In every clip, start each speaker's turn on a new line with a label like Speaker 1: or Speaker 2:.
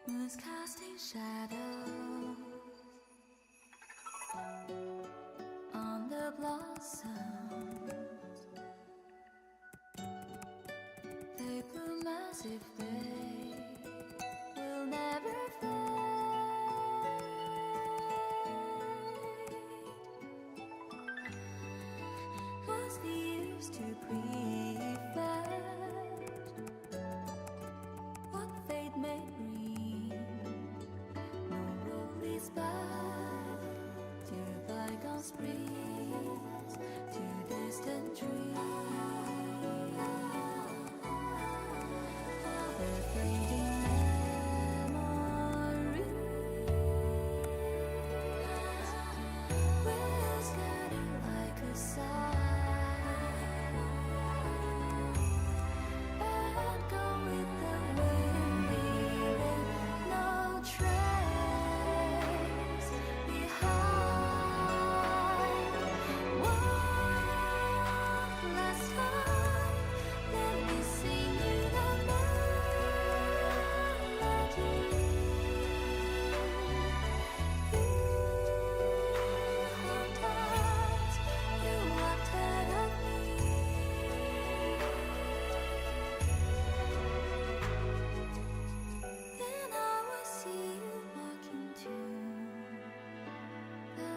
Speaker 1: Moon's casting shadows on the blossoms. They bloom as if they will never fade. What's the use to prevent what fate may bring? No road leads back to bygone springs, to distant dreams. The fading memory will scatter like a sigh and go with the wind, leaving no trace behind. One last time, let me sing you the melody. You sometimes you walked ahead of me. Then I will see you walk into the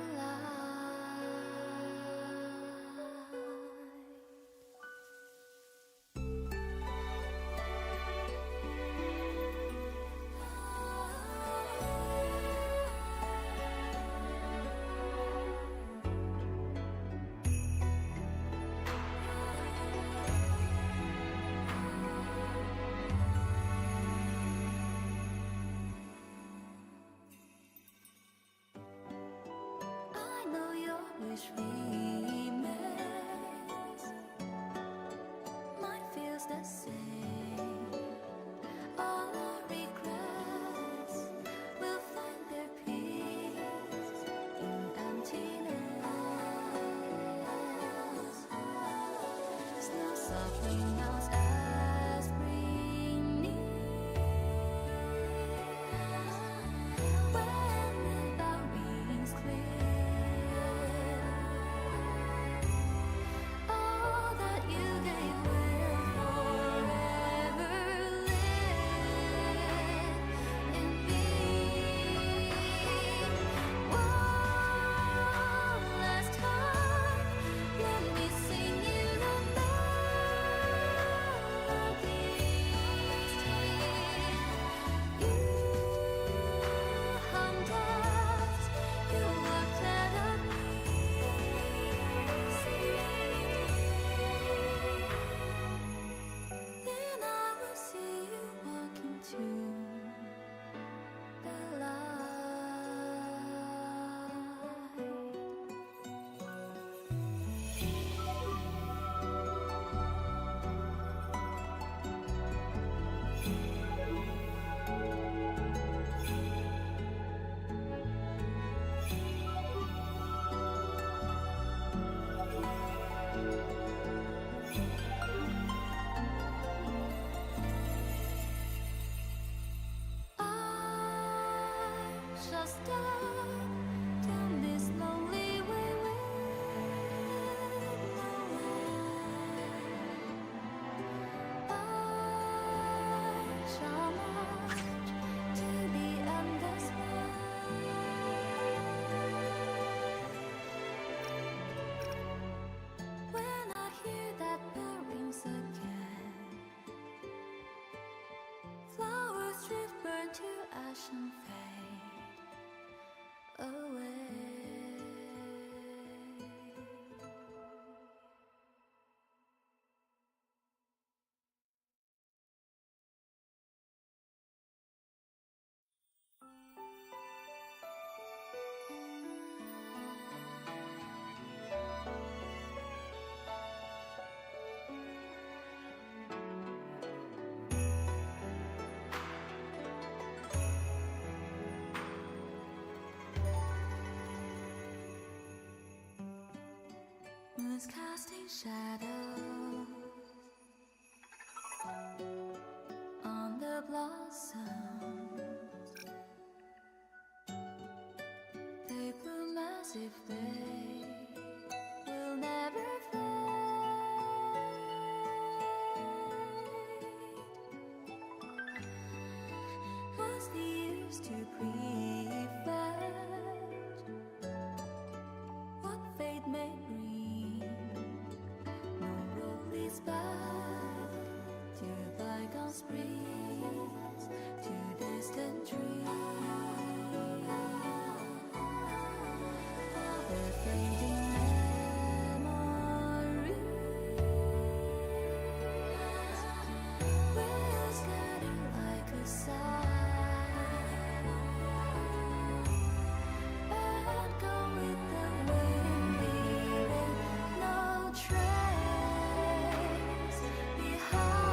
Speaker 1: I know your wish remains. Mine feels the same. All our regrets will find their peace in emptiness. Snow softly melts as spring nears. When the bough passion fade away. Moon's casting shadows on the blossoms. They bloom as if they will never fade. What's the use to prevent what fate may bring? No road leads back to bygone springs, to distant dreams. The fading memories will scatter like a sigh and go with the wind, leaving no trace behind.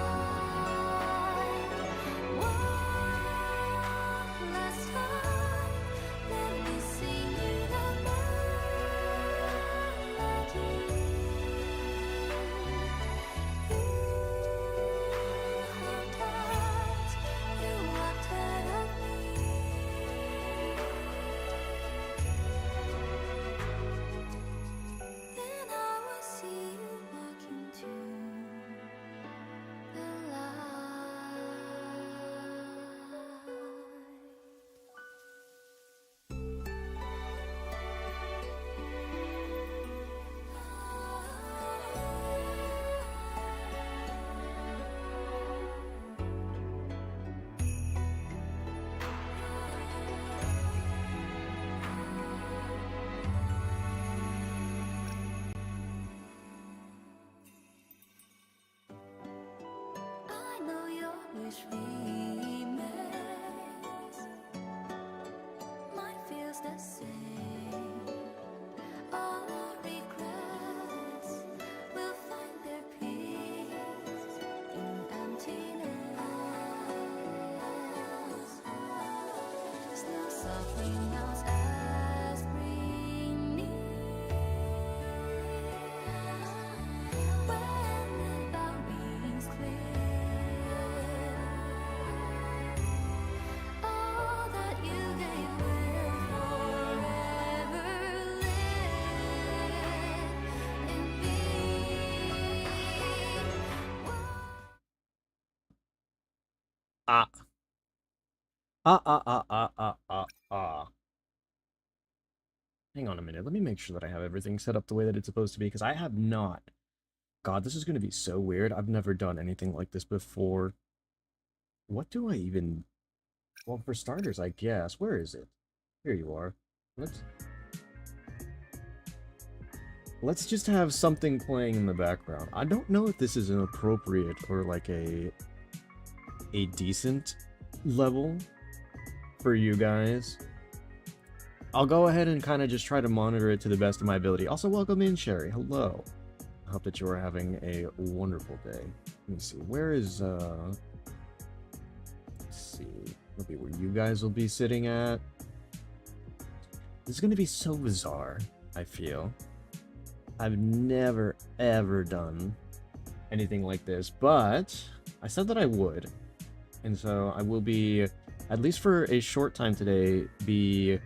Speaker 1: One last time, let me sing you the melody. You have times you walked ahead of me. Then I will see you walk into the I know your wish remains. Mine feels the same. All our regrets will find their peace in emptiness. Snow softly melts as spring nears. When the bell rings clear, all that you gave will forever live in me.
Speaker 2: Ah. Ah, ah, ah, ah, ah, ah, ah. Hang on a minute. Let me make sure that I have everything set up the way that it's supposed to be, because I have not. God, this is going to be so weird. I've never done anything like this before. What do I even... Well, for starters, I guess. Where is it? Here you are. Let's just have something playing in the background. I don't know if this is an appropriate or like a decent level for you guys. I'll go ahead and kind of just try to monitor it to the best of my ability. Also, welcome in, Sherry. Hello. I hope that you are having a wonderful day. Let me see. Where is, let's see. Maybe where you guys will be sitting at. This is going to be so bizarre, I feel. I've never, ever done anything like this, but I said that I would. And so I will be, at least for a short time today, be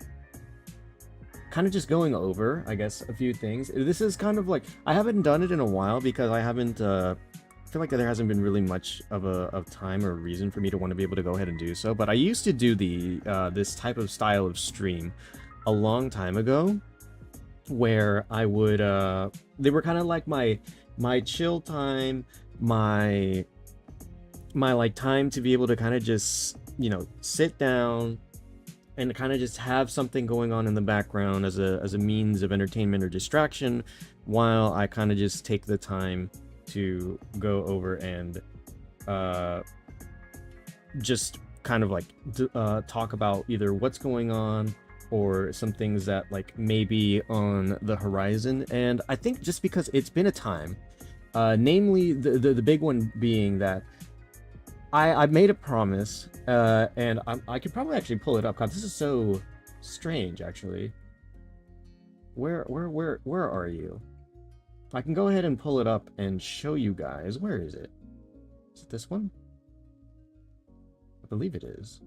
Speaker 2: kind of just going over, I guess, a few things. This is kind of like, I haven't done it in a while because I haven't, I feel like there hasn't been really much of time or reason for me to want to be able to go ahead and do so. But I used to do this type of style of stream a long time ago, where I would, they were kind of like my chill time, my like time to be able to kind of just, you know, sit down, and kind of just have something going on in the background as a means of entertainment or distraction, while I kind of just take the time to go over and just kind of like talk about either what's going on or some things that like maybe on the horizon. And I think just because it's been a time, namely the big one being that I made a promise, and I could probably actually pull it up. God, this is so strange, actually. Where are you? I can go ahead and pull it up and show you guys. Where is it? Is it this one? I believe it is.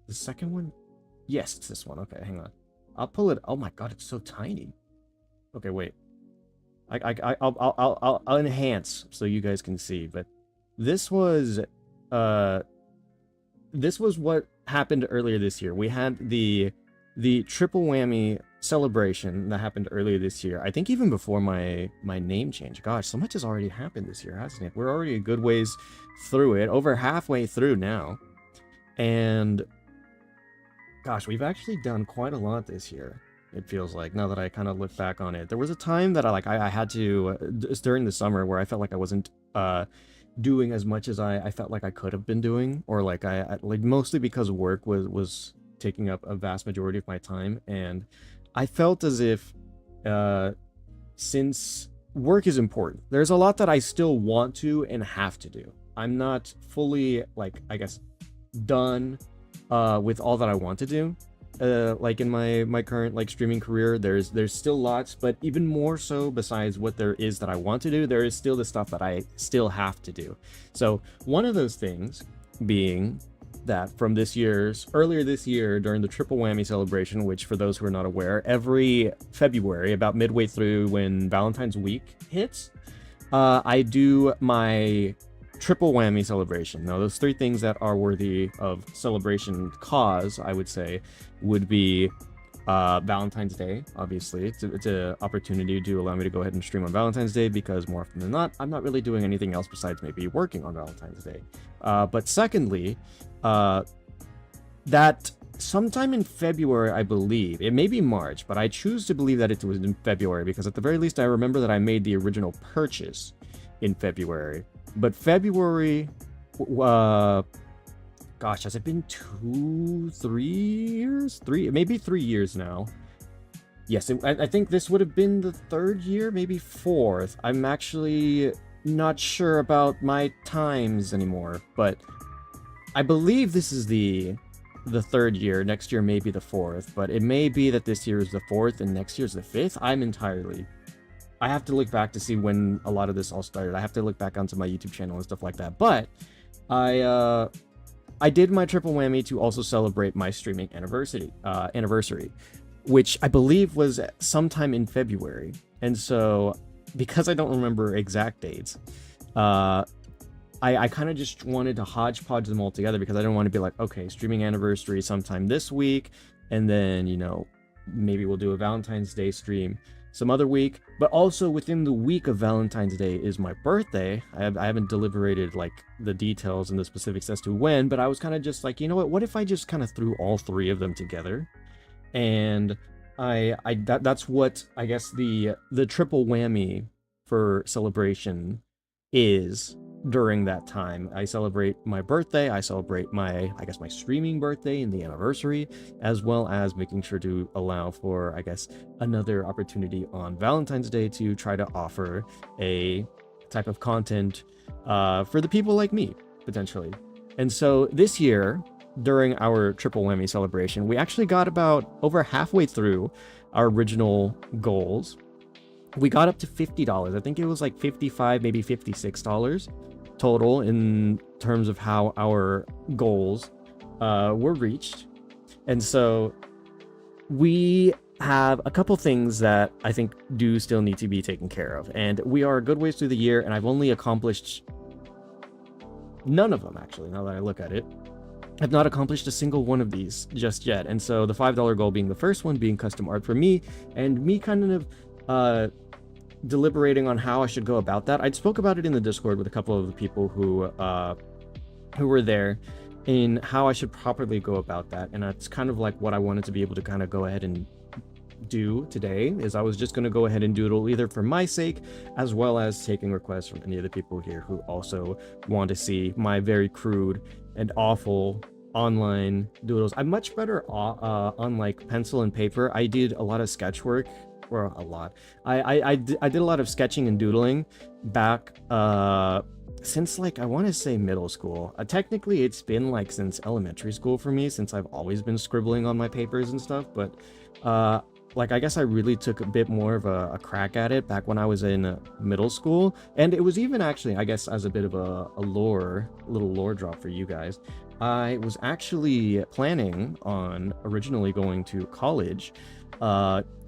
Speaker 2: The second one? Yes, it's this one. Okay, hang on. I'll pull it. Oh my god, it's so tiny. Okay, wait. I'll enhance so you guys can see. But this was what happened earlier this year. We had the triple whammy celebration that happened earlier this year. I think even before my name change. Gosh, so much has already happened this year, hasn't it? We're already a good ways through it, over halfway through now. And gosh, we've actually done quite a lot this year. It feels like, now that I kind of look back on it. There was a time that I had to, during the summer, where I felt like I wasn't doing as much as I felt like I could have been doing, or like like mostly because work was taking up a vast majority of my time, and I felt as if since work is important, there's a lot that I still want to and have to do. I'm not fully, like, I guess, done with all that I want to do. Like in my current like streaming career, there's still lots, but even more so, besides what there is that I want to do, there is still the stuff that I still have to do. So one of those things being that from earlier this year during the triple whammy celebration, which for those who are not aware, every February about midway through when Valentine's week hits, I do my triple whammy celebration. Now, those three things that are worthy of celebration cause, I would say, would be Valentine's Day. Obviously, it's an opportunity to allow me to go ahead and stream on Valentine's Day, because more often than not, I'm not really doing anything else besides maybe working on Valentine's Day. But secondly, that sometime in February, I believe, it may be March, but I choose to believe that it was in February, because at the very least I remember that I made the original purchase in February. But February, gosh, has it been 3 years? Maybe 3 years now. Yes, I think this would have been the third year, maybe fourth. I'm actually not sure about my times anymore, but I believe this is the third year. Next year may be the fourth, but it may be that this year is the fourth and next year is the fifth. I have to look back to see when a lot of this all started. I have to look back onto my YouTube channel and stuff like that. But I did my triple whammy to also celebrate my streaming anniversary, which I believe was sometime in February. And so, because I don't remember exact dates, I kind of just wanted to hodgepodge them all together, because I didn't want to be like, okay, streaming anniversary sometime this week, and then, you know, maybe we'll do a Valentine's Day stream some other week. But also within the week of Valentine's Day is my birthday. I haven't deliberated like the details and the specifics as to when, but I was kind of just like, you know what if I just kind of threw all three of them together? And that's what I guess the triple whammy for celebration is. During that time, I celebrate my birthday, I celebrate my streaming birthday and the anniversary, as well as making sure to allow for, I guess, another opportunity on Valentine's Day to try to offer a type of content for the people like me, potentially. And so this year, during our triple whammy celebration, we actually got about over halfway through our original goals. We got up to $50. I think it was like $55, maybe $56 total in terms of how our goals were reached. And so we have a couple things that I think do still need to be taken care of. And we are a good ways through the year, and I've only accomplished none of them, actually, now that I look at it. I've not accomplished a single one of these just yet. And so the $5 goal being the first one, being custom art for me, and me kind of deliberating on how I should go about that. I spoke about it in the Discord with a couple of the people who were there, in how I should properly go about that. And that's kind of like what I wanted to be able to kind of go ahead and do today. Is I was just going to go ahead and doodle either for my sake, as well as taking requests from any of the people here who also want to see my very crude and awful online doodles. I'm much better on like pencil and paper. I did a lot of sketch work, or a lot. I did a lot of sketching and doodling back since like I want to say middle school. Technically it's been like since elementary school for me, since I've always been scribbling on my papers and stuff, but like I guess I really took a bit more of a crack at it back when I was in middle school. And it was even actually, I guess, as a bit of a little lore drop for you guys, I was actually planning on originally going to college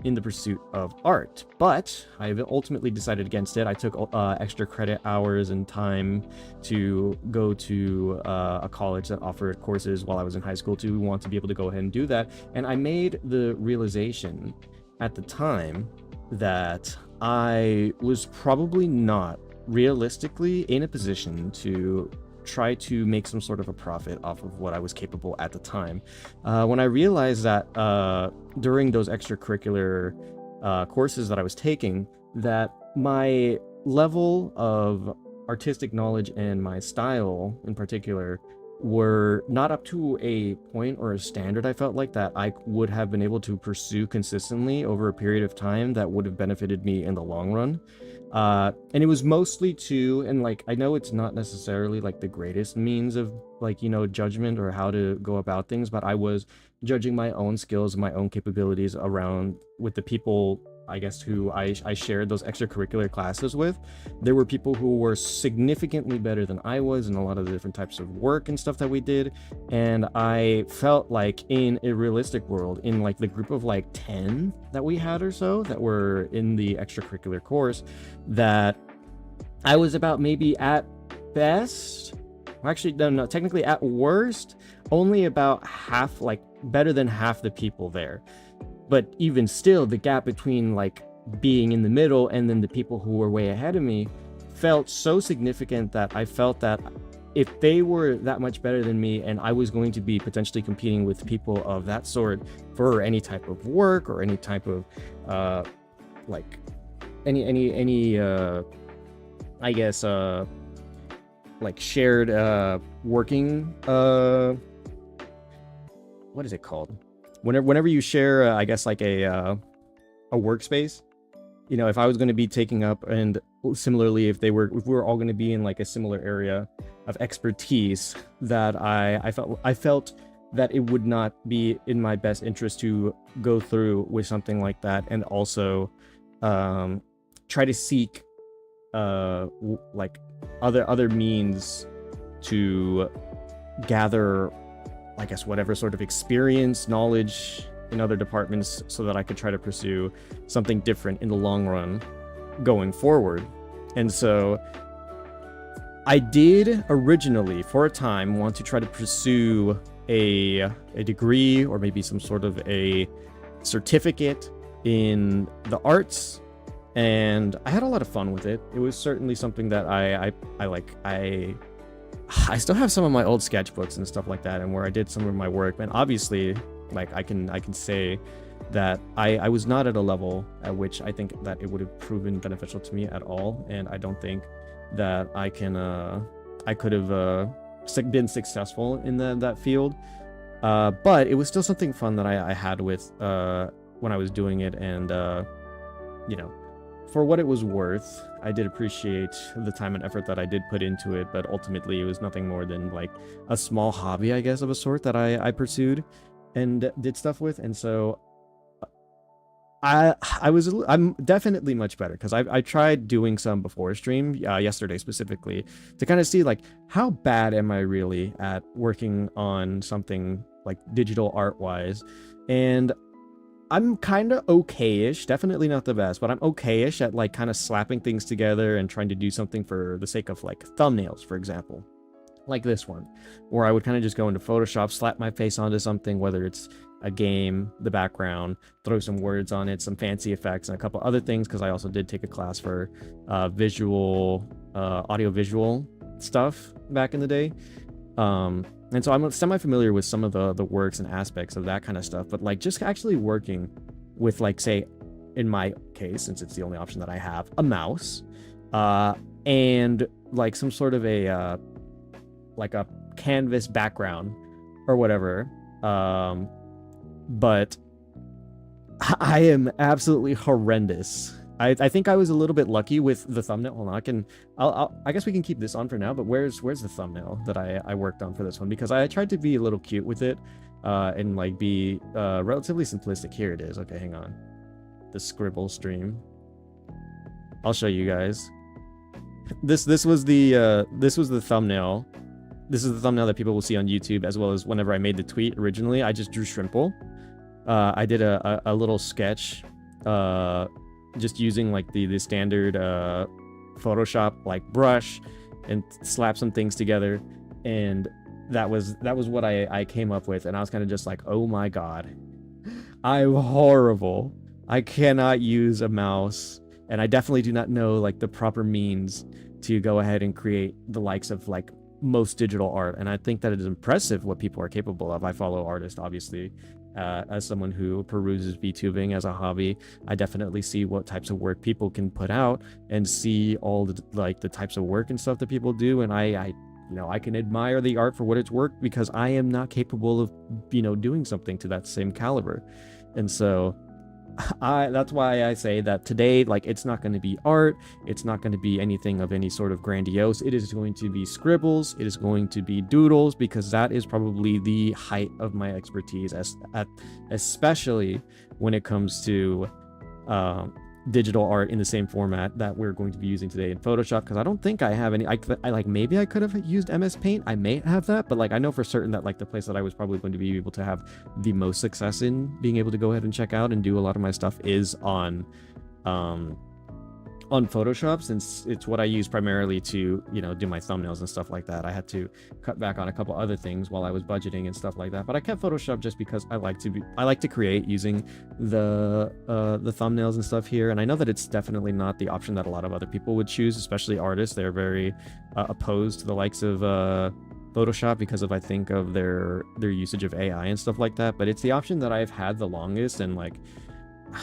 Speaker 2: in the pursuit of art, but I ultimately decided against it. I took extra credit hours and time to go to a college that offered courses while I was in high school to want to be able to go ahead and do that. And I made the realization at the time that I was probably not realistically in a position to try to make some sort of a profit off of what I was capable at the time. When I realized that during those extracurricular courses that I was taking, that my level of artistic knowledge and my style in particular were not up to a point or a standard I felt like that I would have been able to pursue consistently over a period of time that would have benefited me in the long run. And it was mostly to, and like I know it's not necessarily like the greatest means of like, you know, judgment or how to go about things, but I was judging my own skills, my own capabilities around with the people, I guess, who I shared those extracurricular classes with. There were people who were significantly better than I was in a lot of the different types of work and stuff that we did. And I felt like in a realistic world, in like the group of like 10 that we had or so that were in the extracurricular course, that I was about maybe at best, actually no, technically at worst, only about half, like better than half the people there. But even still, the gap between like being in the middle and then the people who were way ahead of me felt so significant that I felt that if they were that much better than me and I was going to be potentially competing with people of that sort for any type of work or any type of like any I guess like shared working what is it called? Whenever you share, I guess like a workspace, you know, if I was going to be taking up, and similarly, if we were all going to be in like a similar area of expertise, that I felt that it would not be in my best interest to go through with something like that, and also try to seek like other means to gather, I guess, whatever sort of experience, knowledge in other departments so that I could try to pursue something different in the long run going forward. And so I did originally, for a time, want to try to pursue a degree or maybe some sort of a certificate in the arts, and I had a lot of fun with it. It was certainly something that I still have some of my old sketchbooks and stuff like that, and where I did some of my work. And obviously, like I can say that I was not at a level at which I think that it would have proven beneficial to me at all. And I don't think that I could have been successful in that field. But it was still something fun that I had with when I was doing it, and you know, for what it was worth, I did appreciate the time and effort that I did put into it, but ultimately it was nothing more than like a small hobby, I guess, of a sort that I pursued and did stuff with. And so I'm definitely much better, because I tried doing some before stream, yesterday specifically, to kind of see like how bad am I really at working on something like digital art wise. And I'm kind of okay-ish, definitely not the best, but I'm okay-ish at like kind of slapping things together and trying to do something for the sake of like thumbnails, for example, like this one, where I would kind of just go into Photoshop, slap my face onto something, whether it's a game, the background, throw some words on it, some fancy effects, and a couple other things, because I also did take a class for audio-visual stuff back in the day. And so I'm semi-familiar with some of the works and aspects of that kind of stuff, but like just actually working with, like, say, in my case, since it's the only option that I have, a mouse, and like some sort of a like a canvas background or whatever. But I am absolutely horrendous. I think I was a little bit lucky with the thumbnail. Hold on, I guess we can keep this on for now, but where's the thumbnail that I worked on for this one? Because I tried to be a little cute with it, and like be relatively simplistic. Here it is. Okay, hang on. The Scribble stream. I'll show you guys. This was the thumbnail. This is the thumbnail that people will see on YouTube, as well as whenever I made the tweet originally. I just drew Shrimple. I did a little sketch, just using like the standard Photoshop like brush, and slap some things together, and that was what I came up with. And I was kind of just like, oh my god, I'm horrible. I cannot use a mouse, and I definitely do not know like the proper means to go ahead and create the likes of like most digital art. And I think that it is impressive what people are capable of. I follow artists, obviously. As someone who peruses VTubing as a hobby, I definitely see what types of work people can put out, and see all the types of work and stuff that people do. And I can admire the art for what it's worth, because I am not capable of, doing something to that same caliber. And so that's why I say that today, like, it's not going to be art, it's not going to be anything of any sort of grandiose. It is going to be scribbles, it is going to be doodles, because that is probably the height of my expertise, especially when it comes to digital art in the same format that we're going to be using today in Photoshop. Because I don't think I have any. I like, maybe I could have used MS Paint. I may have that, but like I know for certain that like the place that I was probably going to be able to have the most success in being able to go ahead and check out and do a lot of my stuff is on Photoshop, since it's what I use primarily to, do my thumbnails and stuff like that. I had to cut back on a couple other things while I was budgeting and stuff like that, but I kept Photoshop just because I like to create using the thumbnails and stuff here. And I know that it's definitely not the option that a lot of other people would choose, especially artists. They're very opposed to the likes of Photoshop because of, I think, of their usage of AI and stuff like that. But it's the option that I've had the longest, and like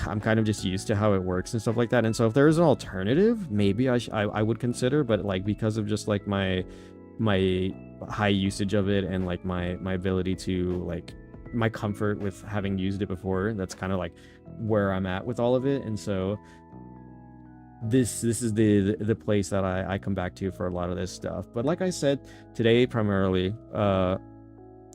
Speaker 2: I'm kind of just used to how it works and stuff like that. And so if there is an alternative, maybe I would consider, but like because of just like my high usage of it, and like my ability to, like, my comfort with having used it before, that's kind of like where I'm at with all of it. And so this is the place that I come back to for a lot of this stuff. But like I said, today primarily,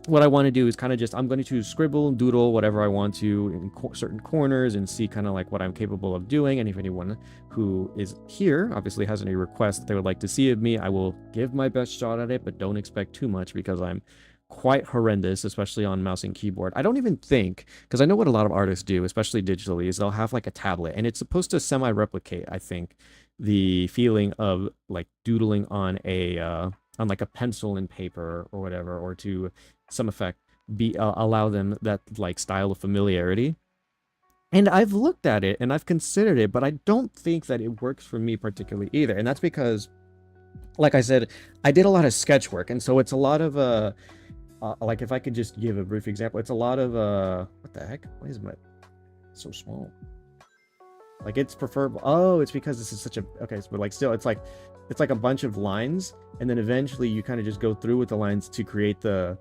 Speaker 2: what I want to do is kind of just, I'm going to scribble and doodle whatever I want to in certain corners, and see kind of like what I'm capable of doing. And if anyone who is here obviously has any requests that they would like to see of me, I will give my best shot at it, but don't expect too much, because I'm quite horrendous, especially on mouse and keyboard. I don't even think, because I know what a lot of artists do, especially digitally, is they'll have like a tablet, and it's supposed to semi-replicate, I think, the feeling of like doodling on like a pencil and paper or whatever, or to some effect allow them that like style of familiarity. And I've looked at it and I've considered it, but I don't think that it works for me particularly either. And that's because, like I said, I did a lot of sketch work, and so it's a lot of like, if I could just give a brief example, it's a lot of what the heck, why is my so small? Like, it's preferable. Oh, it's because this is such a, okay, but like still it's like a bunch of lines, and then eventually you kind of just go through with the lines to create the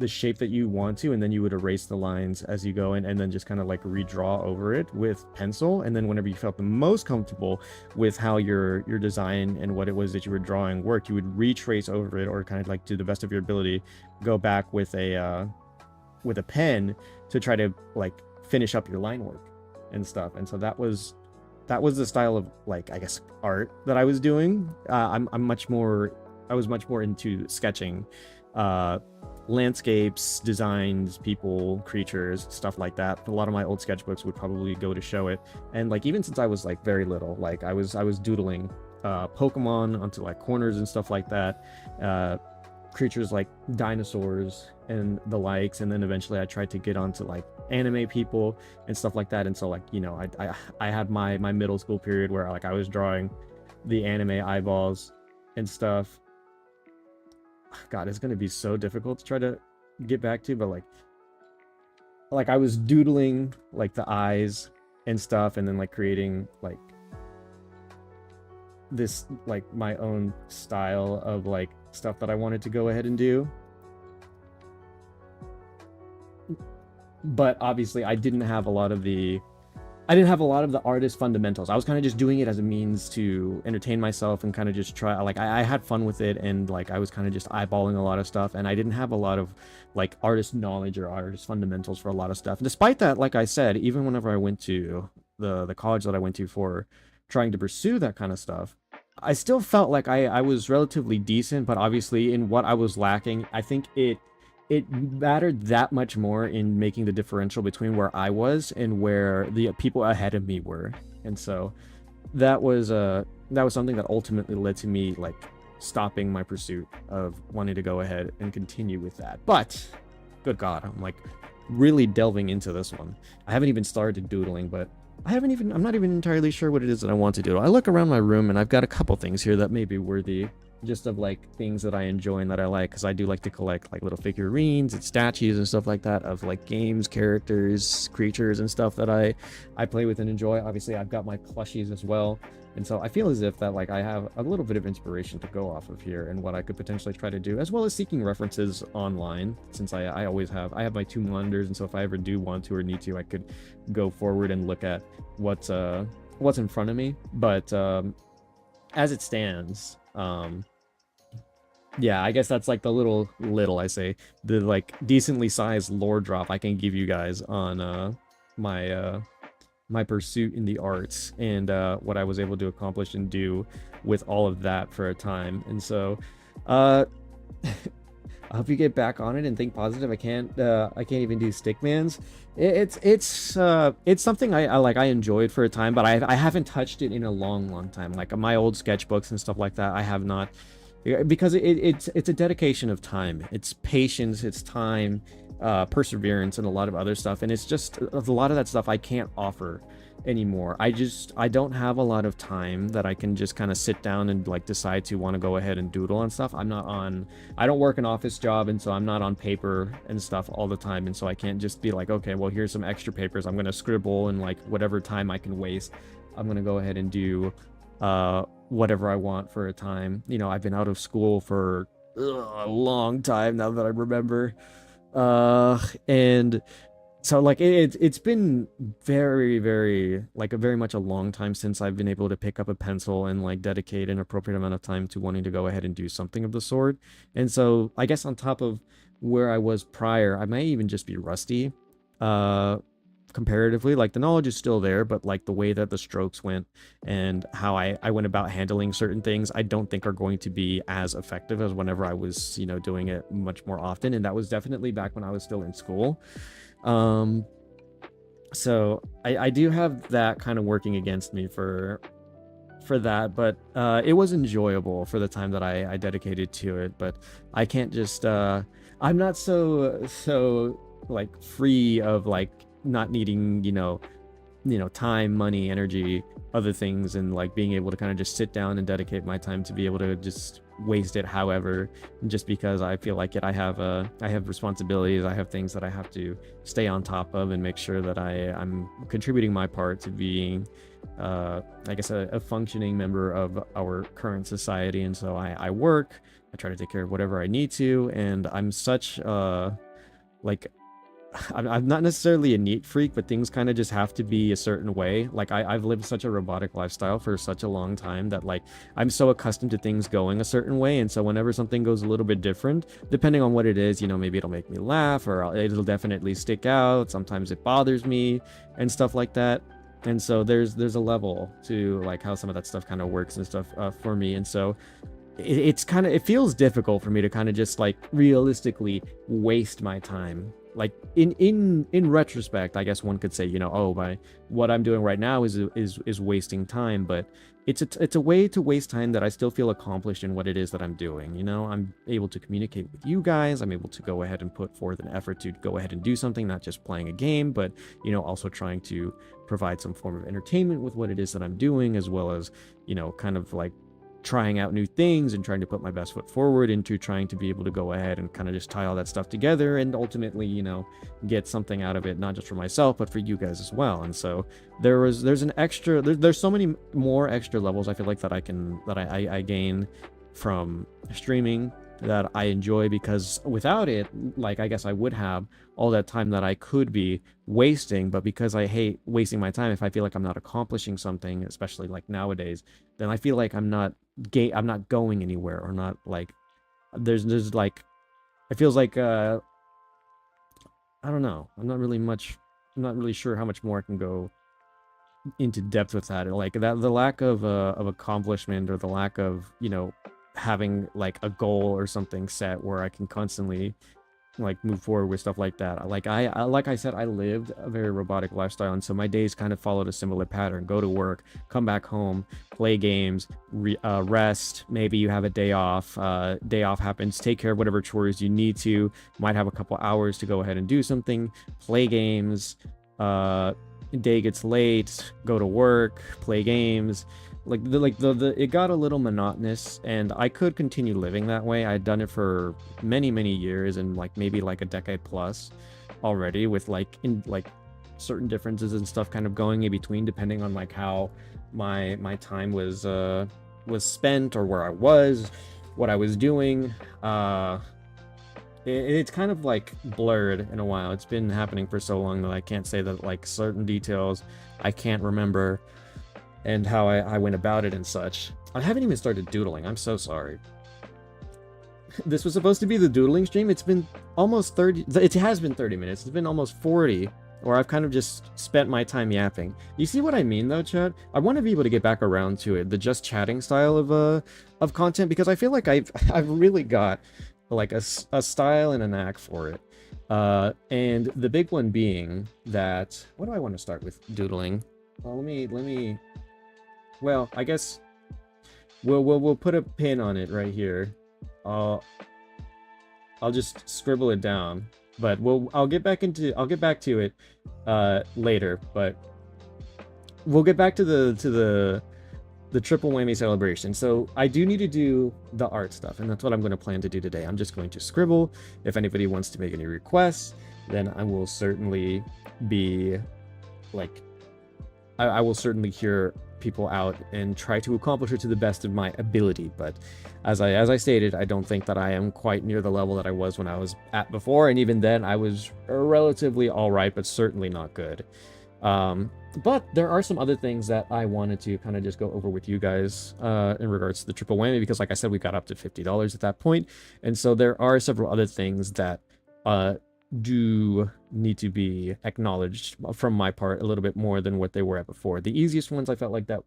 Speaker 2: shape that you want to, and then you would erase the lines as you go in, and then just kind of like redraw over it with pencil. And then whenever you felt the most comfortable with how your design and what it was that you were drawing worked, you would retrace over it, or kind of like, to the best of your ability, go back with a pen to try to like finish up your line work and stuff. And so that was the style of, like, I guess, art that I was doing. I was much more into sketching landscapes, designs, people, creatures, stuff like that. A lot of my old sketchbooks would probably go to show it. And like, even since I was like very little, like I was doodling Pokemon onto like corners and stuff like that, creatures like dinosaurs and the likes. And then eventually I tried to get onto like anime people and stuff like that. And so, like, I had my middle school period where like I was drawing the anime eyeballs and stuff. God, it's gonna be so difficult to try to get back to, but like I was doodling like the eyes and stuff, and then like creating like this like my own style of like stuff that I wanted to go ahead and do. But obviously I didn't have a lot of the artist fundamentals. I was kind of just doing it as a means to entertain myself and kind of just try, like I had fun with it, and like I was kind of just eyeballing a lot of stuff, and I didn't have a lot of like artist knowledge or artist fundamentals for a lot of stuff. And despite that, like I said, even whenever I went to the college that I went to for trying to pursue that kind of stuff, I still felt like I was relatively decent, but obviously in what I was lacking, I think it mattered that much more in making the differential between where I was and where the people ahead of me were. And so that was something that ultimately led to me like stopping my pursuit of wanting to go ahead and continue with that. But good God, I'm like really delving into this one. I haven't even started doodling, but I'm not even entirely sure what it is that I want to do. I look around my room and I've got a couple things here that may be worthy just of like things that I enjoy and that I like, because I do like to collect like little figurines and statues and stuff like that of like games, characters, creatures and stuff that I play with and enjoy. Obviously I've got my plushies as well, and so I feel as if that like I have a little bit of inspiration to go off of here and what I could potentially try to do, as well as seeking references online, since I always have my two monitors, and so if I ever do want to or need to, I could go forward and look at what's in front of me. But as it stands, yeah, I guess that's like the little I say, the like decently sized lore drop I can give you guys on my pursuit in the arts, and what I was able to accomplish and do with all of that for a time. And so I hope you get back on it and think positive. I can't even do stickmans. It's something I like. I enjoyed for a time, but I haven't touched it in a long time. Like my old sketchbooks and stuff like that, I have not, because it's a dedication of time. It's patience, it's time, perseverance, and a lot of other stuff. And it's just a lot of that stuff I can't offer anymore. I don't have a lot of time that I can just kind of sit down and like decide to want to go ahead and doodle and stuff. I don't work an office job, and so I'm not on paper and stuff all the time, and so I can't just be like, okay, well, here's some extra papers, I'm gonna scribble, and like whatever time I can waste, I'm gonna go ahead and do whatever I want for a time. You know, I've been out of school for a long time now that I remember, and so like it's been very like very much a long time since I've been able to pick up a pencil and like dedicate an appropriate amount of time to wanting to go ahead and do something of the sort. And so I guess on top of where I was prior, I might even just be rusty comparatively. Like the knowledge is still there, but like the way that the strokes went and how I went about handling certain things, I don't think are going to be as effective as whenever I was, you know, doing it much more often. And that was definitely back when I was still in school. So I do have that kind of working against me for that, but it was enjoyable for the time that I dedicated to it. But I can't just I'm not so like free of like not needing, you know, time, money, energy, other things, and like being able to kind of just sit down and dedicate my time to be able to just waste it however, just because I feel like I have responsibilities, I have things that I have to stay on top of and make sure that I'm contributing my part to being I guess a functioning member of our current society. And so I work, I try to take care of whatever I need to, and I'm such like I'm not necessarily a neat freak, but things kind of just have to be a certain way. Like I've lived such a robotic lifestyle for such a long time that like I'm so accustomed to things going a certain way. And so whenever something goes a little bit different, depending on what it is, you know, maybe it'll make me laugh, or it'll definitely stick out. Sometimes it bothers me and stuff like that. And so there's a level to like how some of that stuff kind of works and stuff for me. And so it feels difficult for me to kind of just like realistically waste my time. Like in retrospect, I guess one could say, you know, oh, by what I'm doing right now is wasting time, but it's a way to waste time that I still feel accomplished in what it is that I'm doing. You know, I'm able to communicate with you guys. I'm able to go ahead and put forth an effort to go ahead and do something, not just playing a game, but, you know, also trying to provide some form of entertainment with what it is that I'm doing, as well as, you know, kind of like trying out new things and trying to put my best foot forward into trying to be able to go ahead and kind of just tie all that stuff together and ultimately, you know, get something out of it, not just for myself, but for you guys as well. And so there's an extra, there's so many more extra levels I feel like that I gain from streaming that I enjoy, because without it, like, I guess I would have all that time that I could be wasting, but because I hate wasting my time, if I feel like I'm not accomplishing something, especially like nowadays, then I feel like I'm not going anywhere, or not, like, there's like, it feels like I don't know, I'm not really sure how much more I can go into depth with that. Like, that the lack of accomplishment, or the lack of, you know, having like a goal or something set where I can constantly like move forward with stuff like that. Like I said, I lived a very robotic lifestyle, and so my days kind of followed a similar pattern. Go to work, come back home, play games, rest, maybe you have a day off happens, take care of whatever chores you need to, might have a couple hours to go ahead and do something, play games, day gets late, go to work, play games. It got a little monotonous, and I could continue living that way. I'd done it for many years, and like maybe like a decade plus already, with like certain differences and stuff kind of going in between, depending on like how my time was spent, or where I was, what I was doing. It's kind of like blurred in a while. It's been happening for so long that I can't say that like certain details I can't remember, and how I went about it and such. I haven't even started doodling. I'm so sorry. This was supposed to be the doodling stream. It's been almost 30... It has been 30 minutes. It's been almost 40, where I've kind of just spent my time yapping. You see what I mean, though, chat? I want to be able to get back around to it, the just chatting style of content, because I feel like I've really got like a style and a knack for it. And the big one being that... What do I want to start with doodling? Well, let me... Well, I guess we'll put a pin on it right here. I'll just scribble it down, but I'll get back to it later. But we'll get back to the triple whammy celebration. So I do need to do the art stuff, and that's what I'm going to plan to do today. I'm just going to scribble. If anybody wants to make any requests, then I will certainly be like, I will certainly hear people out and try to accomplish it to the best of my ability. But as I stated, I don't think that I am quite near the level that I was when I was at before, and even then I was relatively all right, but certainly not good. But there are some other things that I wanted to kind of just go over with you guys in regards to the triple whammy, because like I said, we got up to $50 at that point, and so there are several other things that do need to be acknowledged from my part a little bit more than what they were at before. The easiest ones I felt like that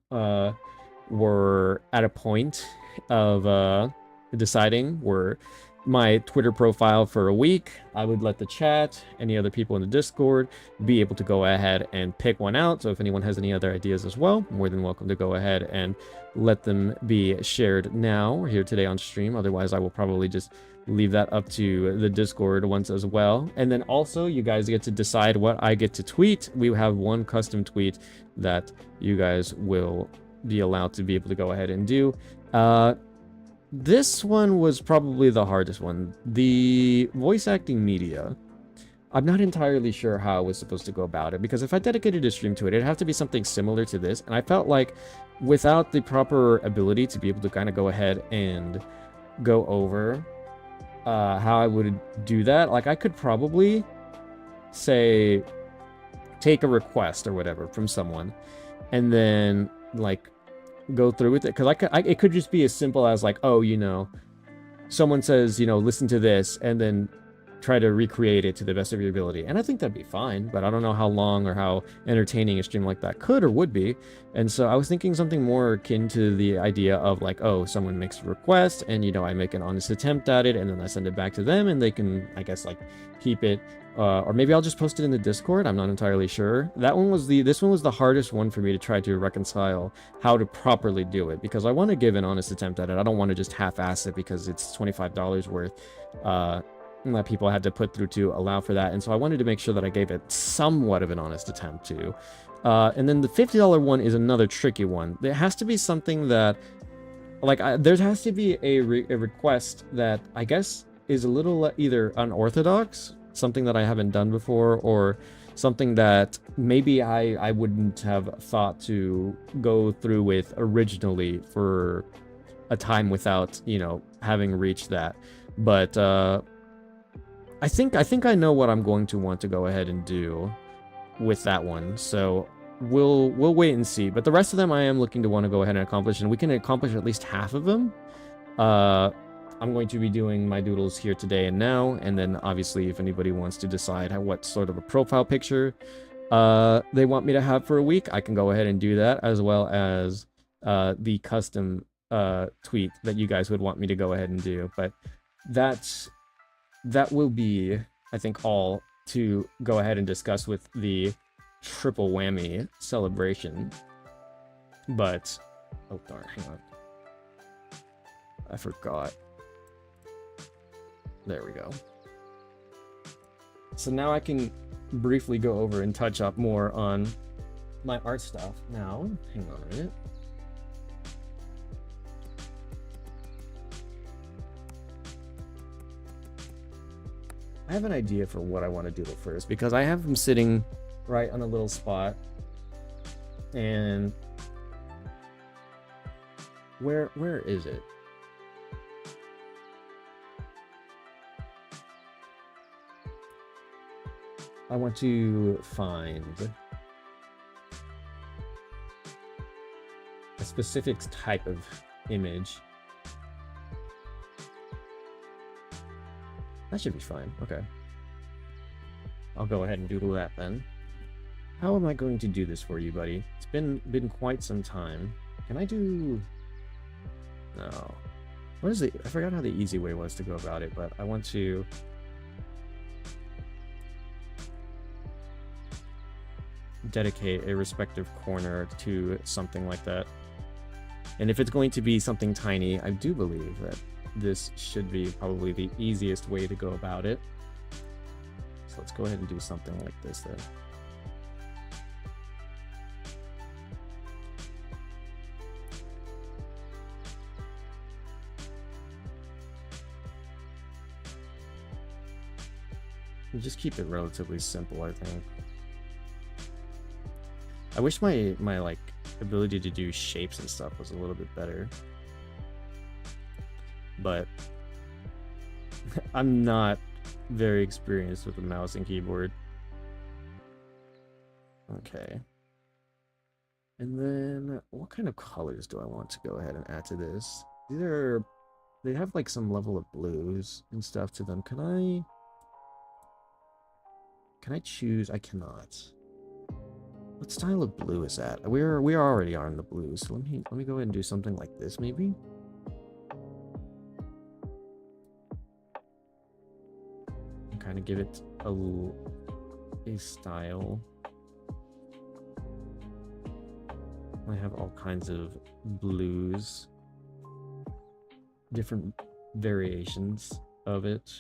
Speaker 2: were at a point of deciding were my Twitter profile for a week. I would let the chat, any other people in the Discord, be able to go ahead and pick one out. So if anyone has any other ideas as well, more than welcome to go ahead and let them be shared now or here today on stream. Otherwise, I will probably just leave that up to the Discord once as well. And then also, you guys get to decide what I get to tweet. We have one custom tweet that you guys will be allowed to be able to go ahead and do. This one was probably the hardest one. The voice acting media. I'm not entirely sure how I was supposed to go about it, because if I dedicated a stream to it, it'd have to be something similar to this. And I felt like without the proper ability to be able to kind of go ahead and go over how I would do that, like I could probably say take a request or whatever from someone and then like go through with it, because it could just be as simple as like, oh, you know, someone says, you know, listen to this, and then try to recreate it to the best of your ability. And I think that'd be fine, but I don't know how long or how entertaining a stream like that could or would be. And so I was thinking something more akin to the idea of like, oh, someone makes a request and, you know, I make an honest attempt at it, and then I send it back to them, and they can, I guess, like keep it, or maybe I'll just post it in the Discord. I'm not entirely sure. This one was the hardest one for me to try to reconcile how to properly do it, because I want to give an honest attempt at it. I don't want to just half-ass it because it's $25 worth that people had to put through to allow for that. And so I wanted to make sure that I gave it somewhat of an honest attempt to. And then the $50 one is another tricky one. There has to be something that like there has to be a request that I guess is a little either unorthodox, something that I haven't done before, or something that maybe I wouldn't have thought to go through with originally for a time without, you know, having reached that. But I think I know what I'm going to want to go ahead and do with that one. So we'll wait and see. But the rest of them I am looking to want to go ahead and accomplish, and we can accomplish at least half of them. I'm going to be doing my doodles here today and now, and then obviously if anybody wants to decide what sort of a profile picture they want me to have for a week, I can go ahead and do that, as well as the custom tweet that you guys would want me to go ahead and do. But that will be, I think, all to go ahead and discuss with the triple whammy celebration. But oh darn, hang on, I forgot. There we go. So now I can briefly go over and touch up more on my art stuff. Now, hang on a minute. I have an idea for what I want to doodle first, because I have them sitting right on a little spot. And where is it? I want to find a specific type of image. That should be fine. Okay. I'll go ahead and doodle that then. How am I going to do this for you, buddy? It's been quite some time. Can I do... No. What is it? I forgot how the easy way was to go about it, but I want to... dedicate a respective corner to something like that. And if it's going to be something tiny, I do believe that this should be probably the easiest way to go about it. So let's go ahead and do something like this then. And just keep it relatively simple, I think. I wish my like ability to do shapes and stuff was a little bit better. But I'm not very experienced with the mouse and keyboard. Okay. And then what kind of colors do I want to go ahead and add to this? They have like some level of blues and stuff to them. Can I choose? I cannot. What style of blue is that? We are already on the blues. So let me go ahead and do something like this maybe. And kind of give it a style. I have all kinds of blues, different variations of it.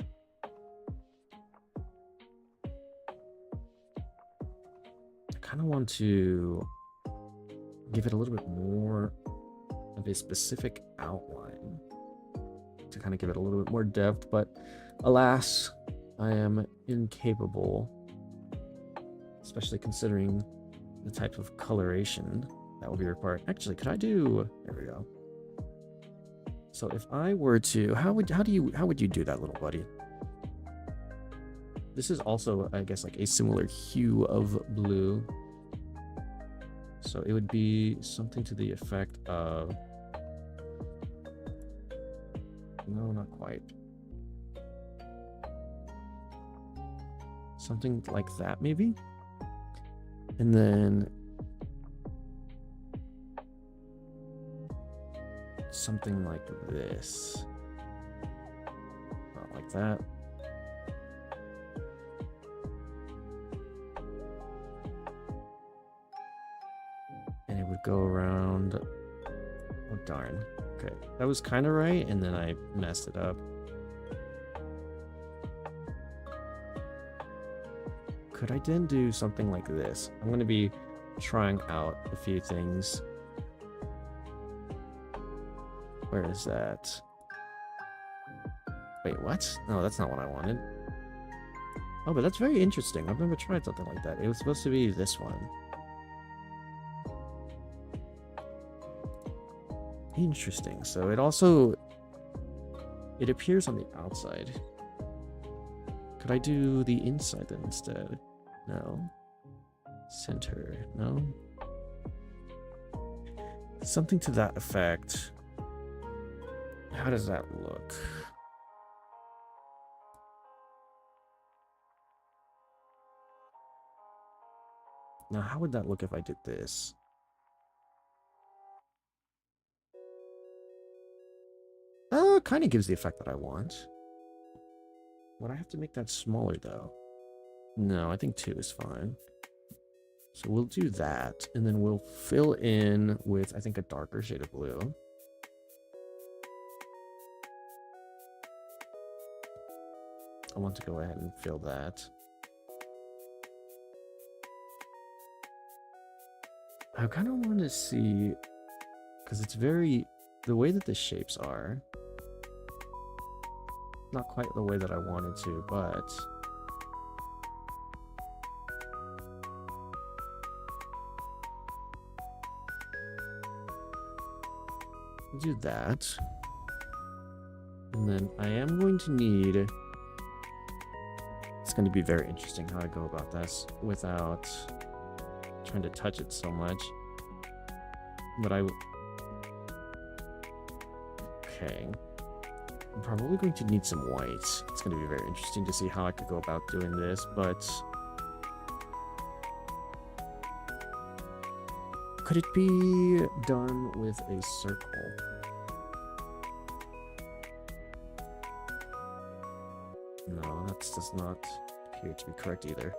Speaker 2: I kind of want to give it a little bit more of a specific outline to kind of give it a little bit more depth, but alas, I am incapable, especially considering the type of coloration that will be required. Actually, could I do... There we go. So if I were to... How would you do that, little buddy? This is also, I guess, like a similar hue of blue. So it would be something to the effect of... No, not quite. Something like that, maybe? And then... something like this. Not like that. And it would go around... Oh, darn. Okay, that was kind of right, and then I messed it up. Could I then do something like this? I'm going to be trying out a few things. Where is that? Wait, what? No, that's not what I wanted. Oh, but that's very interesting. I've never tried something like that. It was supposed to be this one. Interesting. So it also... It appears on the outside. Could I do the inside then instead? No. Center. No. Something to that effect. How does that look? Now, how would that look if I did this? Kind of gives the effect that I want. Would I have to make that smaller, though? No, I think 2 is fine. So we'll do that, and then we'll fill in with, I think, a darker shade of blue. I want to go ahead and fill that. I kind of want to see, because it's very, the way that the shapes are, not quite the way that I wanted to, but we'll do that. And then I am going to need, it's going to be very interesting how I go about this without trying to touch it so much. But okay. I'm probably going to need some white. It's going to be very interesting to see how I could go about doing this, but could it be done with a circle? No, that does not appear to be correct either.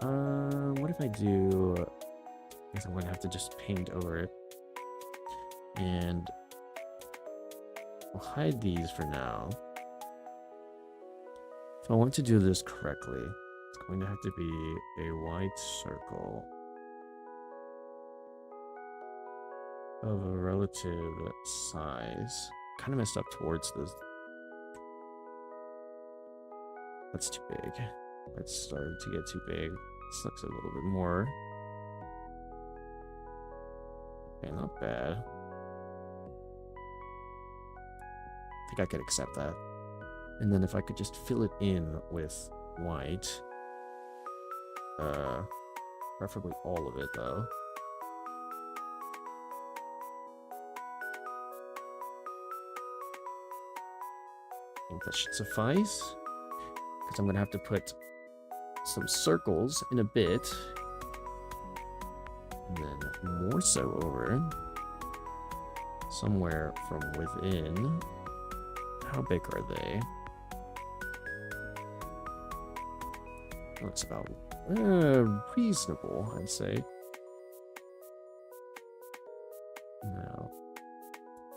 Speaker 2: What if I do... I guess I'm going to have to just paint over it. And we'll hide these for now. If I want to do this correctly, it's going to have to be a white circle of a relative size. Kind of messed up towards this. That's too big. It's starting to get too big. This looks a little bit more. Okay, not bad. I think I could accept that. And then if I could just fill it in with white. Preferably all of it, though. I think that should suffice. Because I'm going to have to put some circles in a bit. And then more so over. Somewhere from within. How big are they? That's about reasonable, I'd say. No.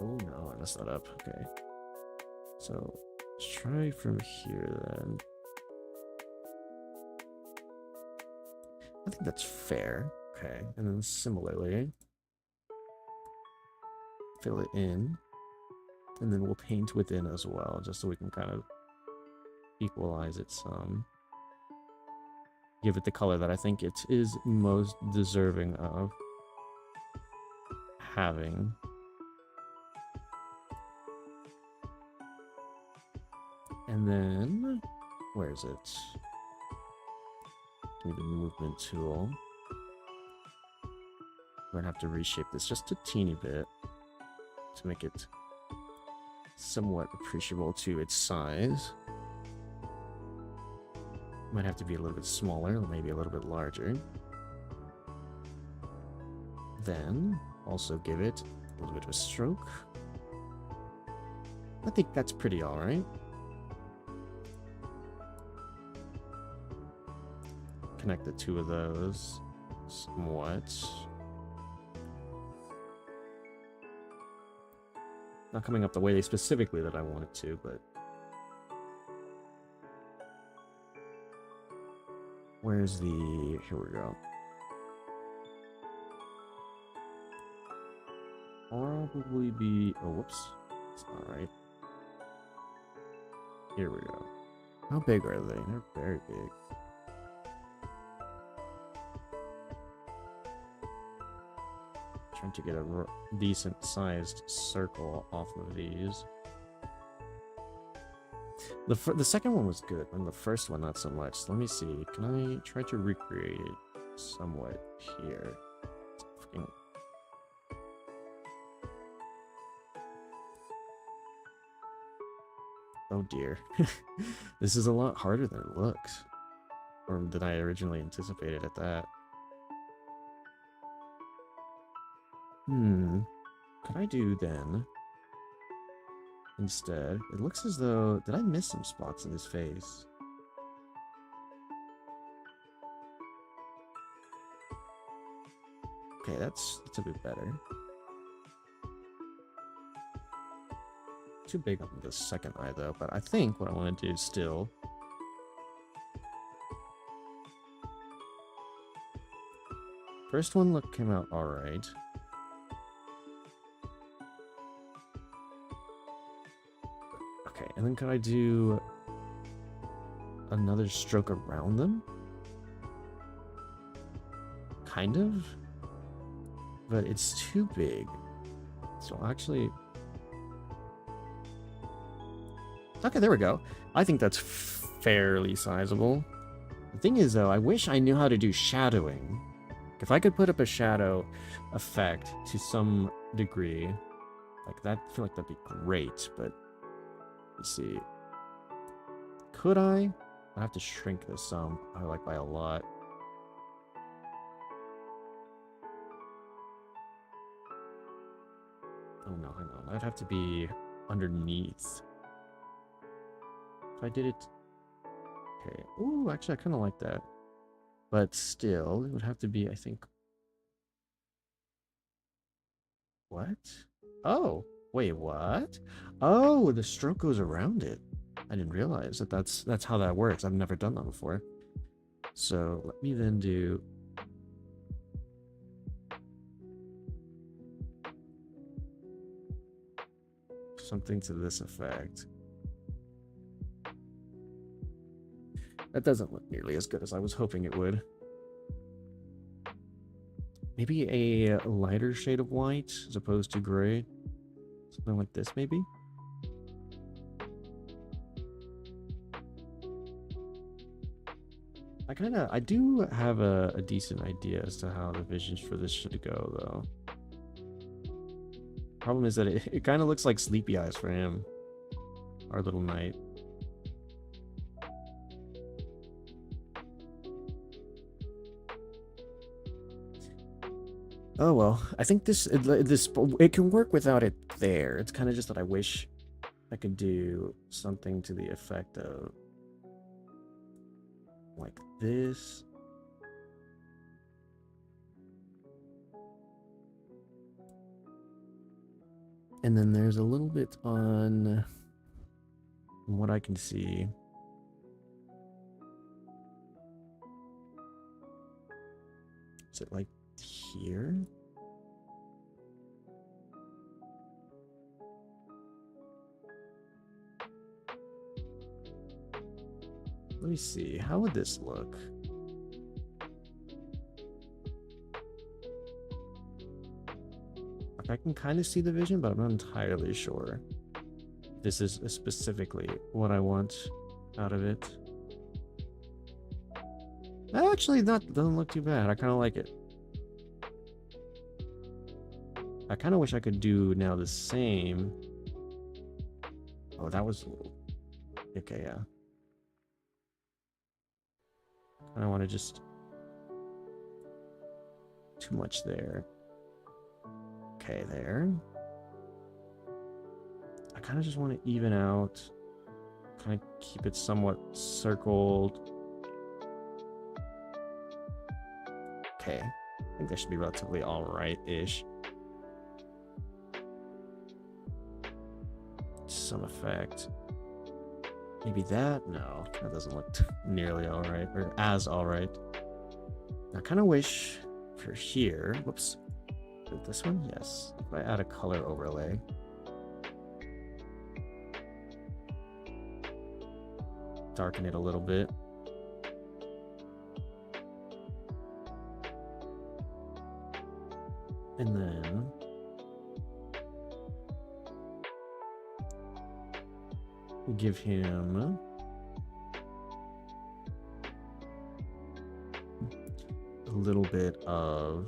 Speaker 2: Oh no, I messed that up. Okay. So let's try from here then. I think that's fair. Okay. And then similarly, fill it in. And then we'll paint within as well, just so we can kind of equalize it some. Give it the color that I think it is most deserving of having. And then, where is it? Give me the movement tool. We're gonna have to reshape this just a teeny bit to make it somewhat appreciable to its size. Might have to be a little bit smaller, or maybe a little bit larger. Then, also give it a little bit of a stroke. I think that's pretty alright. Connect the two of those somewhat. Not coming up the way specifically that I want it to, but... Where's the... Here we go. Probably be... Oh, whoops. Alright. Here we go. How big are they? They're very big. Trying to get a decent sized circle off of these. The second one was good, and the first one not so much. So let me see. Can I try to recreate it somewhat here? Freaking... Oh dear. This is a lot harder than it looks. Or than I originally anticipated at that. Could I do then? Instead, it looks as though... Did I miss some spots in his face? Okay, that's a bit better. Too big on the second eye though, but I think what I want to do still... First one came out alright. Okay, and then could I do another stroke around them? Kind of? But it's too big. So actually... Okay, there we go. I think that's fairly sizable. The thing is, though, I wish I knew how to do shadowing. If I could put up a shadow effect to some degree, like that, I feel like that'd be great, but let's see. Could I? I have to shrink this some, like by a lot. Oh no, hang on. That'd have to be underneath. If I did it... Okay. Ooh, actually, I kind of like that. But still, it would have to be, I think... What? Oh! Wait, what? Oh, the stroke goes around it. I didn't realize that that's how that works. I've never done that before. So, let me then do... something to this effect. That doesn't look nearly as good as I was hoping it would. Maybe a lighter shade of white as opposed to gray. Something like this, maybe? I do have a decent idea as to how the visions for this should go, though. Problem is that it kind of looks like sleepy eyes for him. Our little knight. Oh well, I think it can work without it there. It's kind of just that I wish I could do something to the effect of like this. And then there's a little bit on what I can see. Is it like here? Let me see. How would this look? I can kind of see the vision, but I'm not entirely sure. This is specifically what I want out of it. Actually, that doesn't look too bad. I kind of like it. I kind of wish I could do now the same. Oh, that was... Okay, yeah. I don't want to just... Too much there. Okay, there. I kind of just want to even out. Kind of keep it somewhat circled. Okay. I think that should be relatively alright-ish. Some effect. Maybe that? No, that doesn't look nearly alright, or as alright. I kind of wish for here, whoops, this one, yes. If I add a color overlay, darken it a little bit. And then give him a little bit of,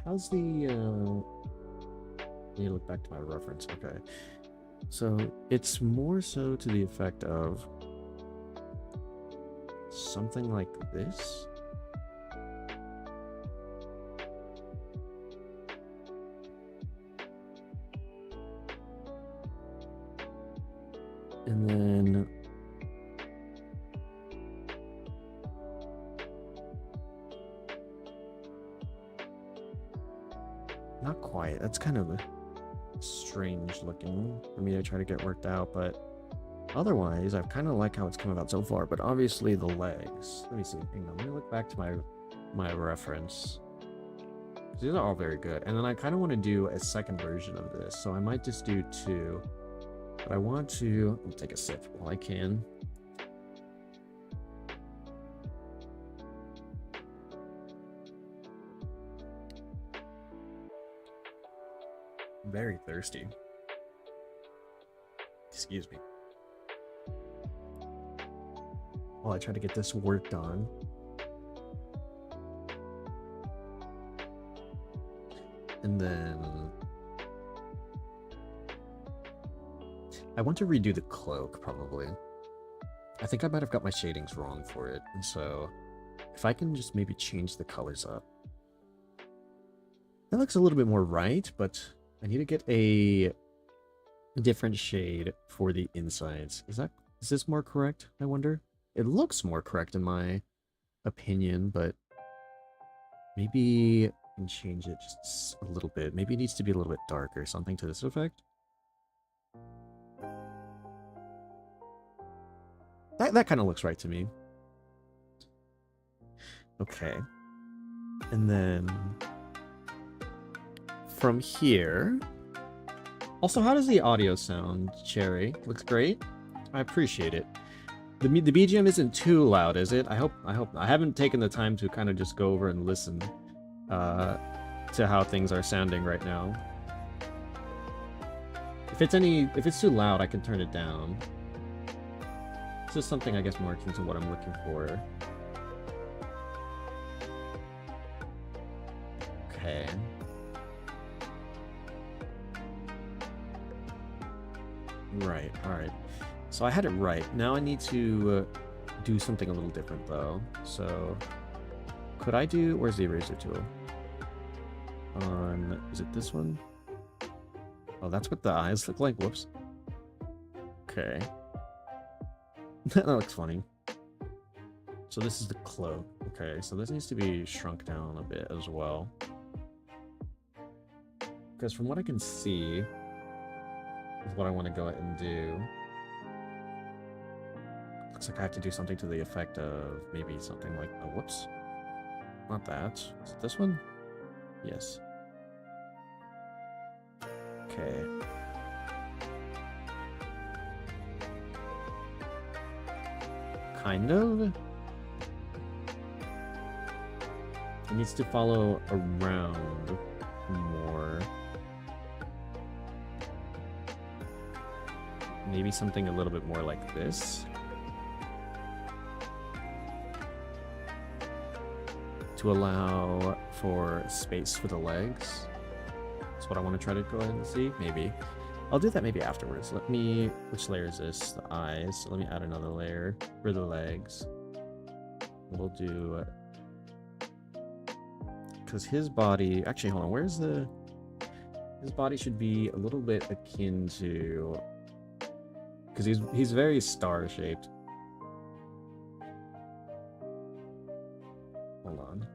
Speaker 2: how's the let me look back to my reference. Okay, so it's more so to the effect of something like this. And then not quite. That's kind of strange looking for me to try to get worked out, but otherwise I kind of like how it's come about so far. But obviously the legs, let me see, hang on, let me look back to my reference. These are all very good. And then I kind of want to do a second version of this, so I might just do two. But I want to, let me take a sip while I can. I'm very thirsty. Excuse me. While I try to get this work done. And then I want to redo the cloak, probably. I think I might have got my shadings wrong for it, and so if I can just maybe change the colors up. That looks a little bit more right, but I need to get a different shade for the insides. Is this more correct, I wonder? It looks more correct in my opinion, but maybe I can change it just a little bit. Maybe it needs to be a little bit darker, something to this effect. That kind of looks right to me. Okay. And then from here. Also, how does the audio sound, Cherry? Looks great. I appreciate it. The BGM isn't too loud, is it? I hope. I haven't taken the time to kind of just go over and listen to how things are sounding right now. If it's too loud, I can turn it down. This is something, I guess, more akin to what I'm looking for. Okay. Right, alright. So I had it right. Now I need to do something a little different, though. So, could I do... Where's the eraser tool? Is it this one? Oh, that's what the eyes look like? Whoops. Okay. That looks funny. So this is the cloak. Okay, so this needs to be shrunk down a bit as well. Because from what I can see, is what I want to go ahead and do. Looks like I have to do something to the effect of maybe something like, oh, whoops. Not that. Is it this one? Yes. Okay. Kind of. It needs to follow around more. Maybe something a little bit more like this. To allow for space for the legs. That's what I want to try to go ahead and see. Maybe. I'll do that maybe afterwards. Which layer is this? The eyes. So let me add another layer for the legs. We'll do... Because his body... Actually, hold on. Where's the... His body should be a little bit akin to... Because he's very star-shaped. Hold on.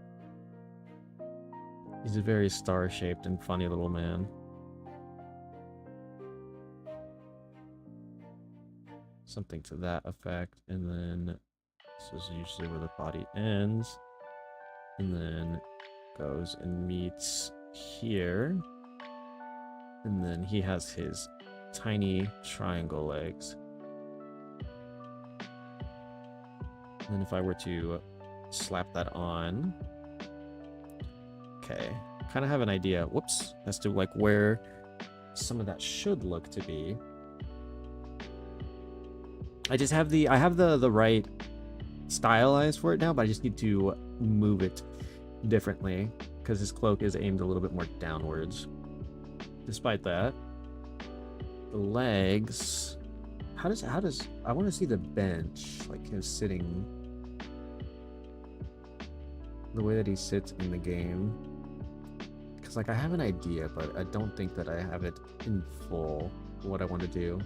Speaker 2: He's a very star-shaped and funny little man. Something to that effect. And then this is usually where the body ends. And then goes and meets here. And then he has his tiny triangle legs. then if I were to slap that on, okay, kind of have an idea, whoops, as to like where some of that should look to be. I just have the right stylized for it now, but I just need to move it differently because his cloak is aimed a little bit more downwards. Despite that, the legs, how does I want to see the bench, like him sitting, the way that he sits in the game, because like I have an idea, but I don't think that I have it in full what I want to do.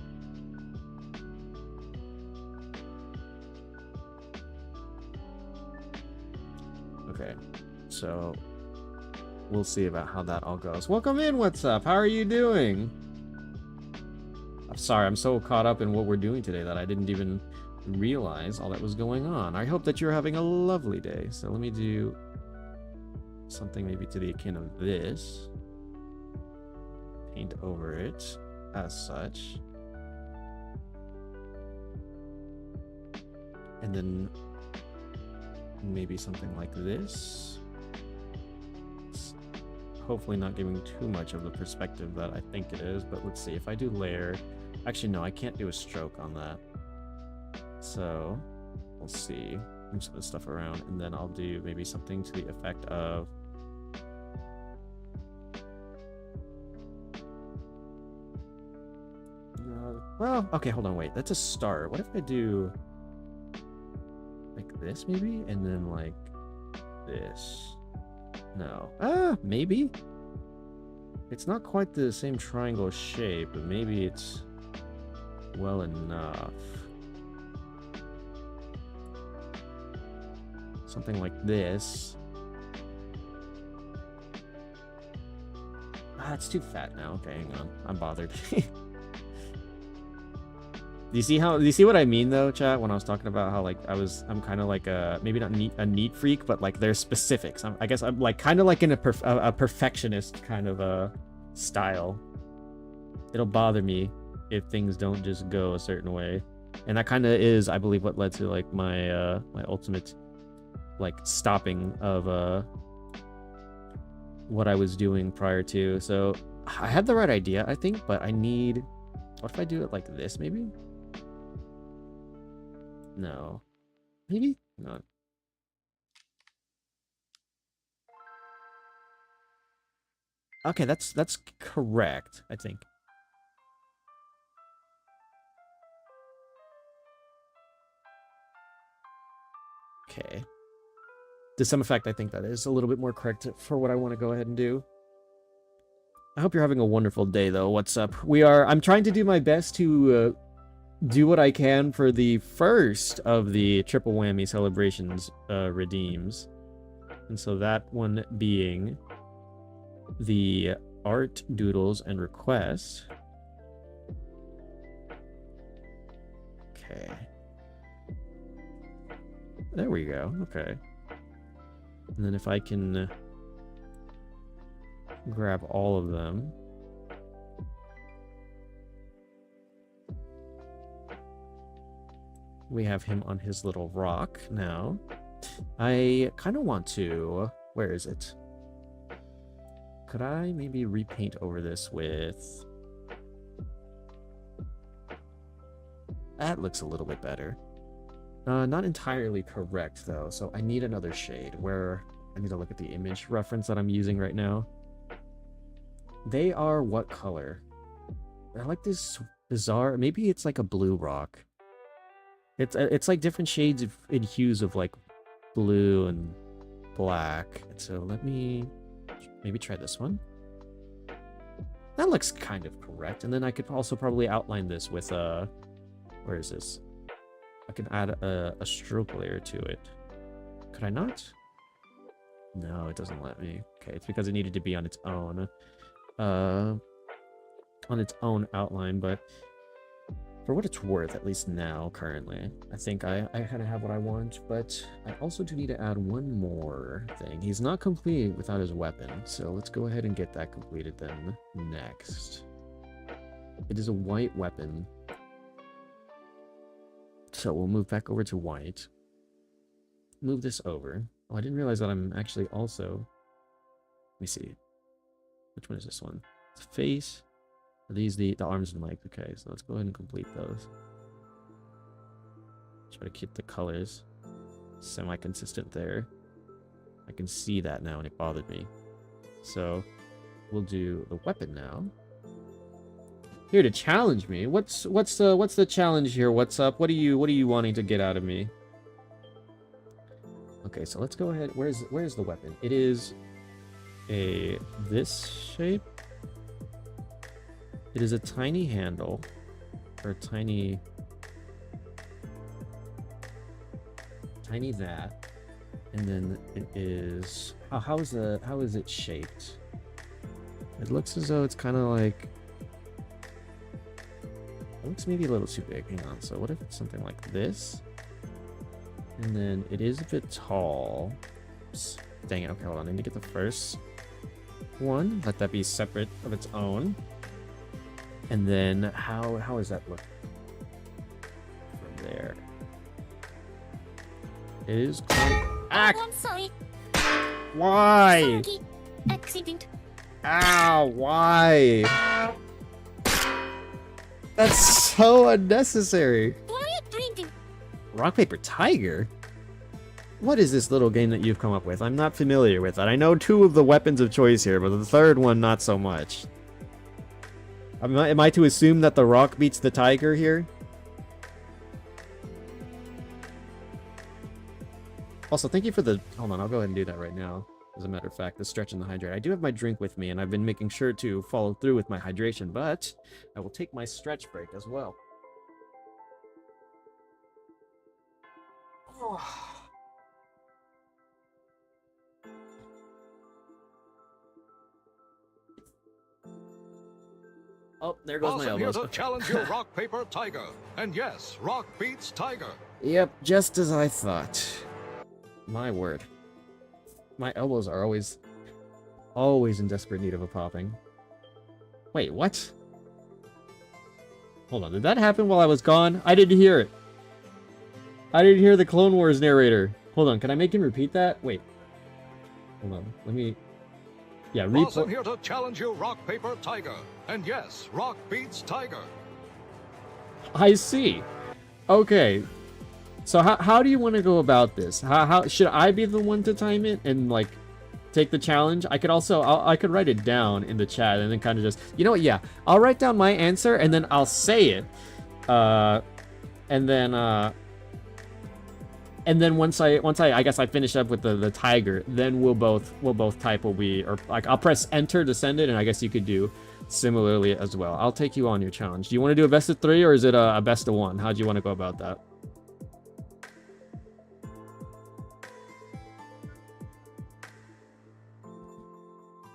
Speaker 2: Okay, so we'll see about how that all goes. Welcome in, what's up? How are you doing? I'm sorry, I'm so caught up in what we're doing today that I didn't even realize all that was going on. I hope that you're having a lovely day. So let me do something maybe to the akin of this. Paint over it as such. And then maybe something like this. It's hopefully not giving too much of the perspective that I think it is, but let's see. If I do layer, actually no, I can't do a stroke on that. So we'll see. Move some of this stuff around, and then I'll do maybe something to the effect of well, okay, hold on, wait. That's a start. What if I do like this maybe, and then like this? No. Maybe. It's not quite the same triangle shape, but maybe it's well enough. Something like this. It's too fat now. Okay, hang on. I'm bothered. Do you see what I mean though, chat? When I was talking about how like I'm kind of like maybe not a neat freak, but like there's specifics. I guess I'm like kind of like in a perfectionist kind of style. It'll bother me if things don't just go a certain way, and that kind of is, I believe, what led to like my my ultimate like stopping of what I was doing prior to. So I had the right idea, I think, but I need. What if I do it like this, maybe? No. Maybe? No. Okay, that's correct, I think. Okay. To some effect, I think that is a little bit more correct for what I want to go ahead and do. I hope you're having a wonderful day, though. What's up? I'm trying to do my best to do what I can for the first of the triple whammy celebrations redeems. And so that one being the art, doodles, and request. Okay. There we go. Okay. And then if I can grab all of them. We have him on his little rock now. I kind of want to... Where is it? Could I maybe repaint over this with... That looks a little bit better. Not entirely correct, though, so I need another shade. Where I need to look at the image reference that I'm using right now. They are what color? They're like this bizarre... Maybe it's like a blue rock. It's like different shades in hues of like blue and black. So let me maybe try this one. That looks kind of correct. And then I could also probably outline this with where is this? I can add a stroke layer to it. Could I not? No, it doesn't let me. Okay, it's because it needed to be on its own outline, but for what it's worth, at least now, currently, I think I kind of have what I want, but I also do need to add one more thing. He's not complete without his weapon, so let's go ahead and get that completed then next. It is a white weapon. So we'll move back over to white. move this over. Oh, I didn't realize that I'm actually also... Let me see. Which one is this one? It's face. Are these the arms of the mic? Okay, so let's go ahead and complete those. Try to keep the colors semi-consistent there. I can see that now and it bothered me. So we'll do the weapon now. Here to challenge me. What's the challenge here? What's up? What are you wanting to get out of me? Okay, so let's go ahead. Where's the weapon? It is this shape. It is a tiny handle or tiny that, and then it is how is it shaped? It looks as though it's kind of like, it looks maybe a little too big. Hang on. So what if it's something like this? And then it is a bit tall. Oops. Dang it. Okay, hold on. I need to get the first one. Let that be separate of its own. And then how does that look from there? It is quite... Ah!
Speaker 1: Oh, I'm sorry.
Speaker 2: Why?
Speaker 1: Sorry. Accident.
Speaker 2: Ow, why? That's so unnecessary.
Speaker 1: Why are you drinking?
Speaker 2: Rock, paper, tiger? What is this little game that you've come up with? I'm not familiar with that. I know two of the weapons of choice here, but the third one, not so much. Am I to assume that the rock beats the tiger here? Also, thank you for the... Hold on, I'll go ahead and do that right now. As a matter of fact, the stretch and the hydrate. I do have my drink with me, and I've been making sure to follow through with my hydration, but I will take my stretch break as well. Oh, there goes my elbows.
Speaker 3: Here to challenge you, rock, paper, tiger. And yes, rock beats tiger.
Speaker 2: Yep, just as I thought. My word. My elbows are always in desperate need of a popping. Wait, what? Hold on, did that happen while I was gone? I didn't hear it. I didn't hear the Clone Wars narrator. Hold on, can I make him repeat that? Wait. Hold on, let me... Yeah,
Speaker 3: Awesome here to challenge you, rock, paper, tiger. And yes, rock beats tiger.
Speaker 2: I see. Okay. So how do you want to go about this? How should I be the one to time it and like take the challenge? I could also I could write it down in the chat and then kind of just, you know what? Yeah, I'll write down my answer and then I'll say it, and then once I guess I finish up with the tiger, then we'll both type what we, or like I'll press enter to send it, and I guess you could do similarly as well. I'll take you on your challenge. Do you want to do a best of 3 or is it a best of 1? How do you want to go about that?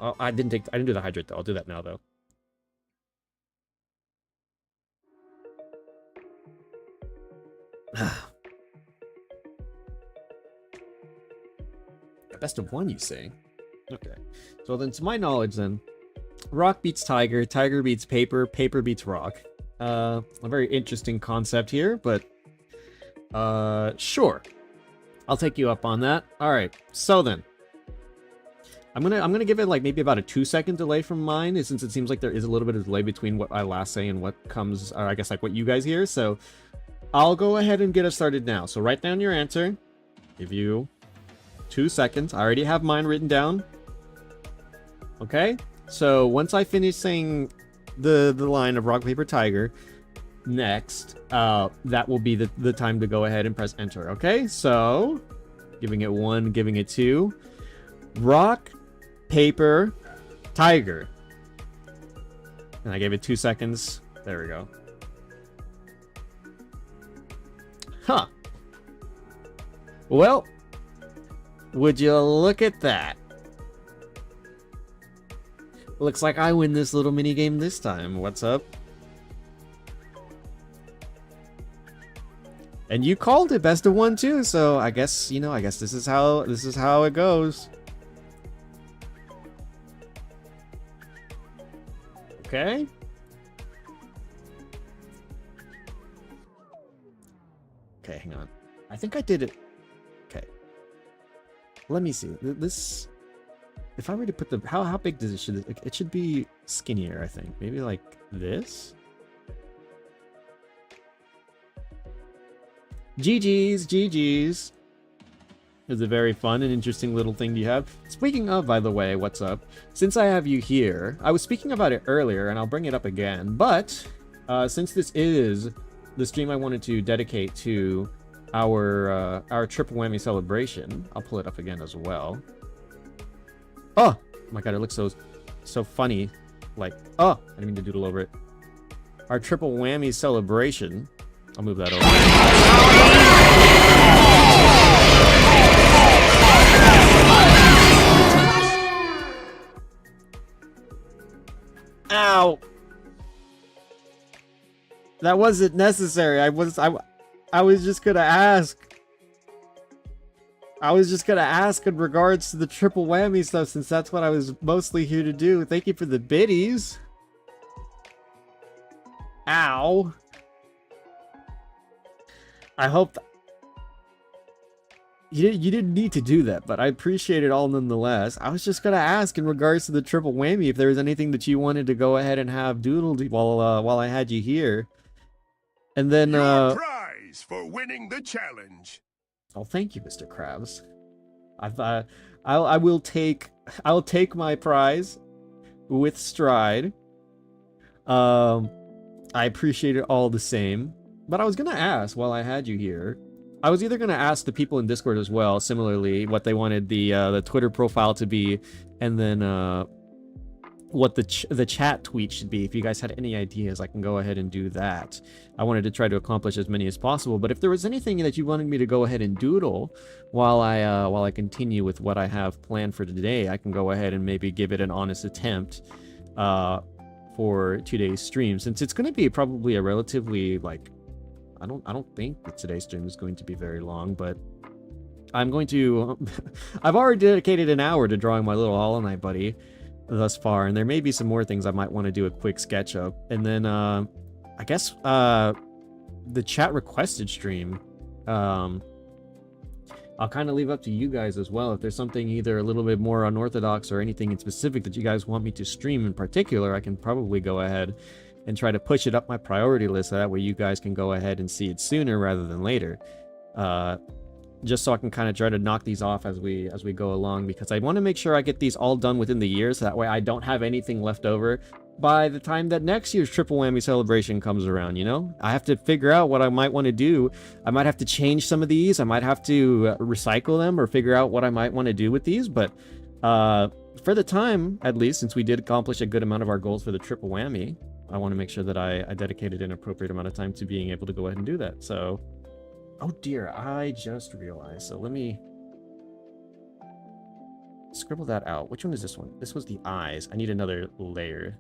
Speaker 2: Oh, I didn't do the hydrate though. I'll do that now though. Best of 1, you say? Okay. So then, to my knowledge, then, rock beats tiger, tiger beats paper, paper beats rock. A very interesting concept here, but sure. I'll take you up on that. All right. So then, I'm gonna give it like maybe about a 2-second delay from mine, since it seems like there is a little bit of delay between what I last say and what comes, or I guess like what you guys hear. So I'll go ahead and get us started now. So write down your answer. Give you 2 seconds. I already have mine written down. Okay, so once I finish saying the line of rock, paper, tiger, next, that will be the time to go ahead and press enter. Okay, so giving it 1, giving it 2. Rock, paper, tiger. And I gave it 2 seconds. There we go. Huh. Well, would you look at that? Looks like I win this little mini game this time. What's up? And you called it best of 1 too, so I guess, you know, I guess this is how it goes. Okay? Okay, hang on. I think I did it. Okay. let me see. This, if I were to put the, how big does it should it should be skinnier, I think. Maybe like this. GG's. It's a very fun and interesting little thing you have. Speaking of, by the way, what's up? Since I have you here, I was speaking about it earlier, and I'll bring it up again. But since this is the stream I wanted to dedicate to our triple whammy celebration, I'll pull it up again as well. Oh my god, it looks so funny. Like, oh, I didn't mean to doodle over it. Our triple whammy celebration. I'll move that over. Ow! That wasn't necessary. I was just gonna ask. I was just gonna ask in regards to the triple whammy stuff, since that's what I was mostly here to do. Thank you for the biddies. Ow. I hope you didn't need to do that, but I appreciate it all nonetheless. I was just gonna ask in regards to the triple whammy if there was anything that you wanted to go ahead and have doodled while I had you here. And then
Speaker 4: your prize for winning the challenge.
Speaker 2: Oh, thank you, Mr. Krabs. I'll take my prize with stride. I appreciate it all the same. But I was gonna ask while I had you here. I was either gonna ask the people in Discord as well, similarly, what they wanted the Twitter profile to be, and then what the chat tweet should be. If you guys had any ideas, I can go ahead and do that. I wanted to try to accomplish as many as possible. But if there was anything that you wanted me to go ahead and doodle while I continue with what I have planned for today, I can go ahead and maybe give it an honest attempt for today's stream, since it's going to be probably a relatively like. I don't think that today's stream is going to be very long, but I'm going to... I've already dedicated an hour to drawing my little Hollow Knight buddy thus far, and there may be some more things I might want to do a quick sketch of. And then, I guess, the chat requested stream, I'll kind of leave up to you guys as well. If there's something either a little bit more unorthodox or anything in specific that you guys want me to stream in particular, I can probably go ahead and try to push it up my priority list, so that way you guys can go ahead and see it sooner rather than later. Just so I can kind of try to knock these off as we go along, because I want to make sure I get these all done within the year, so that way I don't have anything left over by the time that next year's triple whammy celebration comes around, you know? I have to figure out what I might want to do. I might have to change some of these. I might have to recycle them or figure out what I might want to do with these, but for the time, at least, since we did accomplish a good amount of our goals for the triple whammy, I want to make sure that I dedicated an appropriate amount of time to being able to go ahead and do that. So, oh dear, I just realized. So let me scribble that out. Which one is this one? This was the eyes. I need another layer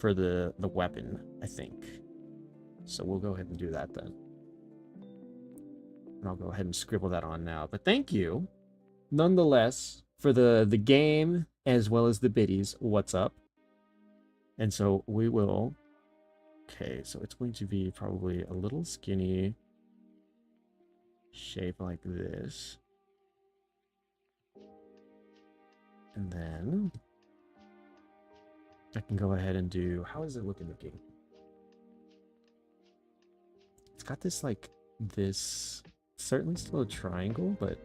Speaker 2: for the weapon, I think. So we'll go ahead and do that then. And I'll go ahead and scribble that on now. But thank you, nonetheless, for the game as well as the biddies. What's up? And so we will... Okay, so it's going to be probably a little skinny shape like this. And then I can go ahead and do... How is it looking? It's got this, like, this... Certainly still a triangle, but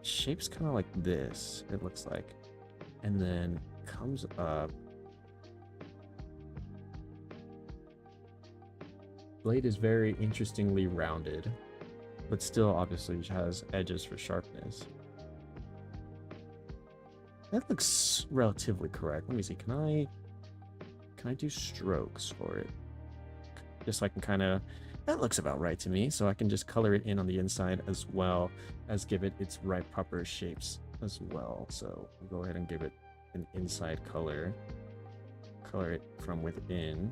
Speaker 2: shape's kind of like this, it looks like. And then comes up... Blade is very interestingly rounded, but still obviously has edges for sharpness. That looks relatively correct. Let me see. Can I do strokes for it? Just so I can kind of... That looks about right to me. So I can just color it in on the inside as well as give it its right proper shapes as well. So we'll go ahead and give it an inside color. Color it from within.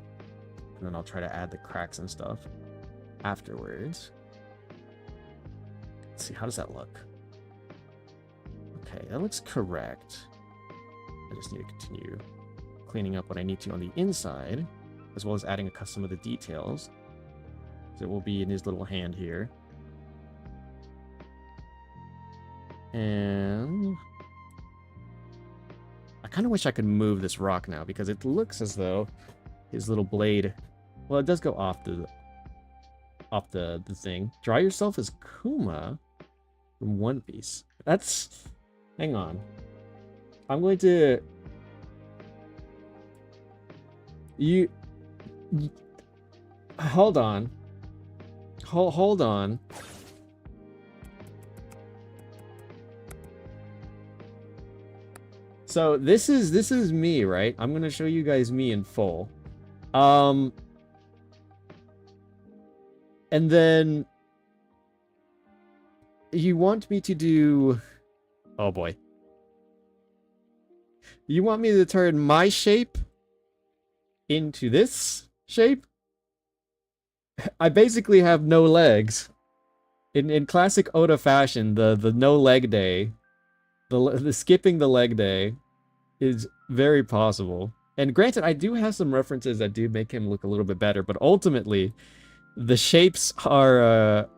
Speaker 2: And then I'll try to add the cracks and stuff afterwards. Let's see, how does that look? Okay, that looks correct. I just need to continue cleaning up what I need to on the inside, as well as adding some of the details. So it will be in his little hand here. And I kind of wish I could move this rock now because it looks as though his little blade, well, it does go off the thing. Draw yourself as Kuma from One Piece. That's, hang on. I'm going to, hold on. Hold on. So this is me, right? I'm gonna show you guys me in full. And then you want me to do, oh boy. You want me to turn my shape into this shape? I basically have no legs. In classic Oda fashion, the no leg day, the skipping the leg day is very possible. And granted, I do have some references that do make him look a little bit better, but ultimately, the shapes are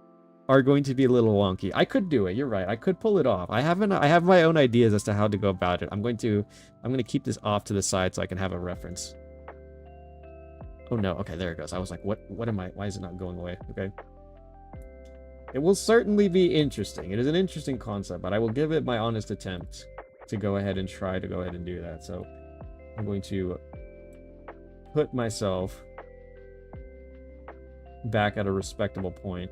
Speaker 2: going to be a little wonky. I could do it. You're right. I could pull it off. I have my own ideas as to how to go about it. I'm going to keep this off to the side so I can have a reference. Oh no. Okay, there it goes. I was like, what am I? Why is it not going away? Okay. It will certainly be interesting. It is an interesting concept, but I will give it my honest attempt to go ahead and try to go ahead and do that. So I'm going to put myself back at a respectable point.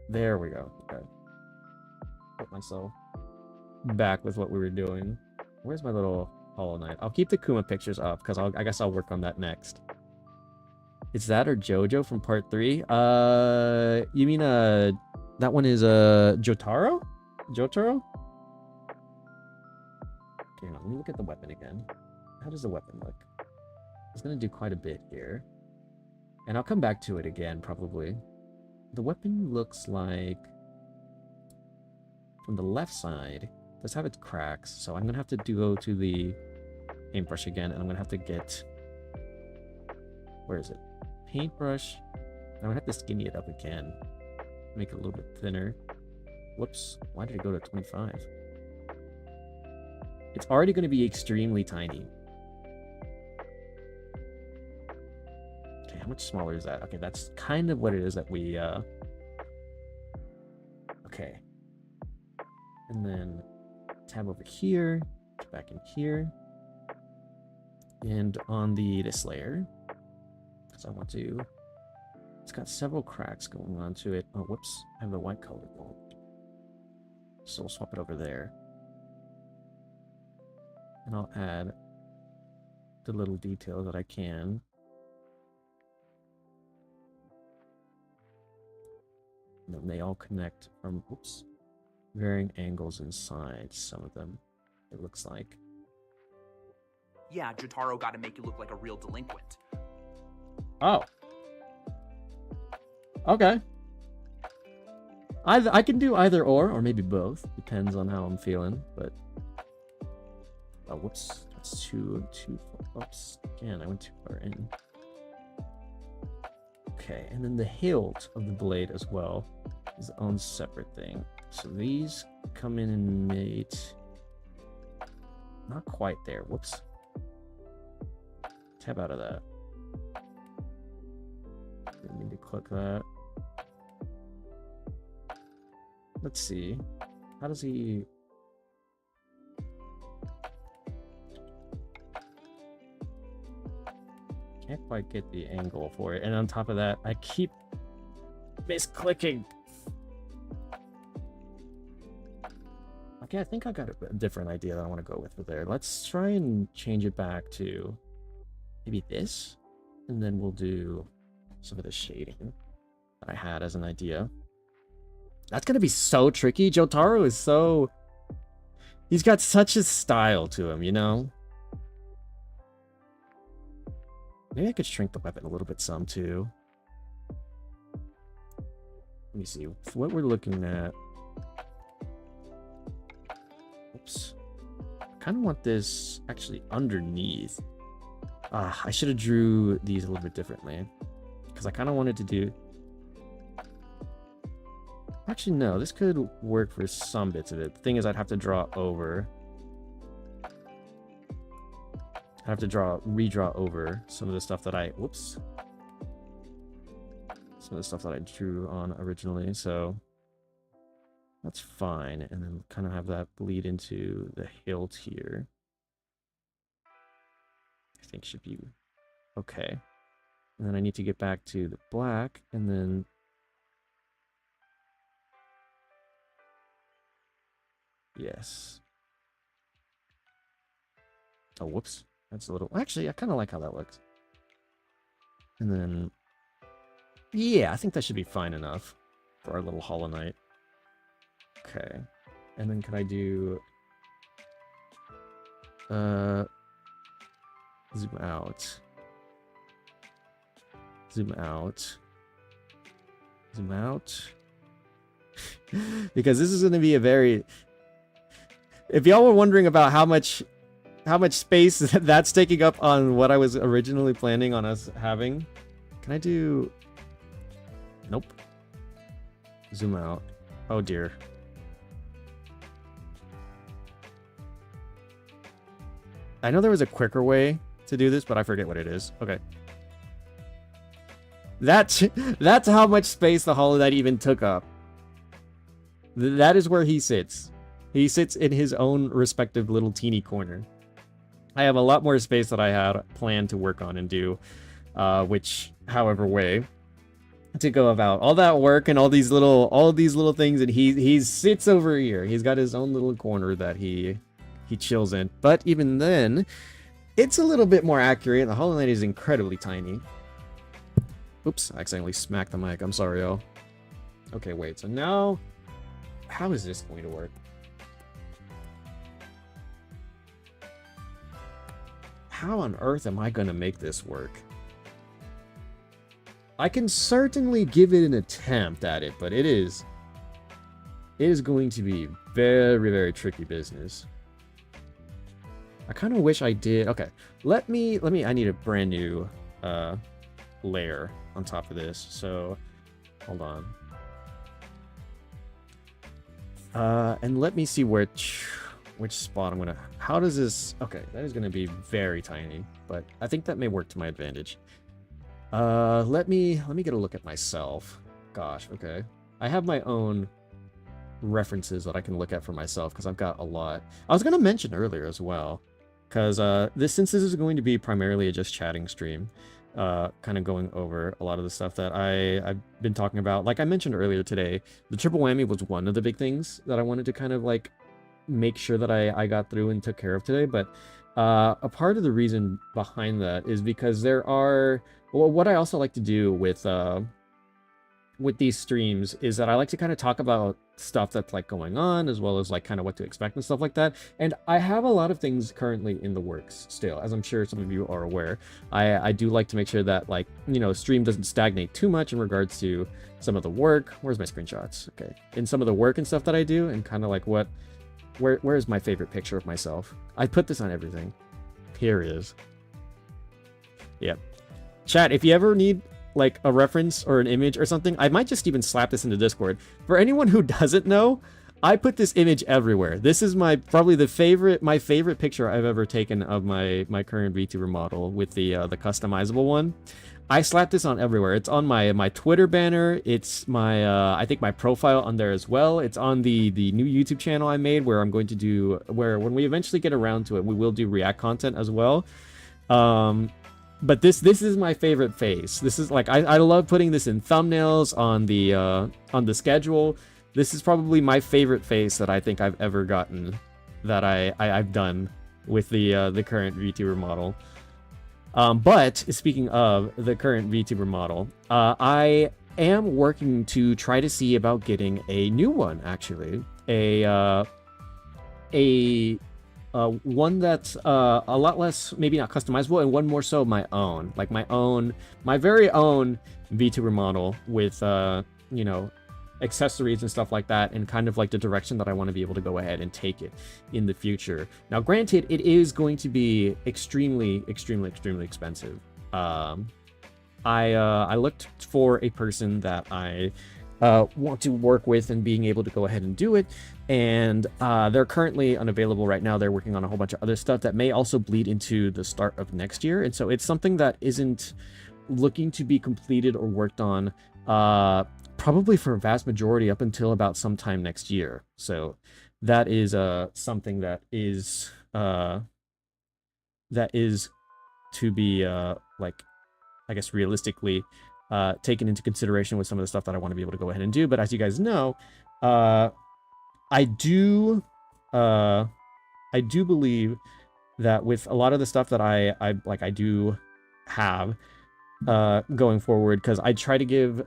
Speaker 2: There we go. Okay. Put myself back with what we were doing. Where's my little Hollow Knight? I'll keep the Kuma pictures up because I guess I'll work on that next. Is that or Jojo from part 3? You mean that one is Jotaro? Jotaro? Okay, let me look at the weapon again. How does the weapon look? It's gonna do quite a bit here. And I'll come back to it again, probably. The weapon looks like, from the left side, it does have its cracks, so I'm gonna have to go to the paintbrush again, and I'm gonna have to get, where is it? Paintbrush. I'm gonna have to skinny it up again. Make it a little bit thinner. Whoops, why did it go to 25? It's already gonna be extremely tiny. Okay, how much smaller is that? Okay, that's kind of what it is that we, okay. And then tab over here, back in here. And on this layer, because I want to, it's got several cracks going on to it. Oh, whoops, I have the white color gold. So we'll swap it over there. And I'll add the little details that I can. And then they all connect from, oops, varying angles inside some of them, it looks like.
Speaker 5: Yeah, Jotaro got to make you look like a real delinquent.
Speaker 2: Oh. Okay. I can do either or maybe both. Depends on how I'm feeling, but... Oh, whoops. That's too far. Oops. Again, I went too far in. Okay, and then the hilt of the blade as well is its own separate thing. So these come in and mate... Not quite there. Whoops. Tab out of that. Didn't mean to click that. Let's see. How does he... Can't quite get the angle for it. And on top of that, I keep misclicking. Okay, I think I got a different idea that I want to go with there. Let's try and change it back to maybe this. And then we'll do some of the shading that I had as an idea. That's going to be so tricky. Jotaro is so... He's got such a style to him, you know? Maybe I could shrink the weapon a little bit some, too. Let me see. What we're looking at... Oops. I kind of want this actually underneath. I should have drew these a little bit differently. Because I kind of wanted to do... Actually, no, this could work for some bits of it. The thing is, I'd have to draw over. I have to redraw over some of the stuff that whoops. Some of the stuff that I drew on originally, so that's fine. And then kind of have that bleed into the hilt here. I think should be okay. And then I need to get back to the black, and then yes. Oh, whoops. That's a little... Actually, I kind of like how that looks. And then... Yeah, I think that should be fine enough for our little Hollow Knight. Okay. And then can I do... Zoom out. Zoom out. Zoom out. Because this is going to be a very... If y'all were wondering about how much space that's taking up on what I was originally planning on us having, can I do... Nope. Zoom out. Oh dear. I know there was a quicker way to do this, but I forget what it is. Okay. That's how much space the Hollow Knight even took up. That is where he sits. He sits in his own respective little teeny corner. I have a lot more space that I had planned to work on and do, which, however way, to go about all that work and all these little things, and he sits over here. He's got his own little corner that he chills in. But even then, it's a little bit more accurate. The Hollow Knight is incredibly tiny. Oops, I accidentally smacked the mic. I'm sorry, y'all. Okay, wait. So now, how is this going to work? How on earth am I going to make this work? I can certainly give it an attempt at it, but it is going to be very, very tricky business. I kind of wish I did. Okay, let me, I need a brand new layer on top of this. So, hold on. And let me see which spot I'm gonna... How does this... Okay, that is gonna be very tiny, but I think that may work to my advantage. Let me get a look at myself. Gosh, okay. I have my own references that I can look at for myself, because I've got a lot. I was gonna mention earlier as well, because since this is going to be primarily a just chatting stream, kind of going over a lot of the stuff that I've been talking about. Like I mentioned earlier today, the triple whammy was one of the big things that I wanted to kind of like make sure that I got through and took care of today. But a part of the reason behind that is because there are... Well, what I also like to do with these streams is that I like to kind of talk about stuff that's like going on, as well as like kind of what to expect and stuff like that. And I have a lot of things currently in the works still, as I'm sure some of you are aware. I do like to make sure that, like, you know, stream doesn't stagnate too much in regards to some of the work. Where's my screenshots? Okay. In some of the work and stuff that I do, and kind of like where is my favorite picture of myself? I put this on everything. Here it is. Yep. Chat, if you ever need like a reference or an image or something, I might just even slap this into Discord. For anyone who doesn't know, I put this image everywhere. This is probably my favorite picture I've ever taken of my current VTuber model with the customizable one. I slapped this on everywhere. It's on my Twitter banner. It's my I think my profile on there as well. It's on the new YouTube channel I made, where I'm going to do, where when we eventually get around to it, we will do React content as well. But this is my favorite face. This is like, I love putting this in thumbnails on the schedule. This is probably my favorite face that I think I've ever gotten, that I've done with the current VTuber model. But speaking of the current VTuber model, I am working to try to see about getting a new one, actually. One that's a lot less, maybe not customizable, and one more so my own, like my very own VTuber model with you know, accessories and stuff like that, and kind of like the direction that I want to be able to go ahead and take it in the future. Now, granted, it is going to be extremely expensive. I looked for a person that I want to work with and being able to go ahead and do it. And they're currently unavailable right now. They're working on a whole bunch of other stuff that may also bleed into the start of next year. And so it's something that isn't looking to be completed or worked on probably for a vast majority up until about sometime next year. So that is something that is to be like, I guess realistically taken into consideration with some of the stuff that I want to be able to go ahead and do. But as you guys know, I do believe that with a lot of the stuff that I do have going forward, because I try to give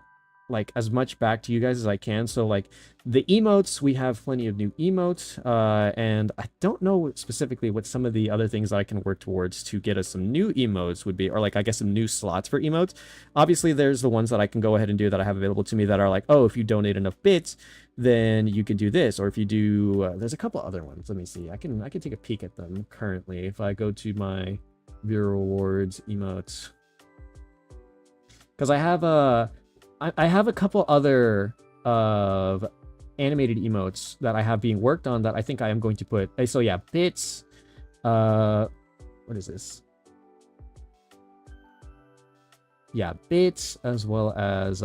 Speaker 2: like as much back to you guys as I can. So like the emotes, we have plenty of new emotes, and I don't know specifically what some of the other things that I can work towards to get us some new emotes would be, or like I guess some new slots for emotes. Obviously there's the ones that I can go ahead and do that I have available to me that are like, oh, if you donate enough bits, then you can do this. Or if you do, there's a couple other ones. Let me see. I can take a peek at them currently. If I go to my Viewer Rewards emotes, because I have a couple other of animated emotes that I have being worked on that I think I am going to put. So yeah, bits. What is this? Yeah, bits, as well as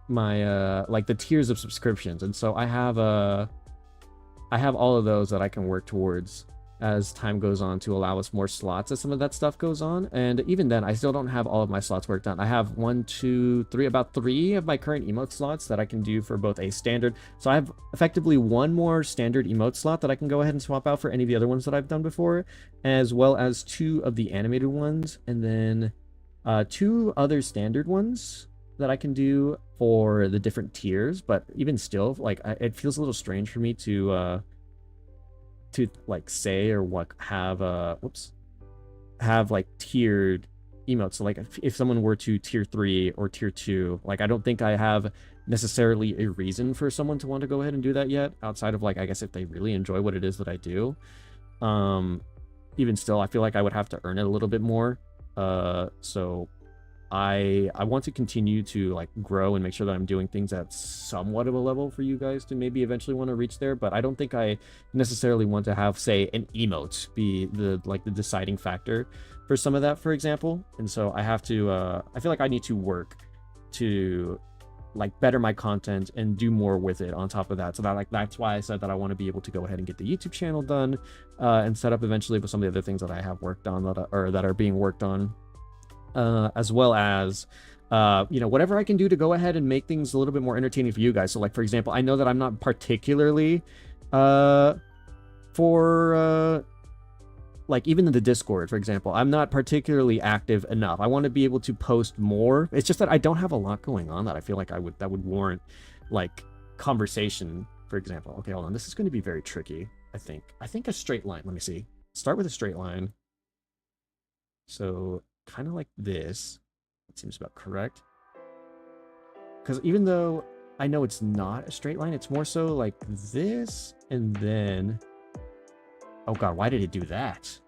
Speaker 2: my like the tiers of subscriptions. And so I have all of those that I can work towards as time goes on to allow us more slots as some of that stuff goes on. And even then, I still don't have all of my slots worked on. I have about three of my current emote slots that I can do for both a standard. So I have effectively one more standard emote slot that I can go ahead and swap out for any of the other ones that I've done before, as well as two of the animated ones, and then two other standard ones that I can do for the different tiers. But even still, like it feels a little strange for me to like say or what have like tiered emotes. So like if someone were to tier 3 or tier 2, like I don't think I have necessarily a reason for someone to want to go ahead and do that yet, outside of like I guess if they really enjoy what it is that I do. Even still, I feel like I would have to earn it a little bit more. So I want to continue to like grow and make sure that I'm doing things at somewhat of a level for you guys to maybe eventually want to reach there. But I don't think I necessarily want to have, say, an emote be the deciding factor for some of that, for example. And so I have to I feel like I need to work to like better my content and do more with it on top of that. So that's why I said that I want to be able to go ahead and get the YouTube channel done and set up eventually with some of the other things that I have worked on that are being worked on. As well as, whatever I can do to go ahead and make things a little bit more entertaining for you guys. So, like, for example, I know that I'm not particularly, like, even in the Discord, for example, I'm not particularly active enough. I want to be able to post more. It's just that I don't have a lot going on that I feel like that would warrant, like, conversation, for example. Okay, hold on. This is going to be very tricky, I think. I think a straight line. Let me see. Start with a straight line. So kind of like this. It seems about correct. Because even though I know it's not a straight line, it's more so like this, and then... Oh god, why did it do that?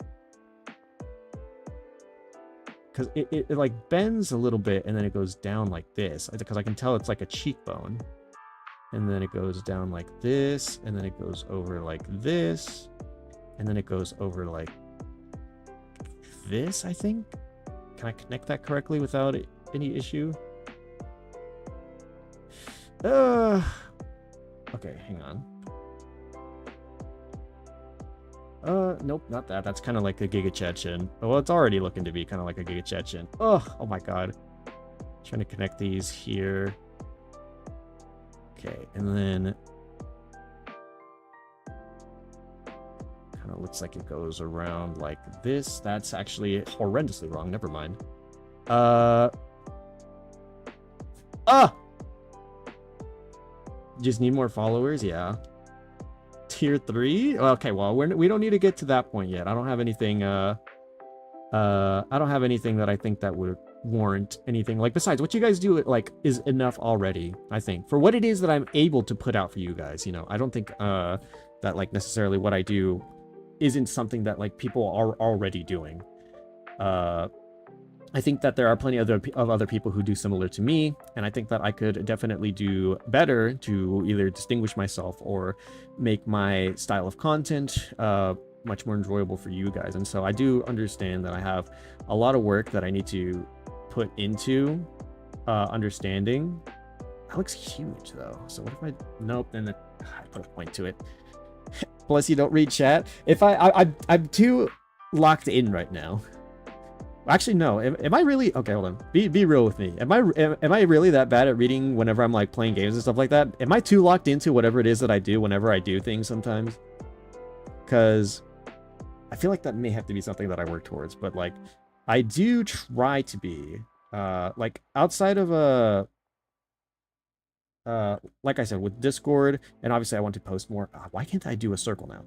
Speaker 2: Because it like bends a little bit, and then it goes down like this. Because I can tell it's like a cheekbone. And then it goes down like this, and then it goes over like this, and then it goes over like this, I think. Can I connect that correctly without any issue? Okay, hang on. Nope, not that. That's kind of like a Giga Chechen. Well, it's already looking to be kind of like a Giga Chechen. Oh my god. Trying to connect these here. Okay, and then kind of looks like it goes around like this. That's actually horrendously wrong. Never mind. Just need more followers. Yeah. Tier 3. Okay, well, we don't need to get to that point yet. I don't have anything. I don't have anything that I think that would warrant anything. Like, besides, what you guys do like is enough already. I think for what it is that I'm able to put out for you guys. You know, I don't think that like necessarily what I do isn't something that like people are already doing. And I think that there are plenty of other people who do similar to me, and I think that I could definitely do better to either distinguish myself or make my style of content much more enjoyable for you guys. And so I do understand that I have a lot of work that I need to put into understanding. That looks huge though. So what if I, nope, then I put a point to it. Plus you don't read chat. If I'm too locked in right now. Actually, no. Am I really? Okay, hold on. Be real with me. Am I really that bad at reading whenever I'm like playing games and stuff like that? Am I too locked into whatever it is that I do whenever I do things sometimes? Because I feel like that may have to be something that I work towards. But like, I do try to be like outside of like I said, with Discord, and obviously I want to post more. Why can't I do a circle now?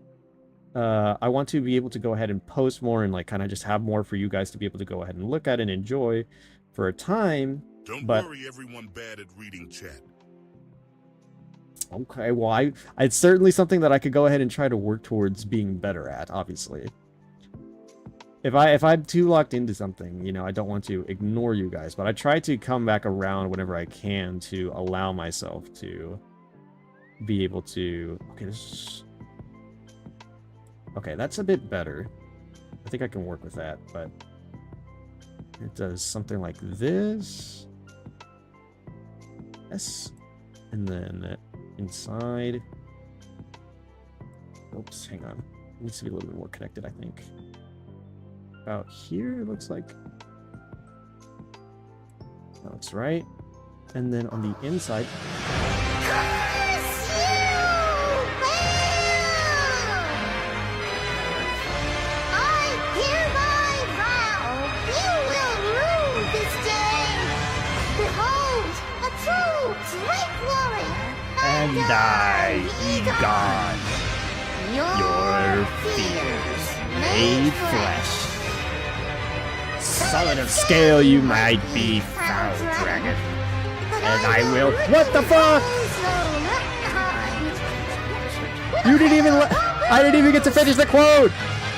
Speaker 2: I want to be able to go ahead and post more and like kind of just have more for you guys to be able to go ahead and look at and enjoy for a time.
Speaker 4: Don't
Speaker 2: but...
Speaker 4: worry, everyone bad at reading chat.
Speaker 2: Okay, well, it's certainly something that I could go ahead and try to work towards being better at, obviously. If I'm too locked into something, you know, I don't want to ignore you guys, but I try to come back around whenever I can to allow myself to be able to... Okay, that's a bit better. I think I can work with that, but it does something like this. Yes. And then inside. Oops, hang on. It needs to be a little bit more connected, I think. About here, it looks like. That looks right. And then on the inside. And I, Egon, your fears made flesh. Solid of scale you might be, foul dragon. And I will... What the fuck? You didn't even I didn't even get to finish the quote!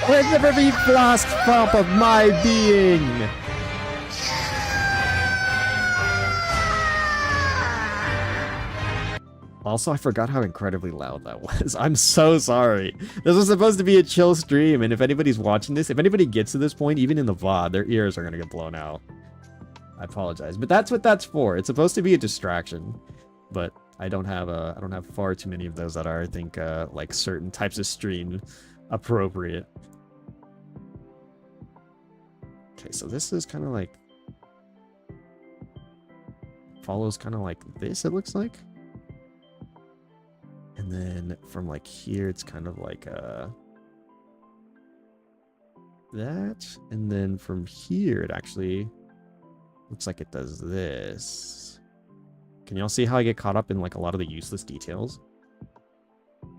Speaker 2: Let never be blast pump of my being! Also, I forgot how incredibly loud that was. I'm so sorry. This was supposed to be a chill stream, and if anybody's watching this, if anybody gets to this point, even in the VOD, their ears are gonna get blown out. I apologize, but that's what that's for. It's supposed to be a distraction, but I don't have far too many of those that are, I think, like certain types of stream appropriate. Okay, so this is kind of like follows kind of like this. It looks like. And then from like here, it's kind of like that. And then from here, it actually looks like it does this. Can y'all see how I get caught up in like a lot of the useless details?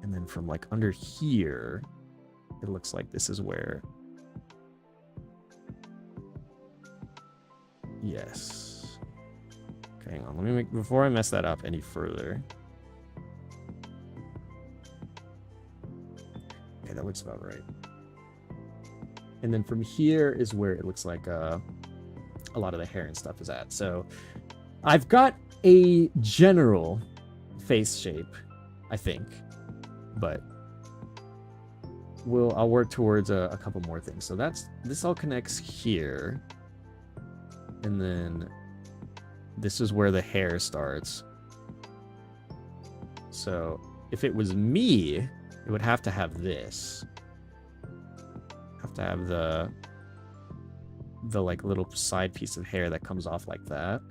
Speaker 2: And then from like under here, it looks like this is where... Yes. Okay, hang on. Let me make... Before I mess that up any further... Okay, that looks about right. And then from here is where it looks like a lot of the hair and stuff is at. So I've got a general face shape, I think, but I'll work towards a couple more things. So this all connects here, and then this is where the hair starts. So if it was me, it would have to have this. Have to have the like little side piece of hair that comes off like that.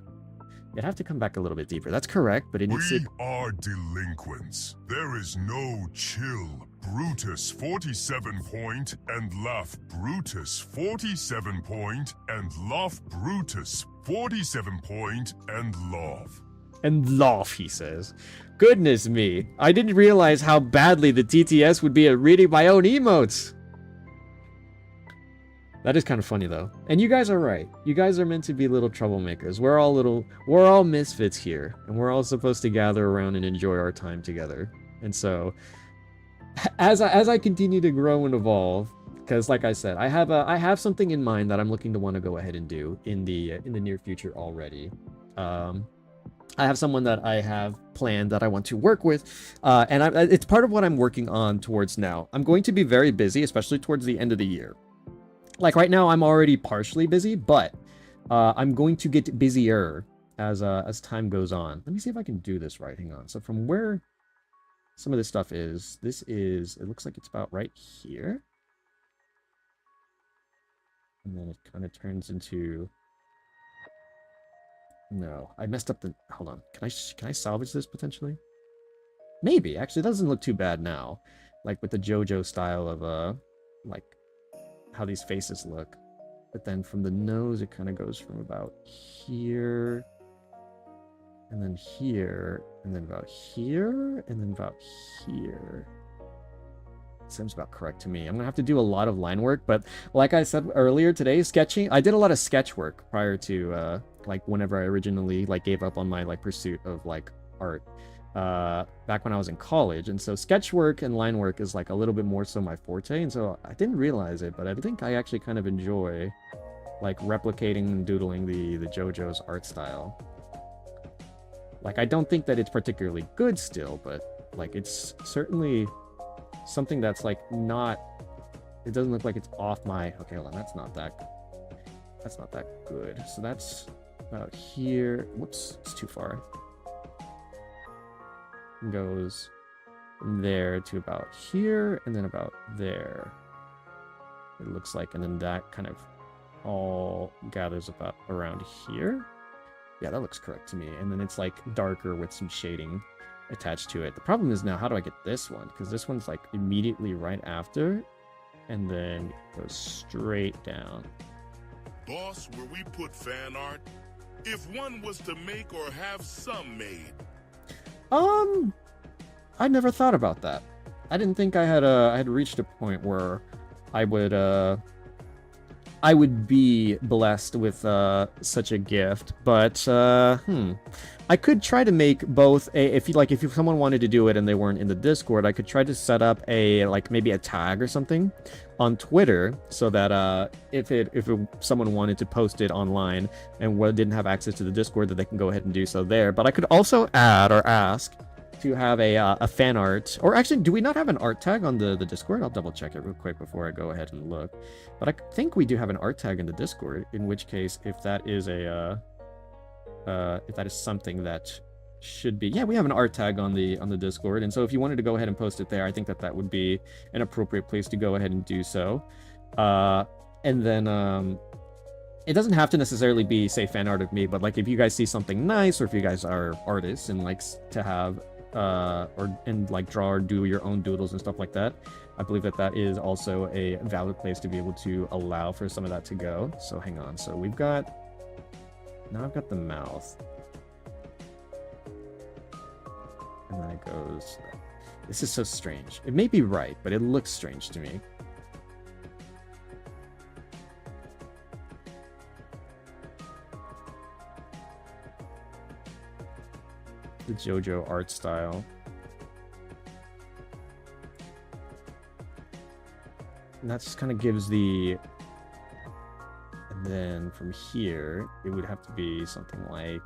Speaker 2: It'd have to come back a little bit deeper. That's correct, but it needs to...
Speaker 4: We are delinquents. There is no chill. Brutus 47 point and laugh Brutus 47 point and laugh Brutus 47 point and laugh.
Speaker 2: And laugh, he says. Goodness me. I didn't realize how badly the TTS would be at reading my own emotes. That is kind of funny, though. And you guys are right. You guys are meant to be little troublemakers. We're all misfits here. And we're all supposed to gather around and enjoy our time together. And so, as I continue to grow and evolve, because like I said, I have something in mind that I'm looking to want to go ahead and do in the near future already. I have someone that I have planned that I want to work with, and it's part of what I'm working on towards now. I'm going to be very busy, especially towards the end of the year. Like right now, I'm already partially busy, but I'm going to get busier as time goes on. Let me see if I can do this right. Hang on. So from where some of this stuff is, it looks like it's about right here. And then it kind of turns into... No, I messed up the... Hold on. Can I salvage this potentially? Maybe. Actually, it doesn't look too bad now. Like with the JoJo style of, like, how these faces look. But then from the nose, it kind of goes from about here, and then here, and then about here, and then about here. Seems about correct to me. I'm gonna have to do a lot of line work, but like I said earlier today, sketching, I did a lot of sketch work prior to like whenever I originally like gave up on my like pursuit of like art back when I was in college. And so sketch work and line work is like a little bit more so my forte, and so I didn't realize it, but I think I actually kind of enjoy like replicating and doodling the JoJo's art style. Like I don't think that it's particularly good still, but like it's certainly something that's like not, it doesn't look like it's off my... Okay, hold on, that's not that good. So that's about here. Whoops, it's too far. It goes from there to about here, and then about there, it looks like, and then that kind of all gathers about around here. Yeah, that looks correct to me. And then it's like darker with some shading attached to it. The problem is now, how do I get this one? Because this one's like immediately right after, and then goes straight down.
Speaker 4: Boss, where we put fan art, if one was to make or have some made.
Speaker 2: I never thought about that. I didn't think I had reached a point where I would be blessed with such a gift, but I could try to make both if someone wanted to do it and they weren't in the Discord, I could try to set up a like maybe a tag or something on Twitter so that if someone wanted to post it online and didn't have access to the Discord, that they can go ahead and do so there. But I could also add or ask to have a fan art, or actually, do we not have an art tag on the Discord? I'll double check it real quick before I go ahead and look. But I think we do have an art tag in the Discord, in which case, if that is something that should be... Yeah, we have an art tag on the Discord, and so if you wanted to go ahead and post it there, I think that would be an appropriate place to go ahead and do so. And then it doesn't have to necessarily be, say, fan art of me, but like if you guys see something nice, or if you guys are artists and likes to have like draw or do your own doodles and stuff like that, I believe that is also a valid place to be able to allow for some of that to go. So hang on. So we've got... Now I've got the mouth. And then it goes... This is so strange. It may be right, but it looks strange to me. The JoJo art style. And that just kind of gives the... And then from here, it would have to be something like...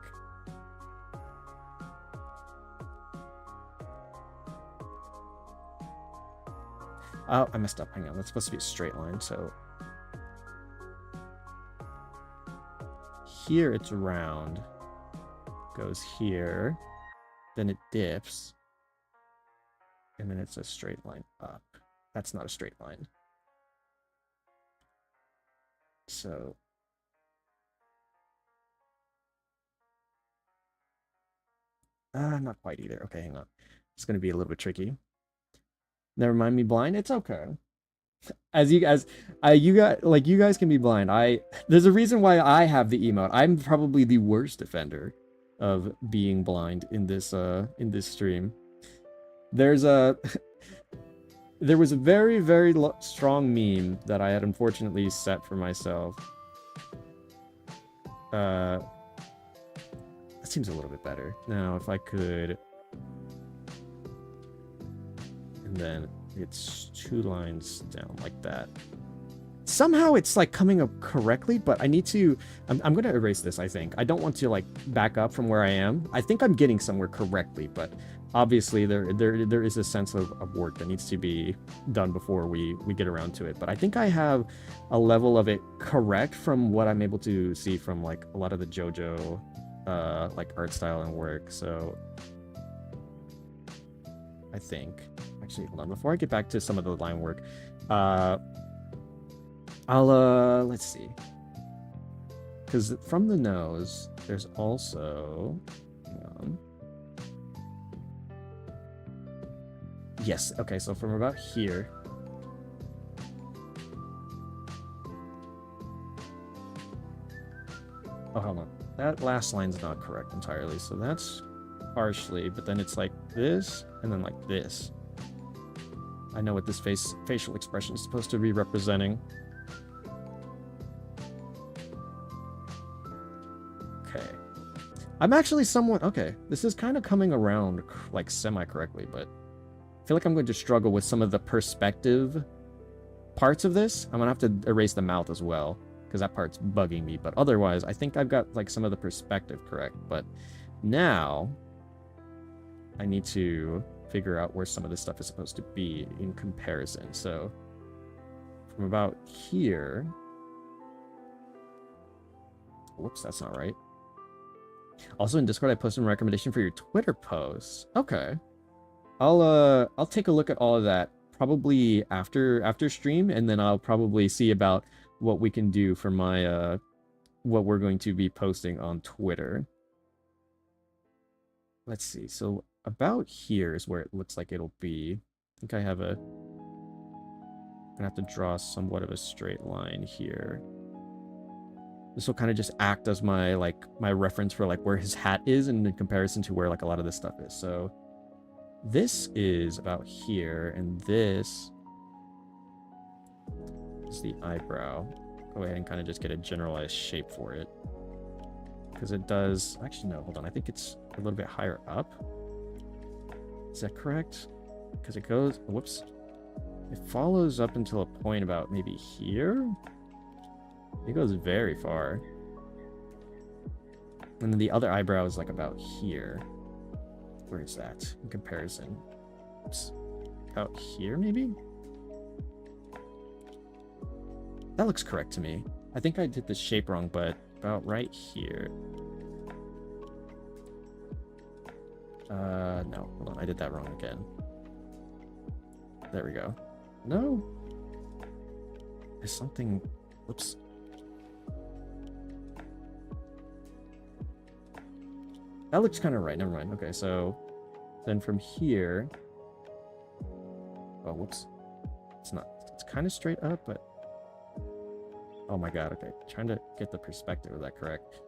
Speaker 2: Oh, I messed up. Hang on. That's supposed to be a straight line, so... Here it's round. Goes here. Then it dips. And then it's a straight line up. That's not a straight line. So... not quite either. Okay, hang on. It's going to be a little bit tricky. Never mind me blind. It's okay. You guys can be blind. There's a reason why I have the emote. I'm probably the worst offender of being blind in this stream. There was a very, very strong meme that I had unfortunately set for myself. That seems a little bit better. Now, if I could... And then it's 2 lines down like that. somehow it's like coming up correctly, but I need to, I'm going to erase this, I think. I don't want to like back up from where I am. I think I'm getting somewhere correctly, but obviously there is a sense of work that needs to be done before we get around to it. But I think I have a level of it correct from what I'm able to see from like a lot of the JoJo like art style and work. So I think, actually, hold on, before I get back to some of the line work, let's see. Because from the nose, there's also, hang on. Yes, okay, so from about here. Oh, hold on. That last line's not correct entirely, so that's partially, but then it's like this, and then like this. I know what this facial expression is supposed to be representing. Okay. I'm actually somewhat... Okay, this is kind of coming around, like, semi-correctly, but I feel like I'm going to struggle with some of the perspective parts of this. I'm going to have to erase the mouth as well, because that part's bugging me. But otherwise, I think I've got, like, some of the perspective correct. But now, I need to figure out where some of this stuff is supposed to be in comparison. So, from about here... Whoops, that's not right. Also in Discord, I posted a recommendation for your Twitter posts. Okay. I'll take a look at all of that probably after stream, and then I'll probably see about what we can do for my what we're going to be posting on Twitter. Let's see. So about here is where it looks like it'll be. I think I have I'm gonna have to draw somewhat of a straight line here. This will kind of just act as my reference for like where his hat is in comparison to where like a lot of this stuff is. So this is about here, and this is the eyebrow. Go ahead and kind of just get a generalized shape for it. Because it does... Actually, no, hold on. I think it's a little bit higher up. Is that correct? Because it goes... Whoops. It follows up until a point about maybe here? It goes very far. And then the other eyebrow is like about here. Where is that in comparison? Oops. About here, maybe? That looks correct to me. I think I did the shape wrong, but about right here. No. Hold on. I did that wrong again. There we go. No. There's something... Whoops. That looks kind of right. Never mind. Okay, so then from here... Oh, whoops. It's not... It's kind of straight up, but... Oh my god, okay. Trying to get the perspective of that correct.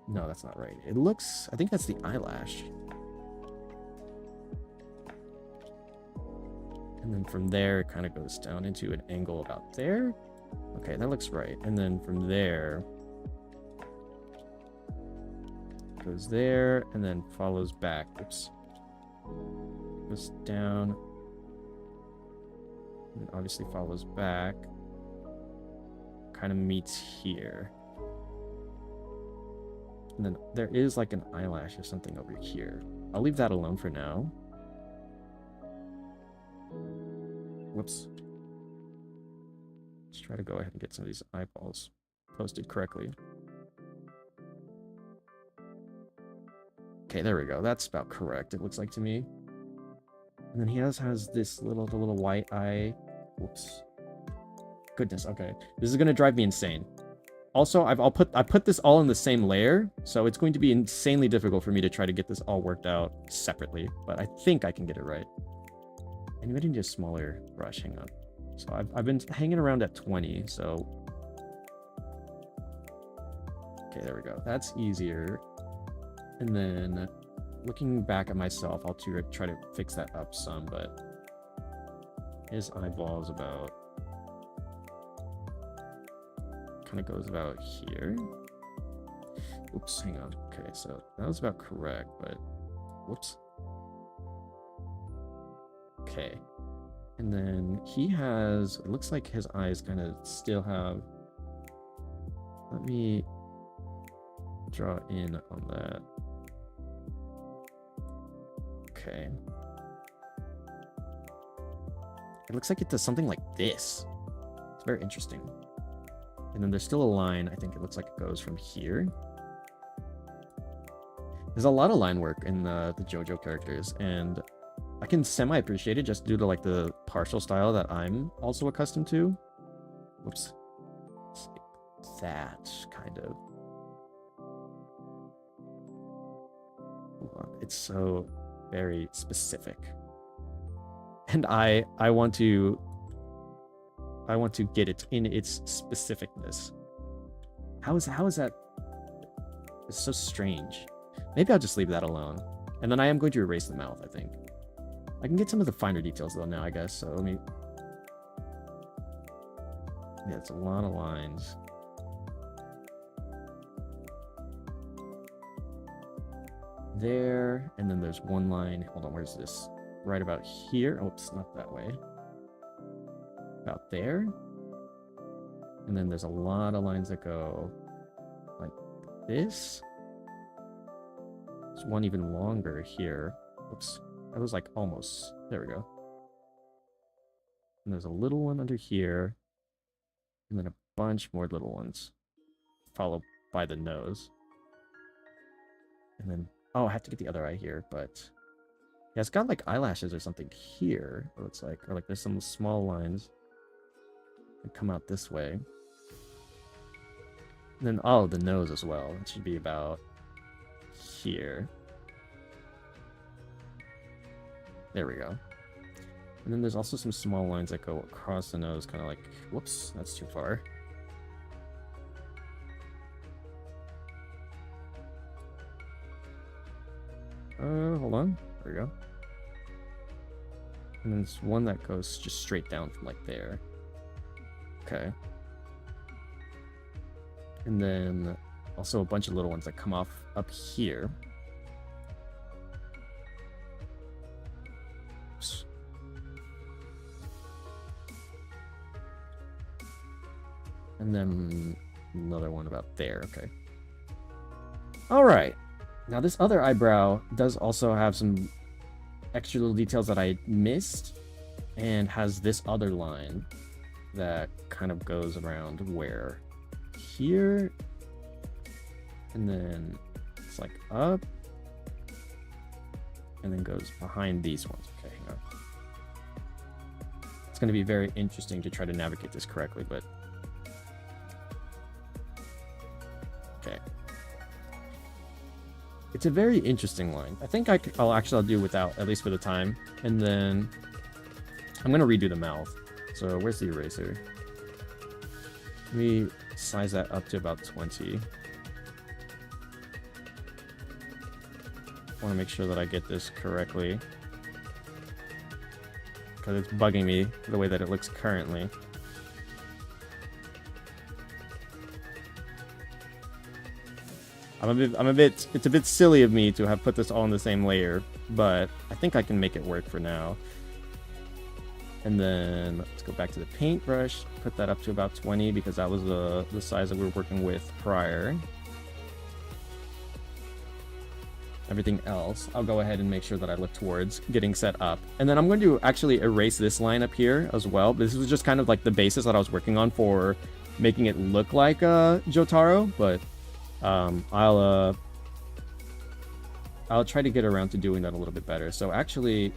Speaker 2: No, that's not right. It looks... I think that's the eyelash. And then from there, it kind of goes down into an angle about there. Okay, that looks right. And then from there... goes there, and then follows back. Oops. Goes down. And obviously follows back. Kind of meets here. And then there is like an eyelash or something over here. I'll leave that alone for now. Whoops. Let's try to go ahead and get some of these eyeballs posted correctly. Okay, there we go. That's about correct, it looks like to me. And then he has this the little white eye. Whoops. Goodness, okay. This is gonna drive me insane. Also, I put this all in the same layer, so it's going to be insanely difficult for me to try to get this all worked out separately, but I think I can get it right. And we need a smaller brush, hang on. So I've been hanging around at 20, so... Okay, there we go. That's easier. And then, looking back at myself, I'll try to fix that up some, but his eyeball is about... kind of goes about here. Oops, hang on. Okay, so that was about correct, but... Whoops. Okay. And then he has, it looks like his eyes kind of still have, let me draw in on that. Okay. It looks like it does something like this. It's very interesting. And then there's still a line, I think it looks like it goes from here. There's a lot of line work in the JoJo characters, and I can semi-appreciate it just due to like the partial style that I'm also accustomed to. Whoops. That kind of. Hold on. It's so very specific. And I want to get it in its specificness. How is that? It's so strange. Maybe I'll just leave that alone. And then I am going to erase the mouth, I think. I can get some of the finer details though now, I guess. So let me. Yeah, it's a lot of lines. There, and then there's one line. Hold on, where's this? Right about here. Oops, not that way. About there. And then there's a lot of lines that go like this. There's one even longer here. Oops. That was like almost. There we go. And there's a little one under here. And then a bunch more little ones. Followed by the nose. And then, oh, I have to get the other eye here, but yeah, it's got like eyelashes or something here. It looks like, or like there's some small lines that come out this way. And then, oh, the nose as well. It should be about here. There we go. And then there's also some small lines that go across the nose, kind of like, whoops, that's too far. Hold on. There we go. And then there's one that goes just straight down from like there. Okay. And then also a bunch of little ones that come off up here. Oops. And then another one about there. Okay. All right. Now this other eyebrow does also have some extra little details that I missed, and has this other line that kind of goes around where here, and then it's like up, and then goes behind these ones. Okay, hang on. It's going to be very interesting to try to navigate this correctly, but okay. It's a very interesting line. I think I'll do without, at least for the time. And then I'm going to redo the mouth. So where's the eraser? Let me size that up to about 20. I want to make sure that I get this correctly, because it's bugging me the way that it looks currently. It's a bit silly of me to have put this all in the same layer, but I think I can make it work for now. And then let's go back to the paintbrush, put that up to about 20 because that was the size that we were working with prior. Everything else, I'll go ahead and make sure that I look towards getting set up. And then I'm going to actually erase this line up here as well. This was just kind of like the basis that I was working on for making it look like Jotaro, but I'll try to get around to doing that a little bit better. So actually,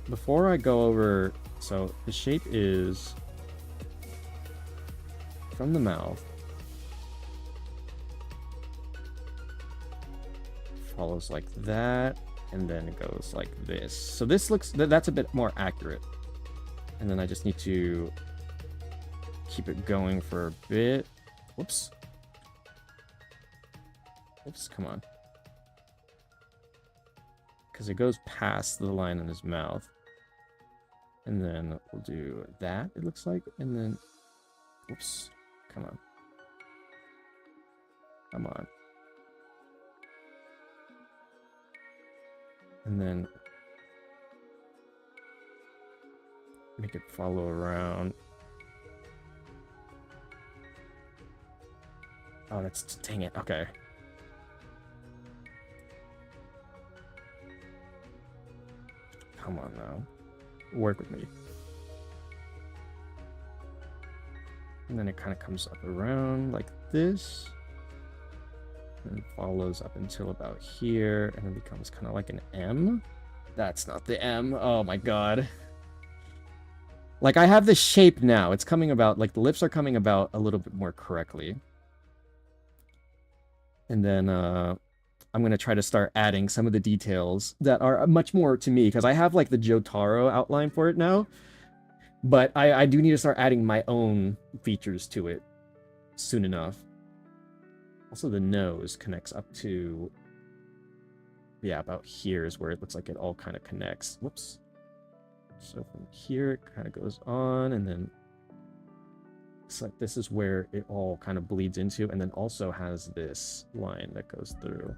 Speaker 2: before I go over, so the shape is from the mouth, follows like that, and then it goes like this. So this looks, that's a bit more accurate. And then I just need to keep it going for a bit. Whoops. Oops, come on. Because it goes past the line in his mouth. And then we'll do that, it looks like. And then, whoops, come on. Come on. And then make it follow around. Oh, that's... Dang it. Okay. Come on now. Work with me. And then it kind of comes up around like this. And follows up until about here. And then becomes kind of like an M. That's not the M. Oh my god. Like, I have this shape now. It's coming about... Like, the lips are coming about a little bit more correctly. And then, I'm going to try to start adding some of the details that are much more to me. Because I have, like, the Jotaro outline for it now. But I do need to start adding my own features to it soon enough. Also, the nose connects up to... Yeah, about here is where it looks like it all kind of connects. Whoops. So from here, it kind of goes on, and then... Looks like this is where it all kind of bleeds into, and then also has this line that goes through.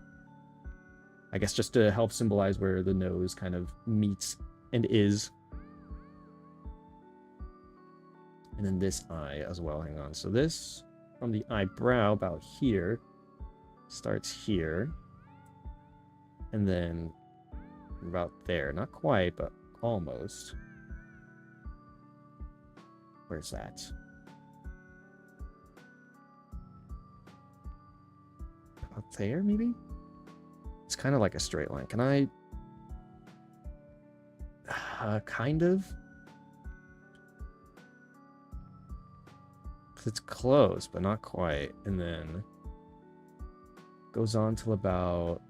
Speaker 2: I guess just to help symbolize where the nose kind of meets and is. And then this eye as well, hang on. So this, from the eyebrow about here, starts here. And then about there. Not quite, but almost. Where's that? About there, maybe? It's kind of like a straight line. Can I... kind of? It's close, but not quite. And then goes on till about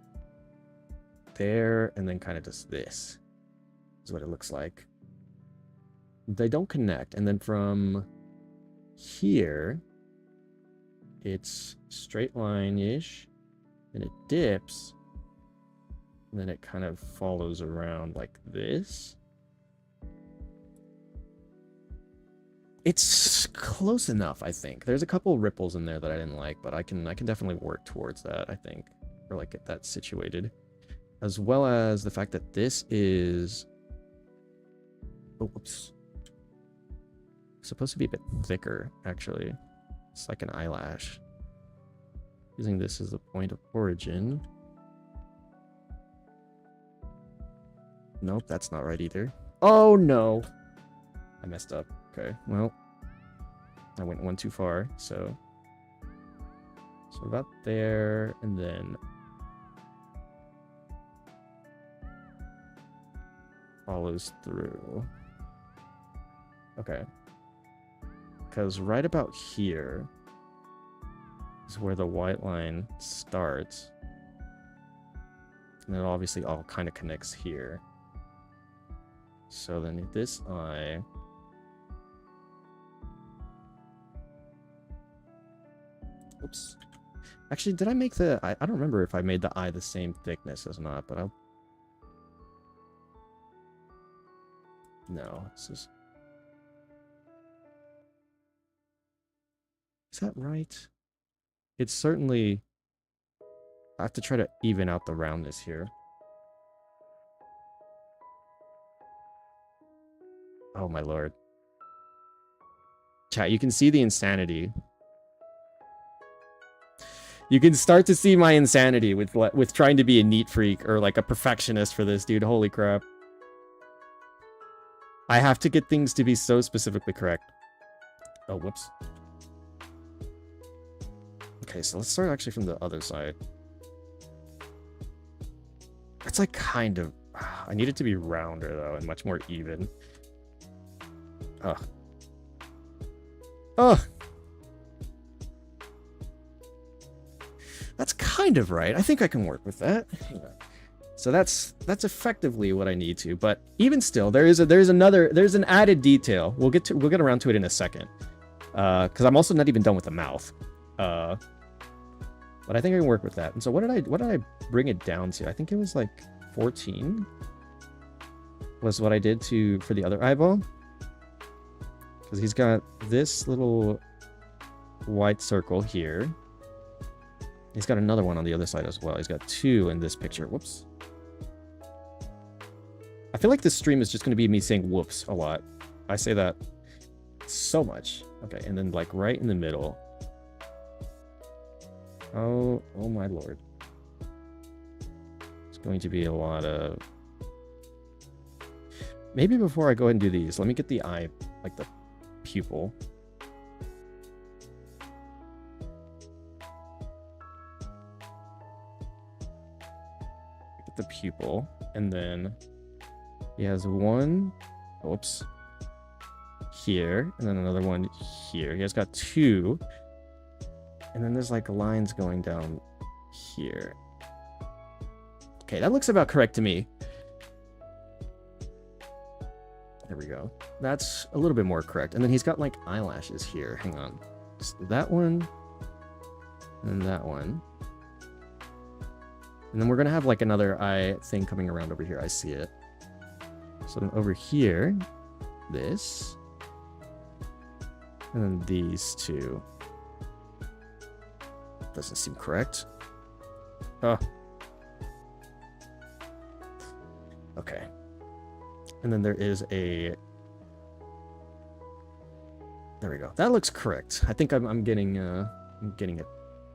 Speaker 2: there, and then kind of does this. Is what it looks like. They don't connect. And then from here, it's straight line-ish, and it dips, and then it kind of follows around like this. It's close enough, I think. There's a couple ripples in there that I didn't like, but I can definitely work towards that, I think. Or like get that situated. As well as the fact that this is... Oh, whoops. Supposed to be a bit thicker, actually. It's like an eyelash. Using this as the point of origin. Nope, that's not right either. Oh, no! I messed up. Okay, well, I went one too far, so about there, and then follows through. Okay, because right about here is where the white line starts, and it obviously all kind of connects here. So then this eye... Oops. Actually, did I make the... I don't remember if I made the eye the same thickness as not, but I'll... No, this is... Is that right? It's certainly... I have to try to even out the roundness here. Oh my lord. Chat, you can see the insanity. You can start to see my insanity with trying to be a neat freak or like a perfectionist for this, dude. Holy crap. I have to get things to be so specifically correct. Oh, whoops. Okay, so let's start actually from the other side. It's like kind of... I need it to be rounder, though, and much more even. Ugh. Ugh! That's kind of right. I think I can work with that. So that's effectively what I need to. But even still, there's an added detail. We'll get around to it in a second. Because I'm also not even done with the mouth. But I think I can work with that. And so what did I bring it down to? I think it was like 14 was what I did for the other eyeball. Because he's got this little white circle here. He's got another one on the other side as well. He's got two in this picture. Whoops. I feel like this stream is just going to be me saying whoops a lot. I say that so much. Okay, and then like right in the middle. Oh my lord. It's going to be a lot of... Maybe before I go ahead and do these, let me get the eye, like the pupil. Get the pupil, and then he has one, oops, here, and then another one here. He has got two, and then there's like lines going down here. Okay, that looks about correct to me. There we go. That's a little bit more correct. And then he's got like eyelashes here. Hang on. Just that one, and that one. And then we're gonna have like another eye thing coming around over here. I see it. So then over here, this, and then these two. Doesn't seem correct. Oh. Okay. And then there is a... There we go. That looks correct. I think I'm getting it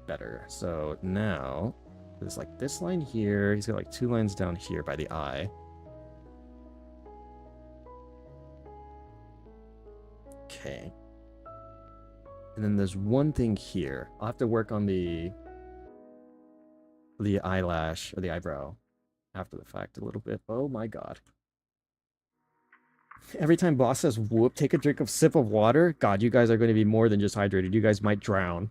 Speaker 2: better. So now there's like this line here. He's got like two lines down here by the eye. Okay. And then there's one thing here. I'll have to work on the eyelash or the eyebrow after the fact a little bit. Oh my god. Every time boss says whoop, take a sip of water. God, you guys are going to be more than just hydrated. You guys might drown.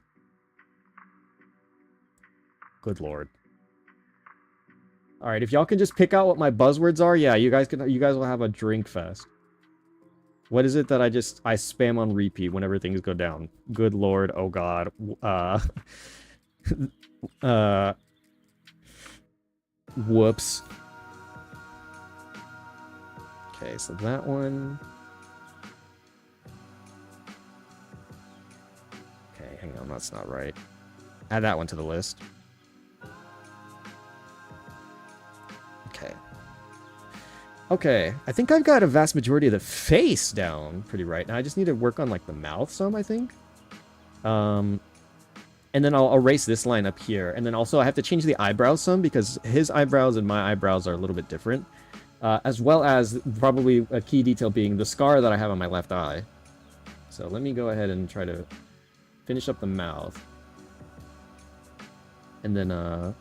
Speaker 2: Good lord. All right, if y'all can just pick out what my buzzwords are, yeah, you guys will have a drink fest. What is it that I spam on repeat whenever things go down? Good lord, oh god. Whoops. Okay, so that one. Okay, hang on, that's not right. Add that one to the list. Okay. Okay, I think I've got a vast majority of the face down pretty right. Now I just need to work on like the mouth some, I think. And then I'll erase this line up here. And then also I have to change the eyebrows some because his eyebrows and my eyebrows are a little bit different. As well as probably a key detail being the scar that I have on my left eye. So let me go ahead and try to finish up the mouth. And then, let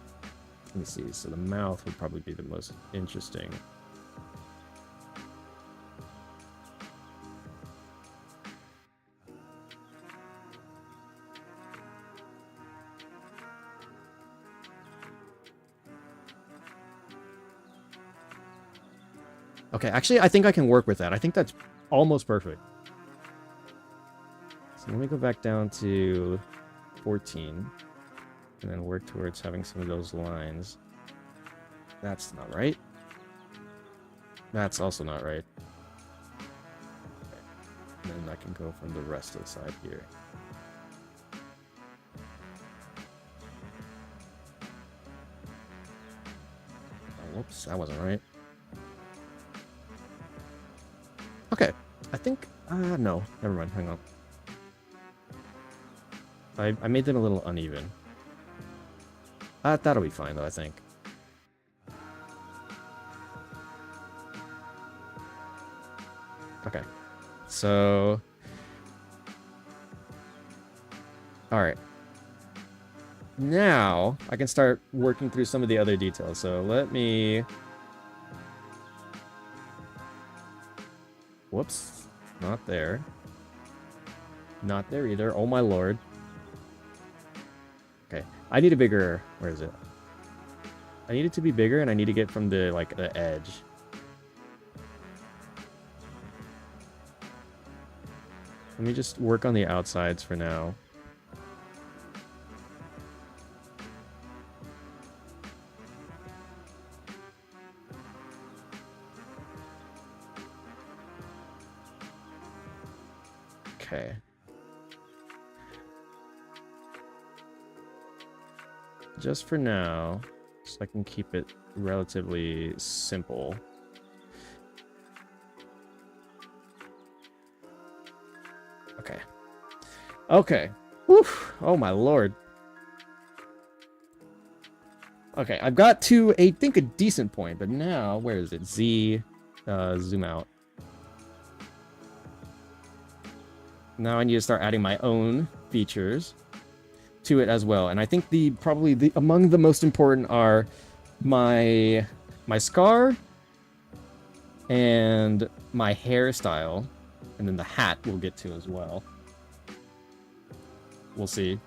Speaker 2: me see. So the mouth would probably be the most interesting. Okay, actually, I think I can work with that. I think that's almost perfect. So let me go back down to 14. And then work towards having some of those lines. That's not right. That's also not right. Okay. And then I can go from the rest of the side here. Oh, whoops, that wasn't right. Okay, I think, no, never mind, hang on. I made them a little uneven. That'll be fine though, I think. Okay, so... Alright. Now, I can start working through some of the other details, so let me... Whoops. Not there. Not there either. Oh my lord. Okay. I need a bigger... Where is it? I need it to be bigger, and I need to get from the, like, the edge. Let me just work on the outsides for now. Okay. Just for now, so I can keep it relatively simple. Okay. Okay. Whew. Oh my lord. Okay, I've got to, I think, a decent point, but now, where is it? Z, zoom out. Now I need to start adding my own features to it as well. And I think probably among the most important are my scar and my hairstyle, and then the hat we'll get to as well. We'll see.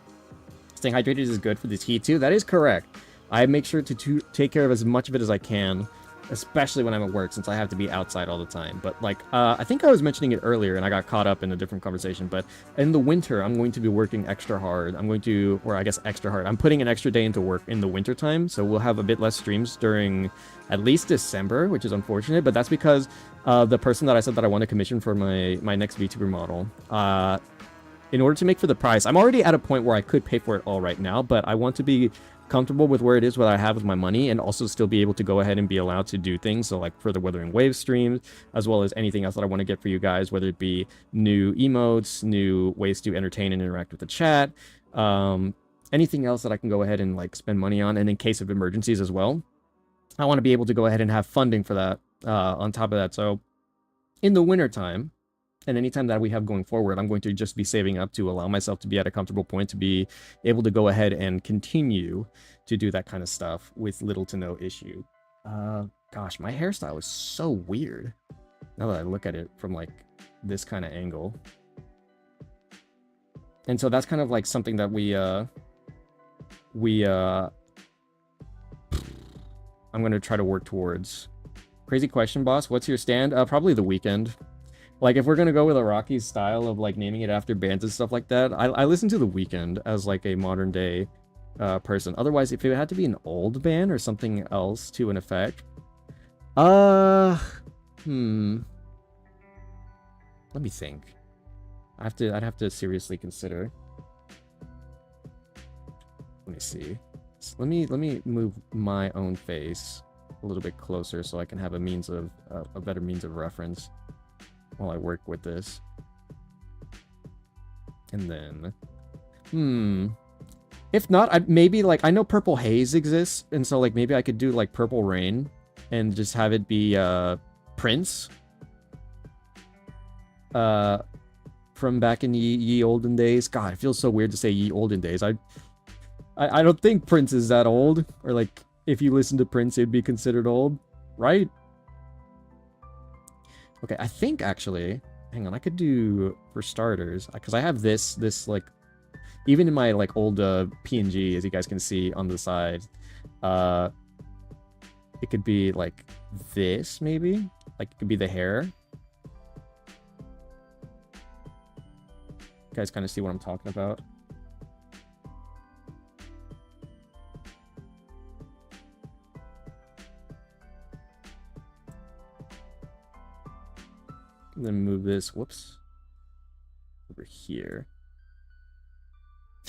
Speaker 2: Staying hydrated is good for this heat too. That is correct. I make sure to take care of as much of it as I can, especially when I'm at work, since I have to be outside all the time. But, like, I think I was mentioning it earlier, and I got caught up in a different conversation, but in the winter, I'm going to be working extra hard. I'm going to, or I guess extra hard. I'm putting an extra day into work in the winter time, so we'll have a bit less streams during at least December, which is unfortunate, but that's because the person that I said that I want to commission for my next VTuber model, in order to make for the price, I'm already at a point where I could pay for it all right now, but I want to be comfortable with where it is, what I have with my money, and also still be able to go ahead and be allowed to do things. So like for the Wuthering Waves streams, as well as anything else that I want to get for you guys, whether it be new emotes, new ways to entertain and interact with the chat, anything else that I can go ahead and like spend money on, and in case of emergencies as well. I want to be able to go ahead and have funding for that on top of that. So in the winter time, and anytime that we have going forward, I'm going to just be saving up to allow myself to be at a comfortable point to be able to go ahead and continue to do that kind of stuff with little to no issue. Gosh, my hairstyle is so weird now that I look at it from like this kind of angle. And so that's kind of like something that I'm going to try to work towards. Crazy question, boss. What's your stand? Probably The Weeknd. Like, if we're gonna go with a Rocky style of, like, naming it after bands and stuff like that, I listen to The Weeknd as, like, a modern-day person. Otherwise, if it had to be an old band or something else to an effect... Let me think. I'd have to seriously consider. Let me see. So let me move my own face a little bit closer so I can have a better means of reference while I work with this. And then if not, maybe like, I know Purple Haze exists, and so like maybe I could do like Purple Rain and just have it be Prince from back in ye olden days. God, it feels so weird to say ye olden days. I don't think Prince is that old, or like if you listen to Prince it'd be considered old, right? Okay, I think actually, hang on, I could do, for starters, because I have this like, even in my like old PNG, as you guys can see on the side, it could be like this, maybe? Like, it could be the hair. You guys kind of see what I'm talking about. And then move this, whoops, over here.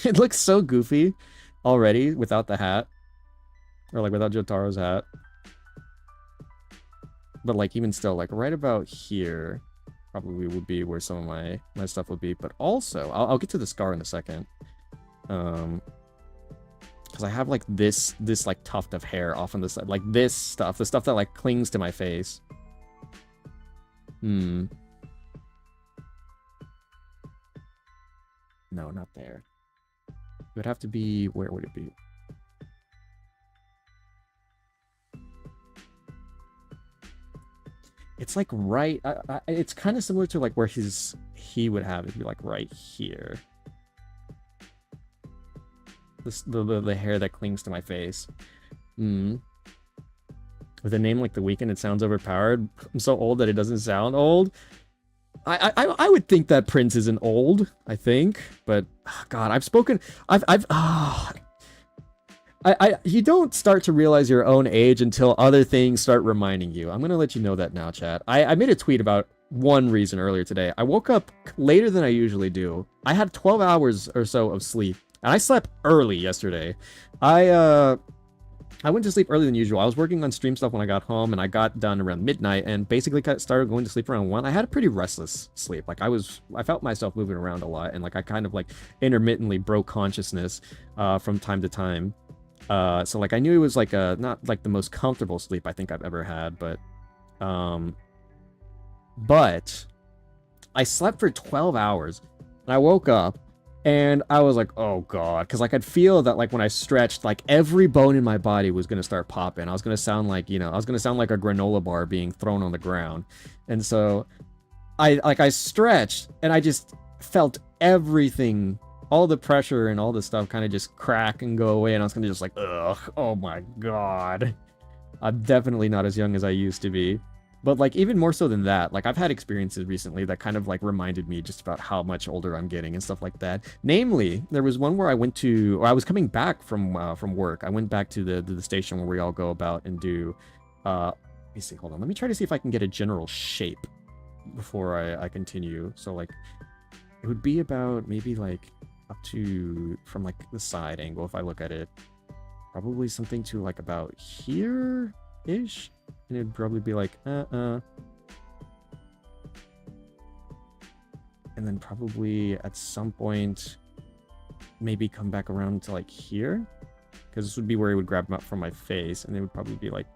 Speaker 2: It looks so goofy already without the hat. Or like without Jotaro's hat. But like even still, like right about here probably would be where some of my stuff would be. But also, I'll get to the scar in a second. Because I have like this like tuft of hair off on the side. Like this stuff, the stuff that like clings to my face. No, not there. It would have to be, where would it be? It's like right, it's kind of similar to like where he would have it, be like right here. The hair that clings to my face. With a name like The Weeknd, it sounds overpowered. I'm so old that it doesn't sound old. I would think that Prince isn't old, I think, but God, you don't start to realize your own age until other things start reminding you. I'm gonna let you know that now, chat. I made a tweet about one reason earlier today. I woke up later than I usually do. I had 12 hours or so of sleep, and I slept early yesterday. I I went to sleep earlier than usual. I was working on stream stuff when I got home, and I got done around midnight, and basically started going to sleep around 1. I had a pretty restless sleep. Like, I felt myself moving around a lot, and like I kind of like intermittently broke consciousness from time to time. So like I knew it was like not like the most comfortable sleep I think I've ever had, but I slept for 12 hours, and I woke up. And I was like, oh god, because like I'd feel that like when I stretched, like every bone in my body was gonna start popping. I was gonna sound like, I was gonna sound like a granola bar being thrown on the ground. And so I stretched, and I just felt everything, all the pressure and all the stuff kind of just crack and go away. And I was gonna just like, ugh, oh my god, I'm definitely not as young as I used to be. But like even more so than that, like I've had experiences recently that kind of like reminded me just about how much older I'm getting and stuff like that. Namely, there was one where I was coming back from work. I went back to the station where we all go about and do. Let me see. Hold on. Let me try to see if I can get a general shape before I continue. So like, it would be about maybe like up to from like the side angle if I look at it. Probably something to like about here-ish. And it'd probably be like, and then probably at some point, maybe come back around to like here. Because this would be where it would grab them up from my face. And it would probably be like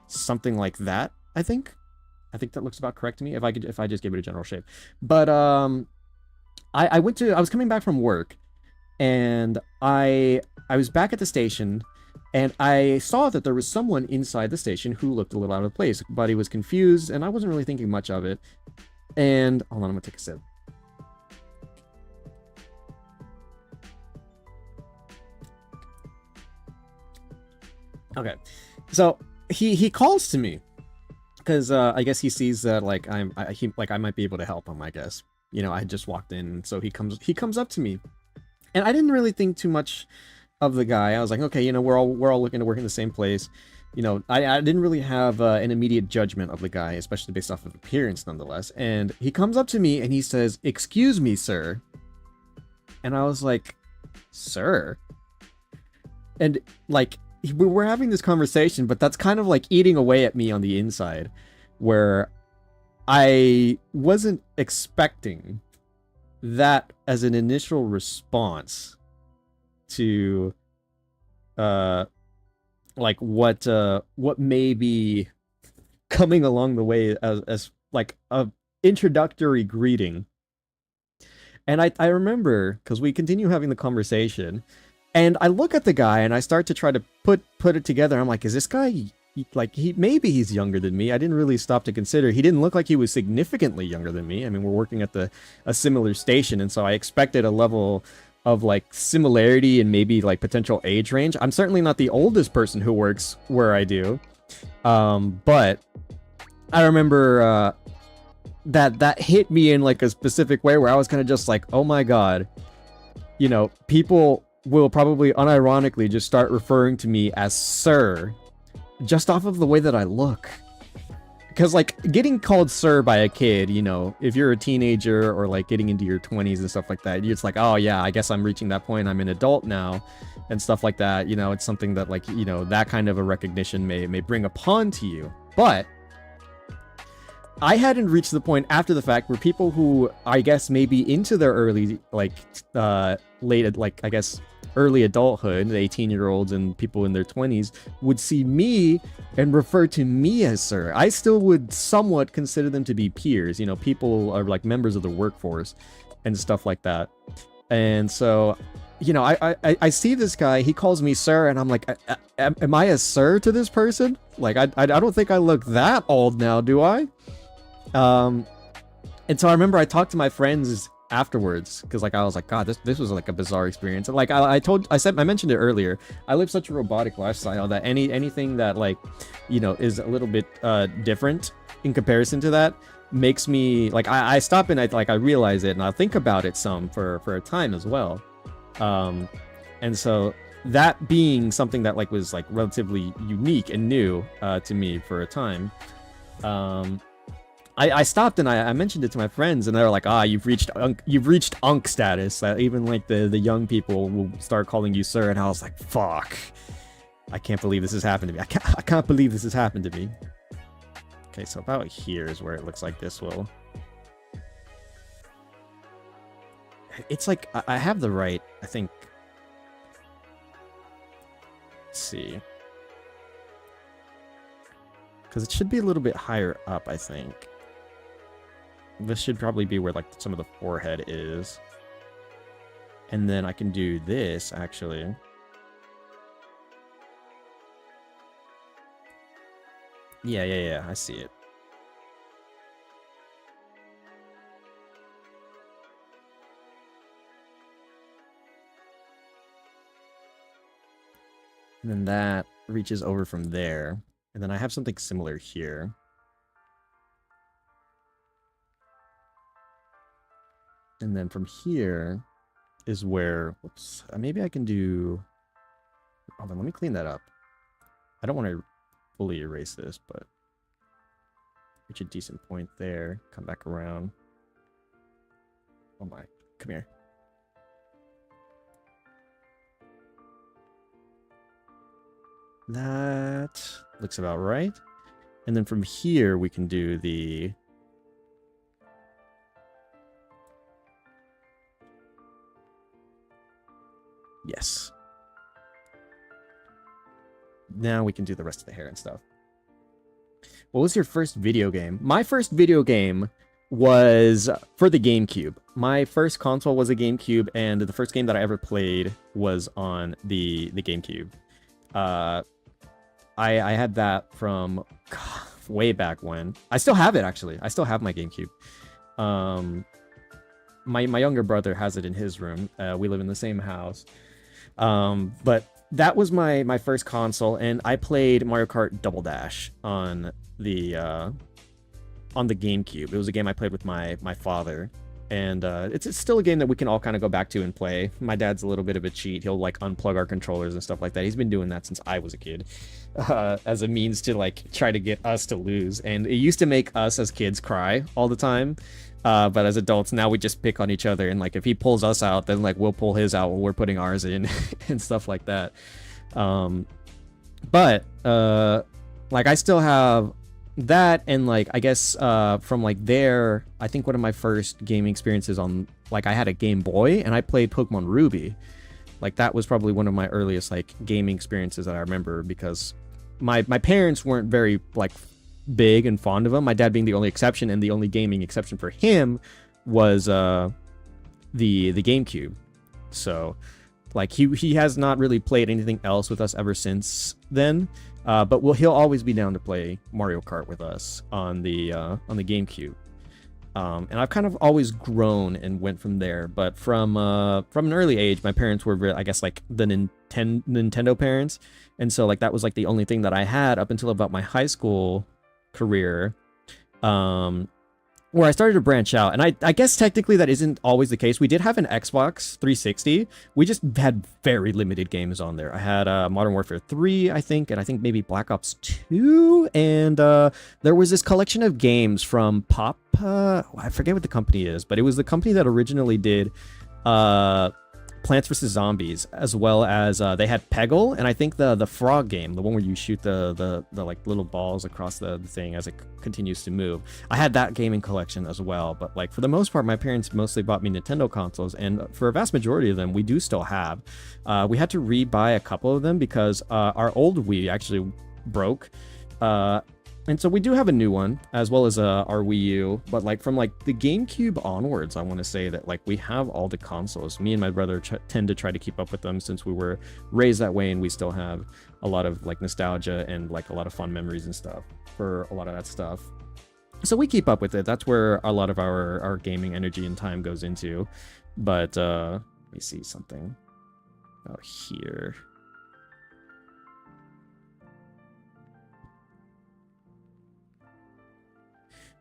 Speaker 2: something like that, I think. I think that looks about correct to me if I just give it a general shape. But I was coming back from work, and I was back at the station. And I saw that there was someone inside the station who looked a little out of place, but he was confused, and I wasn't really thinking much of it. And hold on, I'm gonna take a sip. Okay, so he calls to me because I guess he sees that like I might be able to help him. I guess I had just walked in, so he comes up to me, and I didn't really think too much of the guy. I was like, okay, we're all looking to work in the same place. I didn't really have an immediate judgment of the guy, especially based off of appearance, nonetheless. And he comes up to me and he says, "Excuse me, sir." And I was like, "Sir?" And like we were having this conversation, but that's kind of like eating away at me on the inside, where I wasn't expecting that as an initial response to like what may be coming along the way as like a introductory greeting. And I remember, because we continue having the conversation, and I look at the guy and I start to try to put it together. I'm like, is this guy maybe he's younger than me? I didn't really stop to consider. He didn't look like he was significantly younger than me. I mean, we're working at a similar station, and so I expected a level of like similarity and maybe like potential age range. I'm certainly not the oldest person who works where I do, but I remember that hit me in like a specific way where I was kind of just like, oh my god, people will probably unironically just start referring to me as sir just off of the way that I look. Because, like, getting called sir by a kid, if you're a teenager or, like, getting into your 20s and stuff like that, it's like, oh, yeah, I guess I'm reaching that point. I'm an adult now and stuff like that. It's something that, like, that kind of a recognition may bring upon to you. But I hadn't reached the point after the fact where people who, I guess, maybe into their early, like, early adulthood, the 18-year-olds and people in their 20s, would see me and refer to me as sir. I still would somewhat consider them to be peers. People are like members of the workforce and stuff like that. And so, I see this guy, he calls me sir, and I'm like, am I a sir to this person? Like, I don't think I look that old now, do I? And so I remember I talked to my friends afterwards, because like I was like, god, this was like a bizarre experience. And like I mentioned it earlier, I live such a robotic lifestyle that anything that like is a little bit different in comparison to that makes me like, I stop and I realize it, and I think about it some for a time as well. And so that being something that like was like relatively unique and new to me for a time, I stopped and I mentioned it to my friends, and they were like, you've reached unk status. Even like the young people will start calling you sir. And I was like, fuck. I can't believe this has happened to me. I can't believe this has happened to me. Okay, so about here is where it looks like this will. It's like, I have the right, I think. Let's see. Because it should be a little bit higher up, I think. This should probably be where, like, some of the forehead is. And then I can do this, actually. Yeah, I see it. And then that reaches over from there. And then I have something similar here. And then from here is where, whoops, maybe I can do, hold on, let me clean that up. I don't want to fully erase this, but reach a decent point there, come back around. Oh my, come here. That looks about right. And then from here, we can do the... Yes. Now we can do the rest of the hair and stuff. What was your first video game? My first video game was for the GameCube. My first console was a GameCube, and the first game that I ever played was on the GameCube. I had that from way back when. I still have it, actually. I still have my GameCube. My younger brother has it in his room. We live in the same house. But that was my first console, and I played Mario Kart Double Dash on the GameCube. It was a game I played with my father, and it's still a game that we can all kind of go back to and play. My dad's a little bit of a cheat. He'll like unplug our controllers and stuff like that. He's been doing that since I was a kid, as a means to like try to get us to lose. And it used to make us as kids cry all the time. But as adults, now we just pick on each other, and like if he pulls us out, then like we'll pull his out while we're putting ours in and stuff like that. But like I still have that, and like I guess from like there, I think one of my first gaming experiences on, like, I had a Game Boy and I played Pokemon Ruby. Like that was probably one of my earliest like gaming experiences that I remember, because my parents weren't very like big and fond of them. My dad being the only exception, and the only gaming exception for him was the GameCube. So like he has not really played anything else with us ever since then. But he'll always be down to play Mario Kart with us on the GameCube. And I've kind of always grown and went from there. But from an early age, my parents were very, I guess, like the Nintendo parents, and so like that was like the only thing that I had up until about my high school career, where I started to branch out. And I guess technically that isn't always the case. We did have an Xbox 360. We just had very limited games on there. I had Modern Warfare 3, I think, and I think maybe Black Ops 2, and there was this collection of games from Pop, I forget what the company is, but it was the company that originally did Plants vs. Zombies, as well as they had Peggle, and I think the frog game, the one where you shoot the like little balls across the thing as it continues to move. I had that gaming collection as well, but like for the most part, my parents mostly bought me Nintendo consoles, and for a vast majority of them, we do still have. We had to re-buy a couple of them because our old Wii actually broke. And so we do have a new one, as well as our Wii U, but like from like the GameCube onwards, I want to say that like we have all the consoles. Me and my brother tend to try to keep up with them, since we were raised that way, and we still have a lot of like nostalgia and like a lot of fun memories and stuff for a lot of that stuff. So we keep up with it. That's where a lot of our gaming energy and time goes into. But let me see something out here.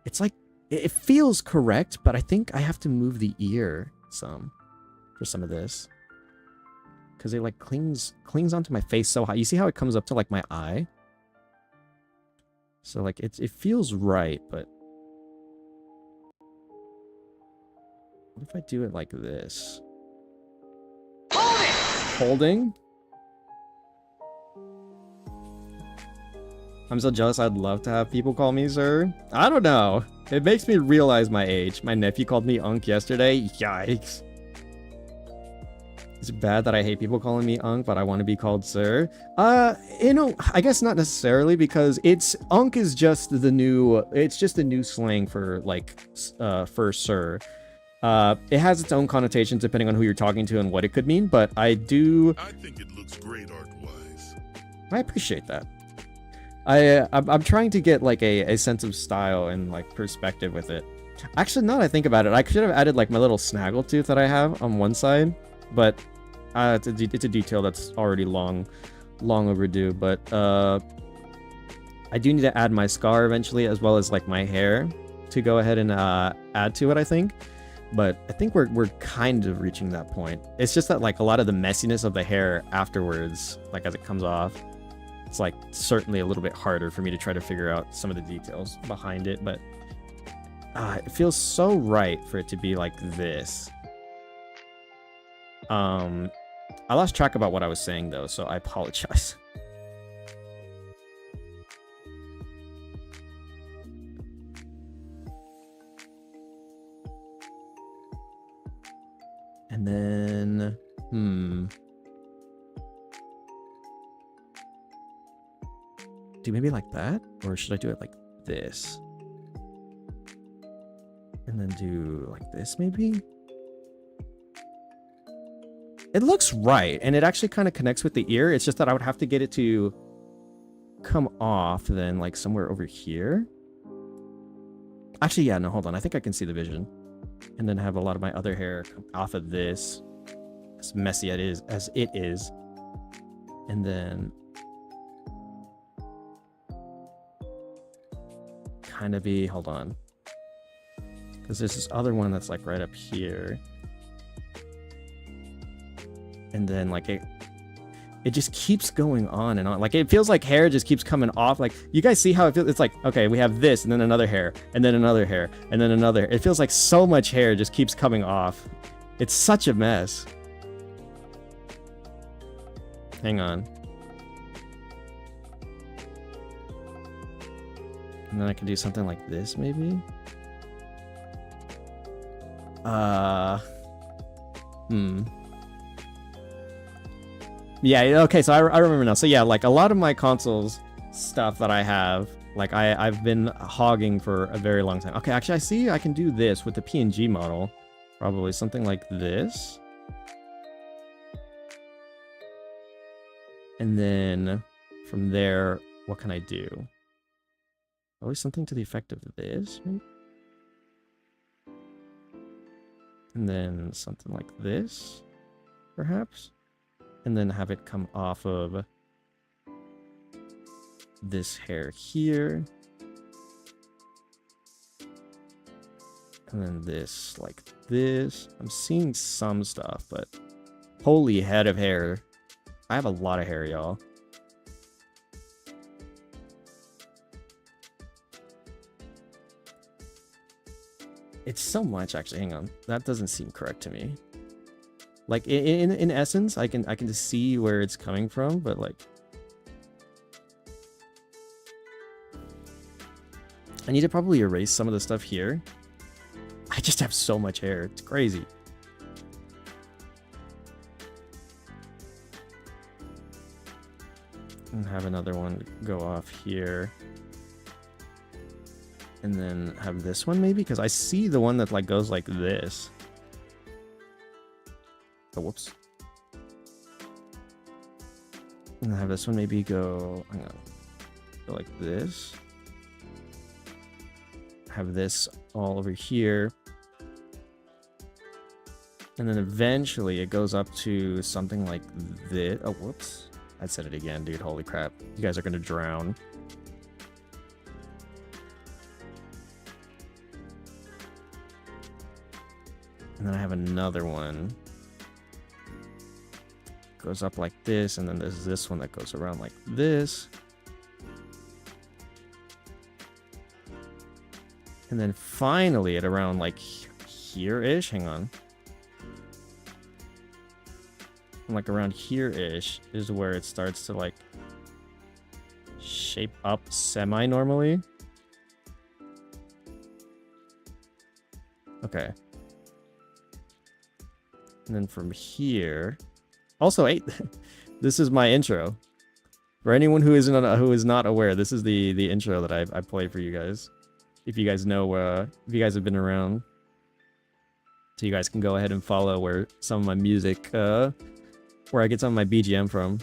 Speaker 2: It's like, it feels correct, but I think I have to move the ear some for some of this, because it like clings onto my face so high. You see how it comes up to like my eye? So like it feels right, but what if I do it like this? Holding? I'm so jealous. I'd love to have people call me sir. I don't know. It makes me realize my age. My nephew called me Unk yesterday. Yikes. Is it bad that I hate people calling me Unk, but I want to be called sir? You know, I guess not necessarily, because Unk is just the new, it's just a new slang for like, for sir. It has its own connotations depending on who you're talking to and what it could mean, but I
Speaker 4: think it looks great art-wise.
Speaker 2: I appreciate that. I'm trying to get like a sense of style and like perspective with it. Actually, now that I think about it, I should have added like my little snaggletooth that I have on one side, but it's a detail that's already long overdue. But I do need to add my scar eventually, as well as like my hair, to go ahead and add to it, I think. But I think we're kind of reaching that point. It's just that like a lot of the messiness of the hair afterwards, like as it comes off, it's like certainly a little bit harder for me to try to figure out some of the details behind it. But it feels so right for it to be like this. I lost track about what I was saying though, so I apologize. And then, do maybe like that? Or should I do it like this? And then do like this maybe? It looks right, and it actually kind of connects with the ear. It's just that I would have to get it to come off then like somewhere over here. Actually, yeah, no, hold on. I think I can see the vision. And then have a lot of my other hair come off of this, as messy as it is. And then kind of be, hold on. Because there's this other one that's like right up here. And then like it just keeps going on and on. Like it feels like hair just keeps coming off. Like you guys see how it feels? It's like, okay, we have this and then another hair and then another hair and then another. It feels like so much hair just keeps coming off. It's such a mess. Hang on. And then I can do something like this maybe. Yeah, okay, so I remember now. So yeah, like a lot of my consoles stuff that I have, like I've been hogging for a very long time. Okay, actually I see I can do this with the PNG model. Probably something like this. And then from there, what can I do? Probably something to the effect of this, maybe? And then something like this, perhaps? And then have it come off of this hair here. And then this like this. I'm seeing some stuff, but holy head of hair. I have a lot of hair, y'all. It's so much, actually. Hang on. That doesn't seem correct to me. Like in essence, I can just see where it's coming from, but like I need to probably erase some of the stuff here. I just have so much hair. It's crazy. And have another one go off here. And then have this one maybe, because I see the one that like goes like this. Oh, whoops. And have this one maybe go, hang on, go like this. Have this all over here. And then eventually it goes up to something like this. Oh, whoops. I said it again, dude. Holy crap. You guys are going to drown. And then I have another one. Goes up like this, and then there's this one that goes around like this. And then finally at around like here-ish, hang on. And like around here-ish is where it starts to like shape up semi-normally. Okay. And then from here... Also, hey, this is my intro. For anyone who is not aware, this is the intro that I play for you guys. If you guys know, if you guys have been around. So you guys can go ahead and follow where some of my music, where I get some of my BGM from.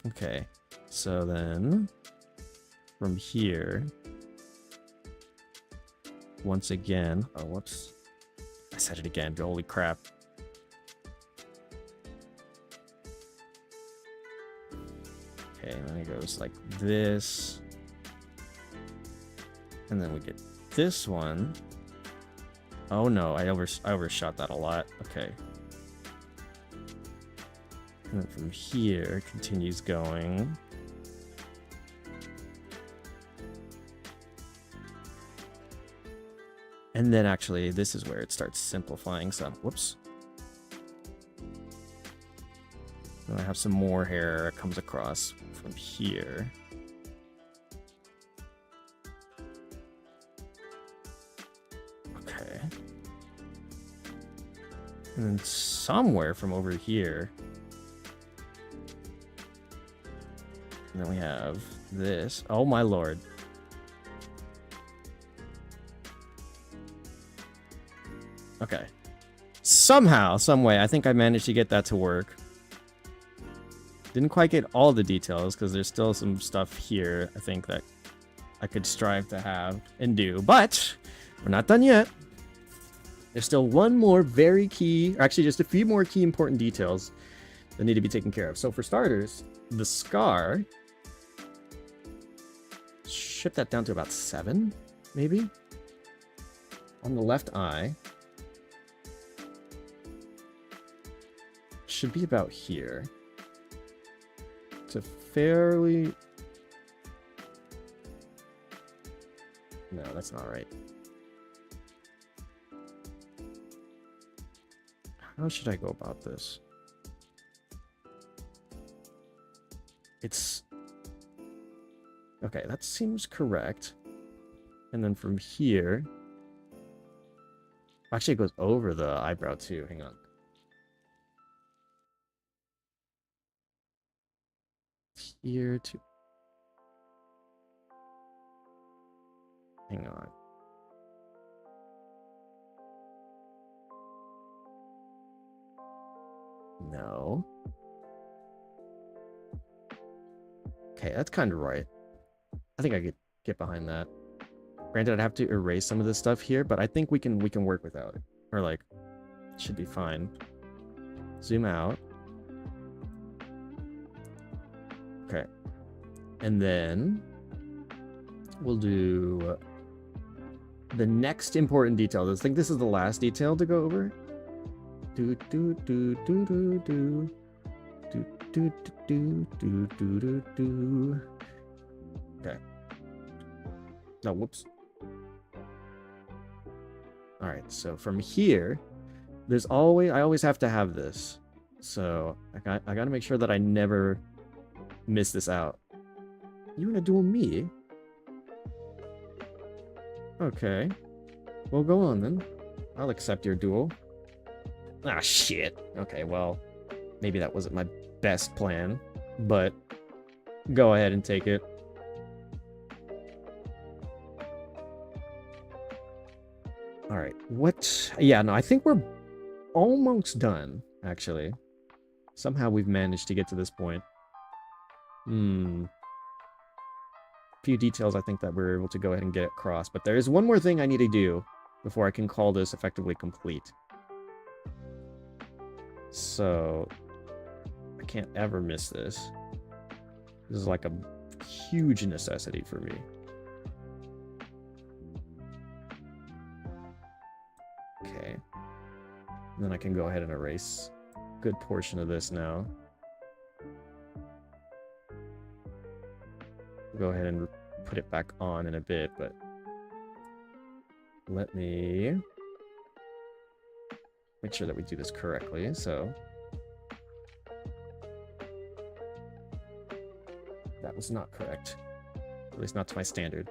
Speaker 2: Okay. So then, from here, once again, oh, whoops. I said it again, holy crap. Okay, then it goes like this. And then we get this one. Oh no, I overshot that a lot. Okay. And then from here, continues going. And then actually, this is where it starts simplifying some. Whoops. Then I have some more hair that comes across from here. Okay. And then somewhere from over here. And then we have this. Oh my lord. Okay. Somehow, some way, I think I managed to get that to work. Didn't quite get all the details because there's still some stuff here I think that I could strive to have and do, but we're not done yet. There's still one more very key, or actually just a few more key important details that need to be taken care of. So for starters, the scar, shift that down to about 7, maybe? On the left eye. Should be about here. It's a fairly... No, that's not right. How should I go about this? It's... Okay, that seems correct. And then from here... Actually, it goes over the eyebrow too. Hang on. Here to... Hang on. No. Okay, that's kind of right. I think I could get behind that. Granted, I'd have to erase some of this stuff here, but I think we can work without it. Or like, it should be fine. Zoom out. Okay. And then we'll do the next important detail. I think this is the last detail to go over. Do do do do do do do do do do do do do. Okay. No, whoops. All right. So from here, I always have to have this. So I got to make sure that I never miss this out. You wanna duel me? Okay. Well, go on then. I'll accept your duel. Ah, shit. Okay, well, maybe that wasn't my best plan, but go ahead and take it. All right. What? Yeah, no, I think we're almost done, actually. Somehow we've managed to get to this point. Few details I think that we're able to go ahead and get across, but there is one more thing I need to do before I can call this effectively complete. So I can't ever miss this. This is like a huge necessity for me. Okay. And then I can go ahead and erase a good portion of this now. Go ahead and put it back on in a bit, but let me make sure that we do this correctly. So was not correct. At least not to my standard.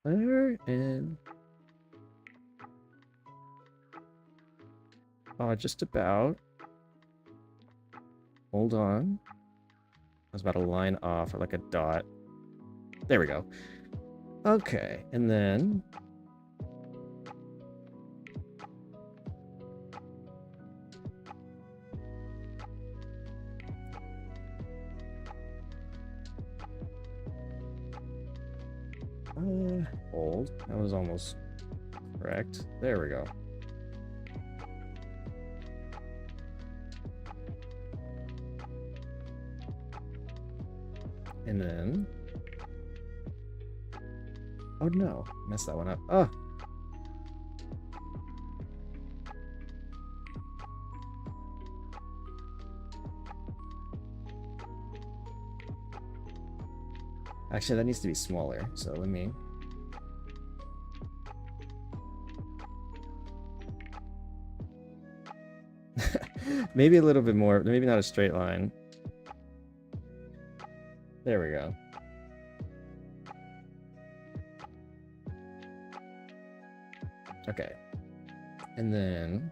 Speaker 2: There and just about. Hold on. I was about to line off or like a dot. There we go. Okay, and then hold. That was almost correct. There we go. And then... oh no, messed that one up. Oh! Actually, that needs to be smaller, so let me... maybe a little bit more, maybe not a straight line. There we go. Okay. And then...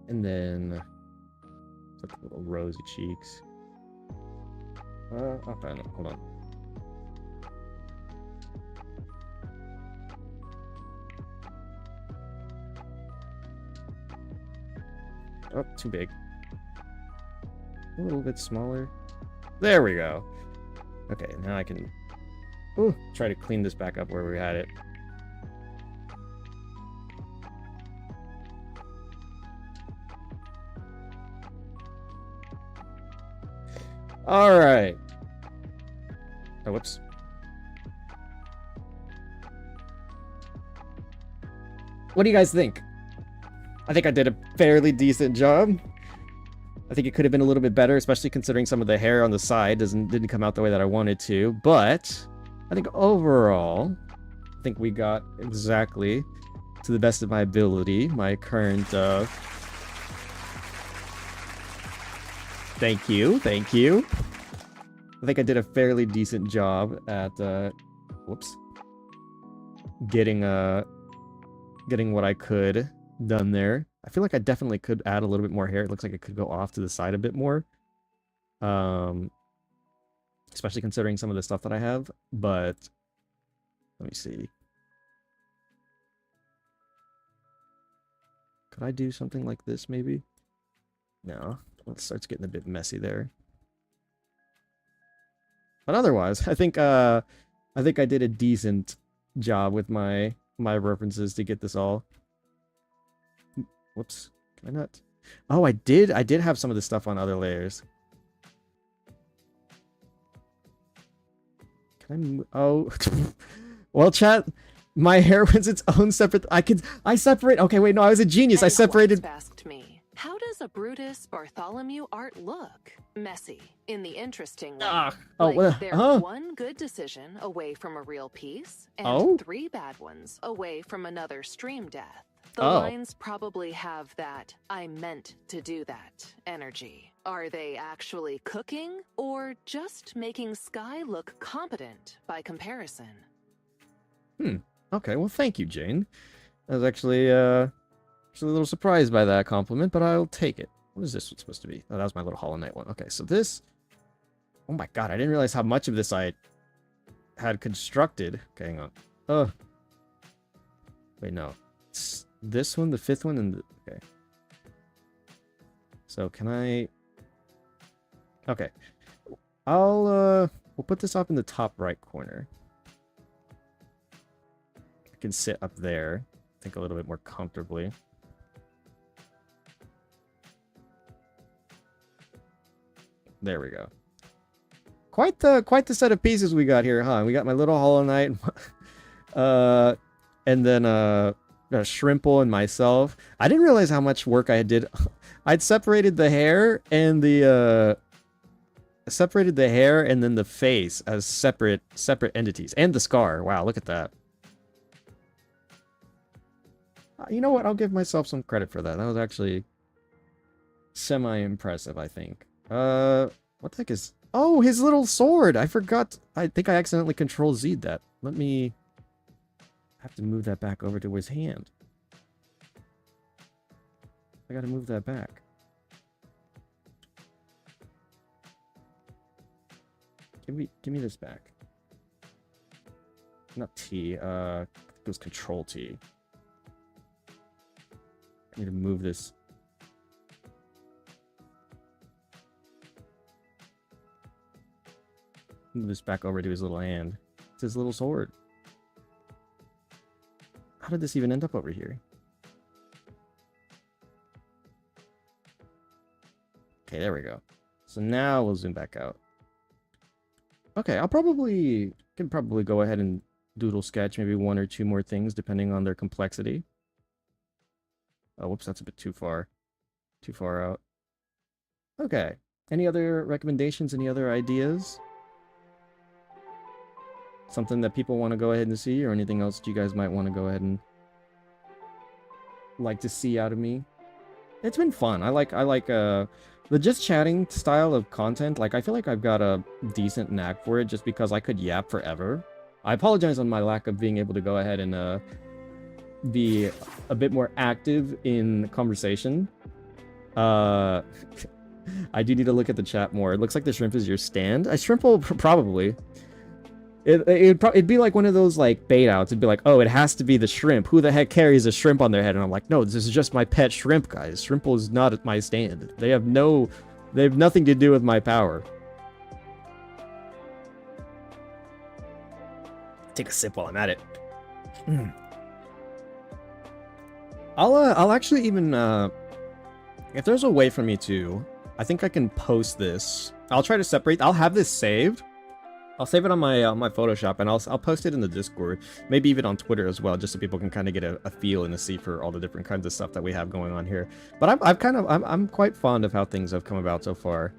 Speaker 2: and then... put the little rosy cheeks. Okay, no, hold on. Oh, too big. A little bit smaller. There we go. Okay, now I can try to clean this back up where we had it. All right. Oh, whoops. What do you guys think? I think I did a fairly decent job. I think it could have been a little bit better, especially considering some of the hair on the side didn't come out the way that I wanted to. But I think overall, I think we got exactly to the best of my ability, my current... Thank you. I think I did a fairly decent job at, getting what I could done there. I feel like I definitely could add a little bit more hair. It looks like it could go off to the side a bit more. Especially considering some of the stuff that I have, but let me see. Could I do something like this maybe? No, it starts getting a bit messy there. But otherwise, I think I did a decent job with my references to get this all. Whoops, can I not? Oh, I did have some of this stuff on other layers. Can I move? Oh, well, chat. My hair was its own separate. I separate. Okay, wait, no, I was a genius. I separated.
Speaker 6: Asked me, how does a Brutus Bartholomew art look? Messy, in the interesting way. They're one good decision away from a real piece, and 3 bad ones away from another stream death. The lines probably have that "I meant to do that" energy. Are they actually cooking, or just making Sky look competent by comparison?
Speaker 2: Okay, well, thank you, Jane. I was actually a little surprised by that compliment, but I'll take it. What is this supposed to be? Oh, that was my little Hollow Knight one. Okay, so this... oh my god, I didn't realize how much of this I had constructed. Okay, hang on. Wait, no. It's this one, the 5th one, and the... okay. So, can I... okay. we'll put this up in the top right corner. I can sit up there, I think a little bit more comfortably. There we go. Quite the set of pieces we got here, huh? We got my little Hollow Knight. and then Shrimple and myself. I didn't realize how much work I did. I'd separated the hair and the and then the face as separate entities, and the scar. Wow, look at that. You know what? I'll give myself some credit for that. That was actually semi-impressive, I think. What the heck is... Oh, his little sword! I forgot. I think I accidentally Control-Z'd that. Let me... have to move that back over to his hand. I gotta move that back. Give me this back. Not T, it was Control-T. I need to move this. Move this back over to his little hand. It's his little sword. How did this even end up over here? Okay, there we go. So now we'll zoom back out. Okay, can probably go ahead and doodle sketch maybe one or two more things depending on their complexity. Oh, whoops, that's a bit too far out. Okay. Any other recommendations? Any other ideas? Something that people want to go ahead and see, or anything else that you guys might want to go ahead and like to see out of me? It's been fun. I like the just chatting style of content. Like, I feel like I've got a decent knack for it just because I could yap forever. I apologize on my lack of being able to go ahead and be a bit more active in conversation. I do need to look at the chat more. It looks like the shrimp is your stand. A shrimp will probably. It'd be like one of those like bait outs. It'd be like, oh, it has to be the shrimp. Who the heck carries a shrimp on their head? And I'm like, no, this is just my pet shrimp, guys. Shrimple is not at my stand. They have nothing to do with my power. Take a sip while I'm at it. I'll actually even if there's a way for me to, I think I can post this. I'll try to separate. I'll have this saved. I'll save it on my Photoshop, and I'll post it in the Discord, maybe even on Twitter as well, just so people can kind of get a feel and a see for all the different kinds of stuff that we have going on here. But I'm quite fond of how things have come about so far,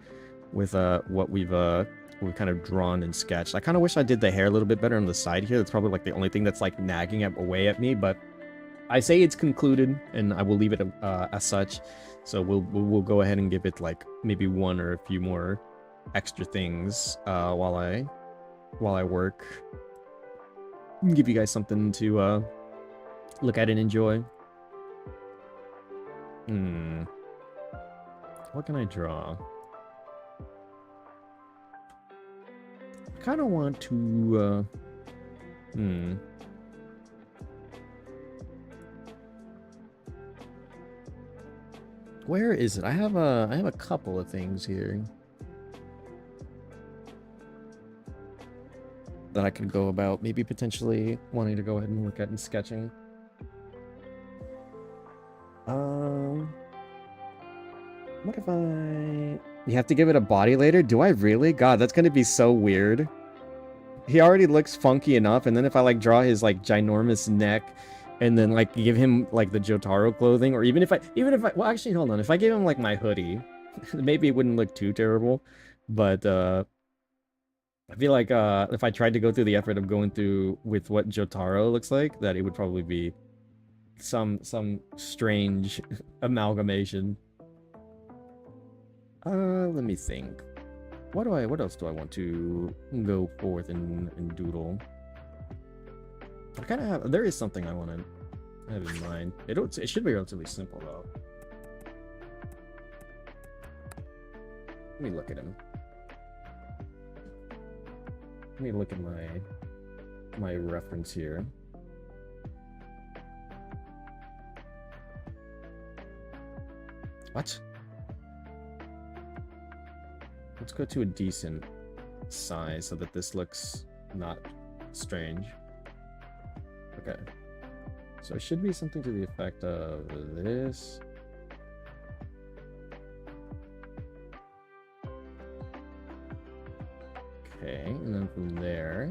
Speaker 2: with what we've kind of drawn and sketched. I kind of wish I did the hair a little bit better on the side here. That's probably like the only thing that's like nagging away at me. But I say it's concluded, and I will leave it as such. So we'll go ahead and give it like maybe one or a few more extra things while I work. Give you guys something to look at and enjoy. What can I draw? I kind of want to where is it? I have a couple of things here that I could go about, maybe potentially wanting to go ahead and look at and sketching. What if you have to give it a body later? Do I really? God, that's gonna be so weird. He already looks funky enough, and then if I like draw his like ginormous neck and then like give him like the Jotaro clothing, or even if I well, actually, hold on, if I gave him like my hoodie, maybe it wouldn't look too terrible, but I feel like if I tried to go through the effort of going through with what Jotaro looks like, that it would probably be some strange amalgamation. Let me think. What else do I want to go forth and doodle? I kind of have. There is something I want to have in mind. It should be relatively simple though. Let me look at him. Let me look at my reference here. What? Let's go to a decent size so that this looks not strange. Okay. So it should be something to the effect of this. Okay, and then from there,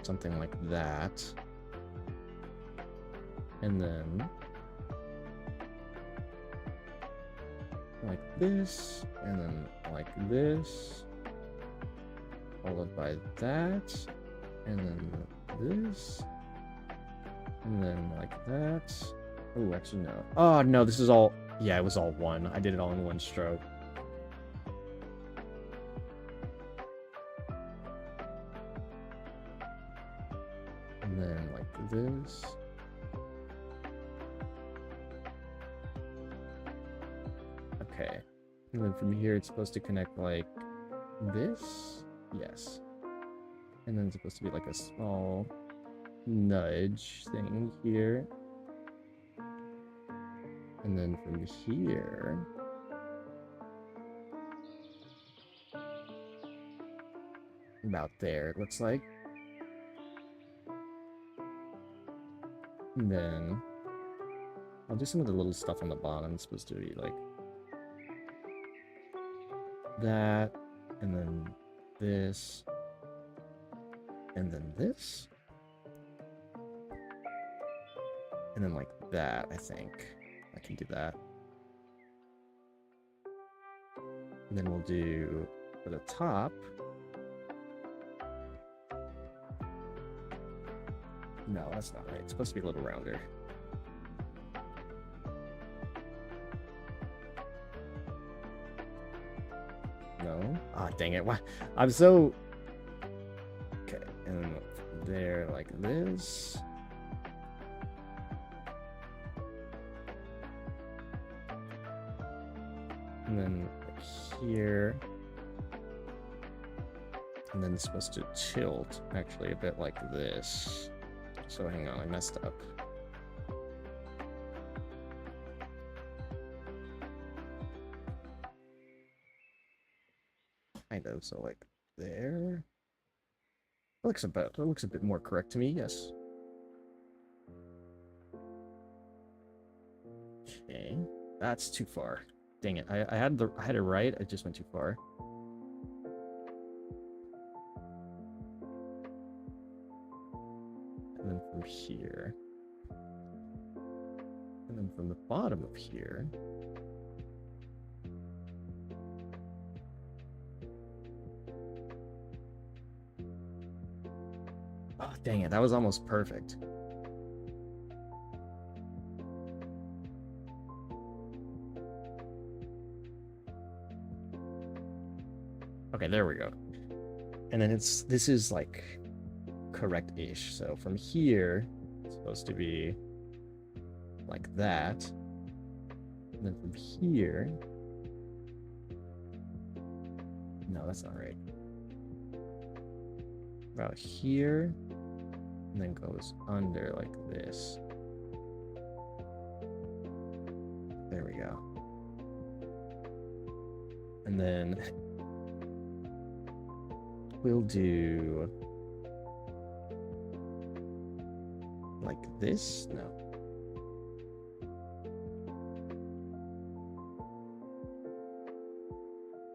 Speaker 2: something like that. And then like this, and then like this, followed by that, and then this, and then like that. Oh, actually no. Oh no, this is all, yeah, it was all one. I did it all in one stroke. And then like this. Okay. And then from here it's supposed to connect like this. Yes. And then it's supposed to be like a small nudge thing here. And then from here, about there, it looks like. And then I'll do some of the little stuff on the bottom. It's supposed to be like that, and then this, and then this, and then like that, I think. I can do that. And then we'll do for the top. No, that's not right. It's supposed to be a little rounder. No? Ah, oh, dang it. Why? I'm so... Okay, and then there like this. And then here, and then it's supposed to tilt actually a bit like this. So hang on, I messed up. Kind of, so like there. It looks a bit more correct to me, yes. Okay, that's too far. Dang it, I had it right, I just went too far. And then from here. And then from the bottom of here. Oh, dang it, that was almost perfect. Okay, there we go. And then this is like correct-ish. So from here, it's supposed to be like that. And then from here, no, that's not right. About here, and then goes under like this. There we go. And then we'll do like this? No.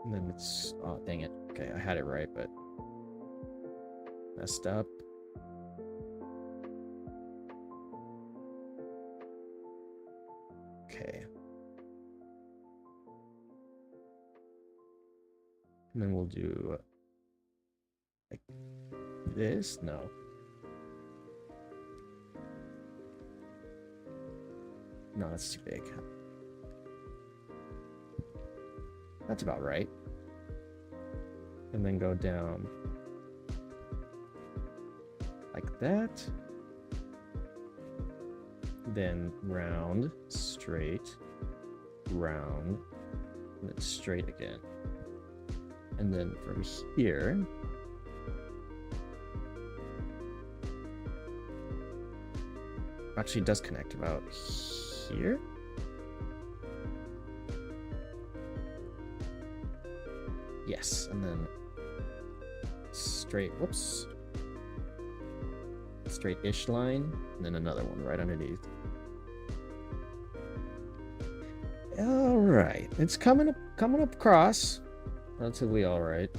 Speaker 2: And then it's, oh, dang it. Okay, I had it right, but messed up. Okay. And then we'll do like this? No. No, that's too big. That's about right. And then go down like that. Then round, straight, round, and then straight again. And then from here, actually it does connect about here. Yes, and then straight, whoops. Straight-ish line, and then another one right underneath. All right, it's coming up across. Relatively all right.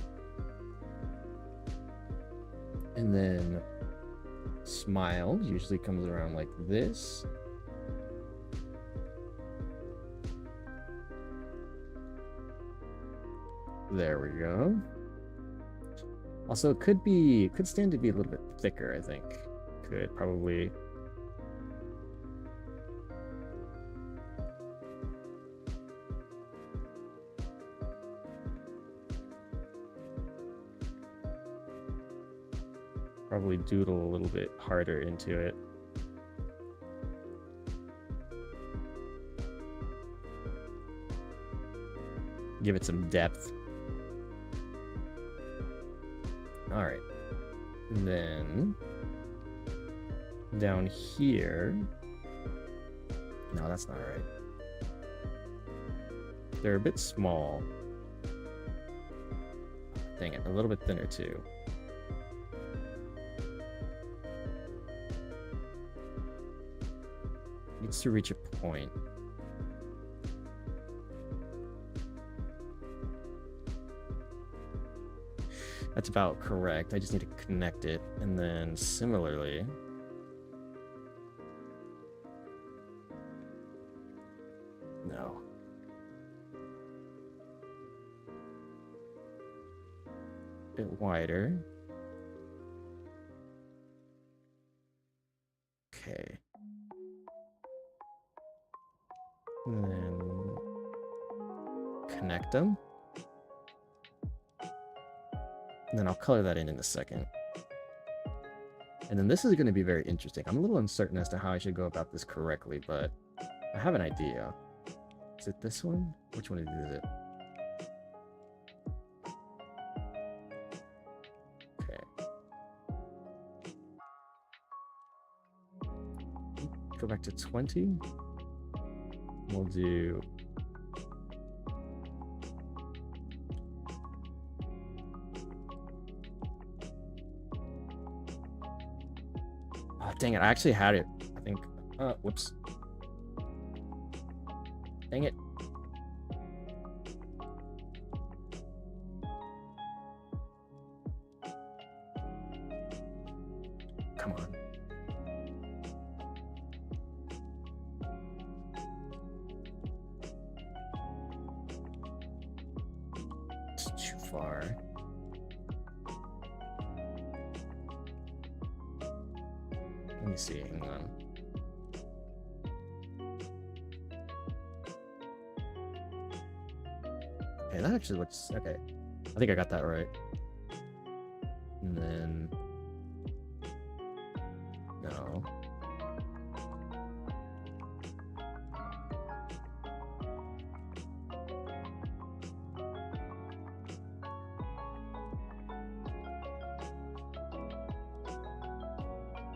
Speaker 2: And then smile usually comes around like this. There we go. Also, it could stand to be a little bit thicker, I think. Could probably. Probably doodle a little bit harder into it. Give it some depth. All right. And then down here. No, that's not right. They're a bit small. Dang it, a little bit thinner too. Needs to reach a point. That's about correct. I just need to connect it. And then similarly, no. A bit wider. Okay. And then connect them. And then I'll color that in a second. And then this is going to be very interesting. I'm a little uncertain as to how I should go about this correctly, but I have an idea. Is it this one? Which one is it? Okay. Go back to 20. We'll do... Oh, dang it, I actually had it. I think... whoops. Dang it. Come on. It's too far. Let me see, hang on. Okay, that actually looks... Okay. I think I got that right. And then... No.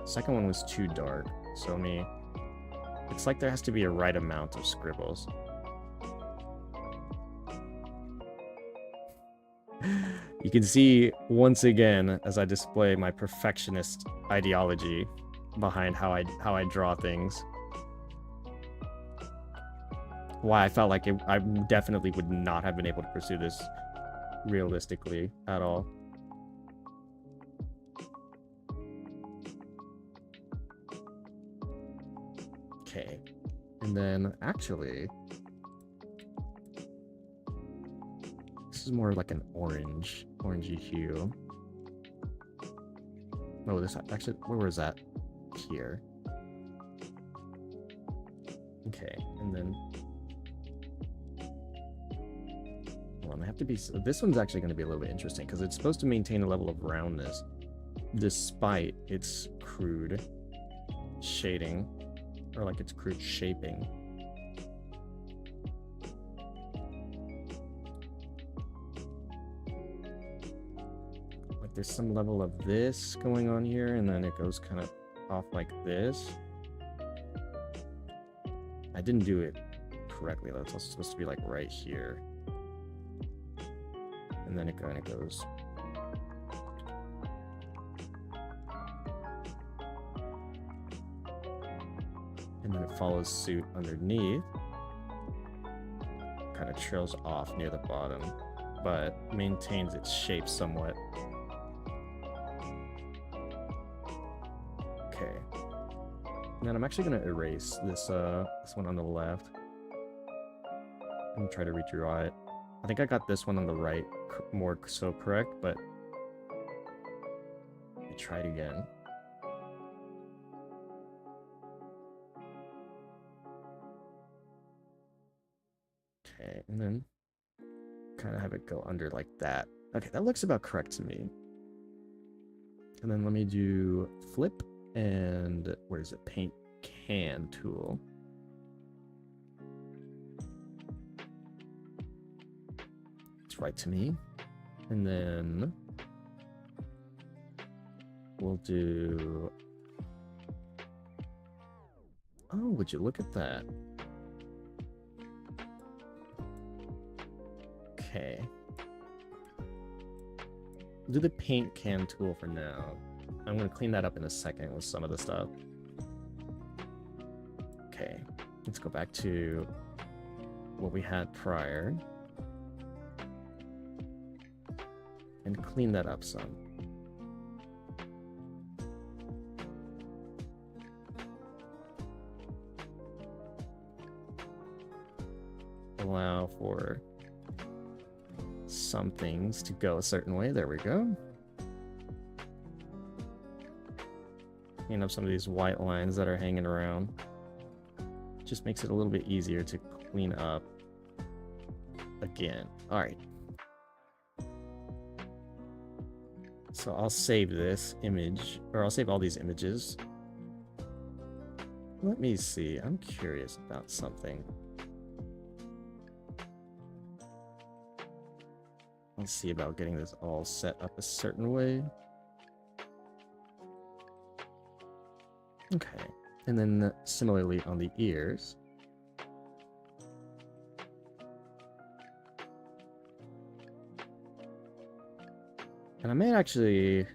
Speaker 2: Second one was too dark, so let me... It's like there has to be a right amount of scribbles. You can see, once again, as I display my perfectionist ideology behind how I draw things. Why I felt like I definitely would not have been able to pursue this realistically at all. Okay, and then actually, this is more like an orangey hue. Oh, this actually, where was that? Here. Okay, and then, hold on, I have to be. This one's actually going to be a little bit interesting because it's supposed to maintain a level of roundness, despite its crude shading. Or like it's crude shaping. Like there's some level of this going on here, and then it goes kind of off like this. I didn't do it correctly. That's also supposed to be like right here. And then it kind of goes. And then it follows suit underneath. Kind of trails off near the bottom, but maintains its shape somewhat. And then I'm actually gonna erase this one on the left. I'm gonna try to redraw it. I think I got this one on the right more so correct, but let me try it again. Okay, and then kind of have it go under like that. Okay, that looks about correct to me. And then let me do flip and where is it? Paint can tool. It's right to me. And then we'll do... Oh, would you look at that? Okay. Do the paint can tool for now. I'm going to clean that up in a second with some of the stuff. Okay, let's go back to what we had prior. And clean that up some. Allow for some things to go a certain way. There we go. Clean up some of these white lines that are hanging around. Just makes it a little bit easier to clean up again. All right. So I'll save this image, or I'll save all these images. Let me see. I'm curious about something. Let's see about getting this all set up a certain way. Okay, and then similarly on the ears. And I may actually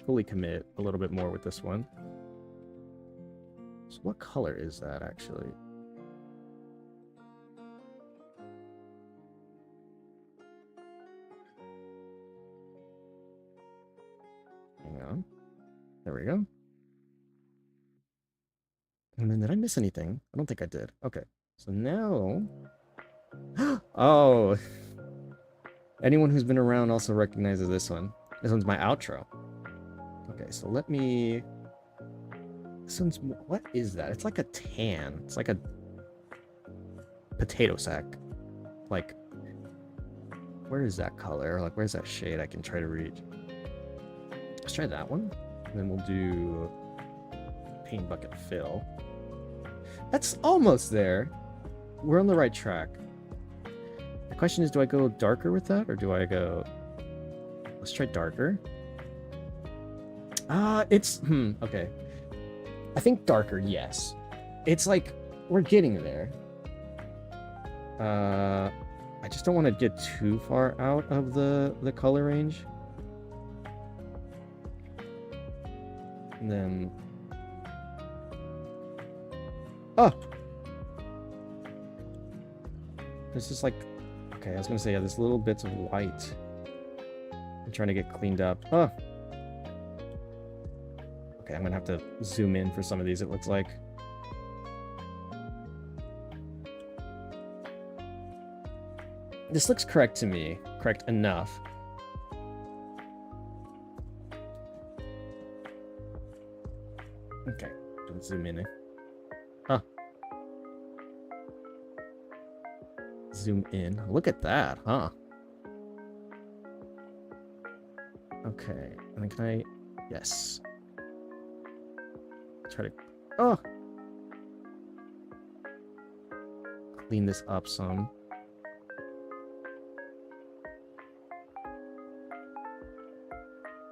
Speaker 2: fully commit a little bit more with this one. So what color is that actually? Hang on. There we go. And then did I miss anything? I don't think I did. Okay. So now... Oh! Anyone who's been around also recognizes this one. This one's my outro. Okay, so let me... This one's... What is that? It's like a tan. It's like a potato sack. Like... Where is that color? Like, where's that shade I can try to reach? Let's try that one. And then we'll do... Paint bucket fill. That's almost there. We're on the right track. The question is, do I go darker with that, or do I go... Let's try darker. It's... okay. I think darker, yes. It's like, we're getting there. I just don't want to get too far out of the color range. And then... Oh! There's just like... Okay, I was gonna say, yeah, there's little bits of white. I'm trying to get cleaned up. Oh! Okay, I'm gonna have to zoom in for some of these, it looks like. This looks correct to me. Correct enough. Okay, let's zoom in. Huh. Zoom in. Look at that, huh? Okay, and then can I... Yes. Try to... Oh! Clean this up some.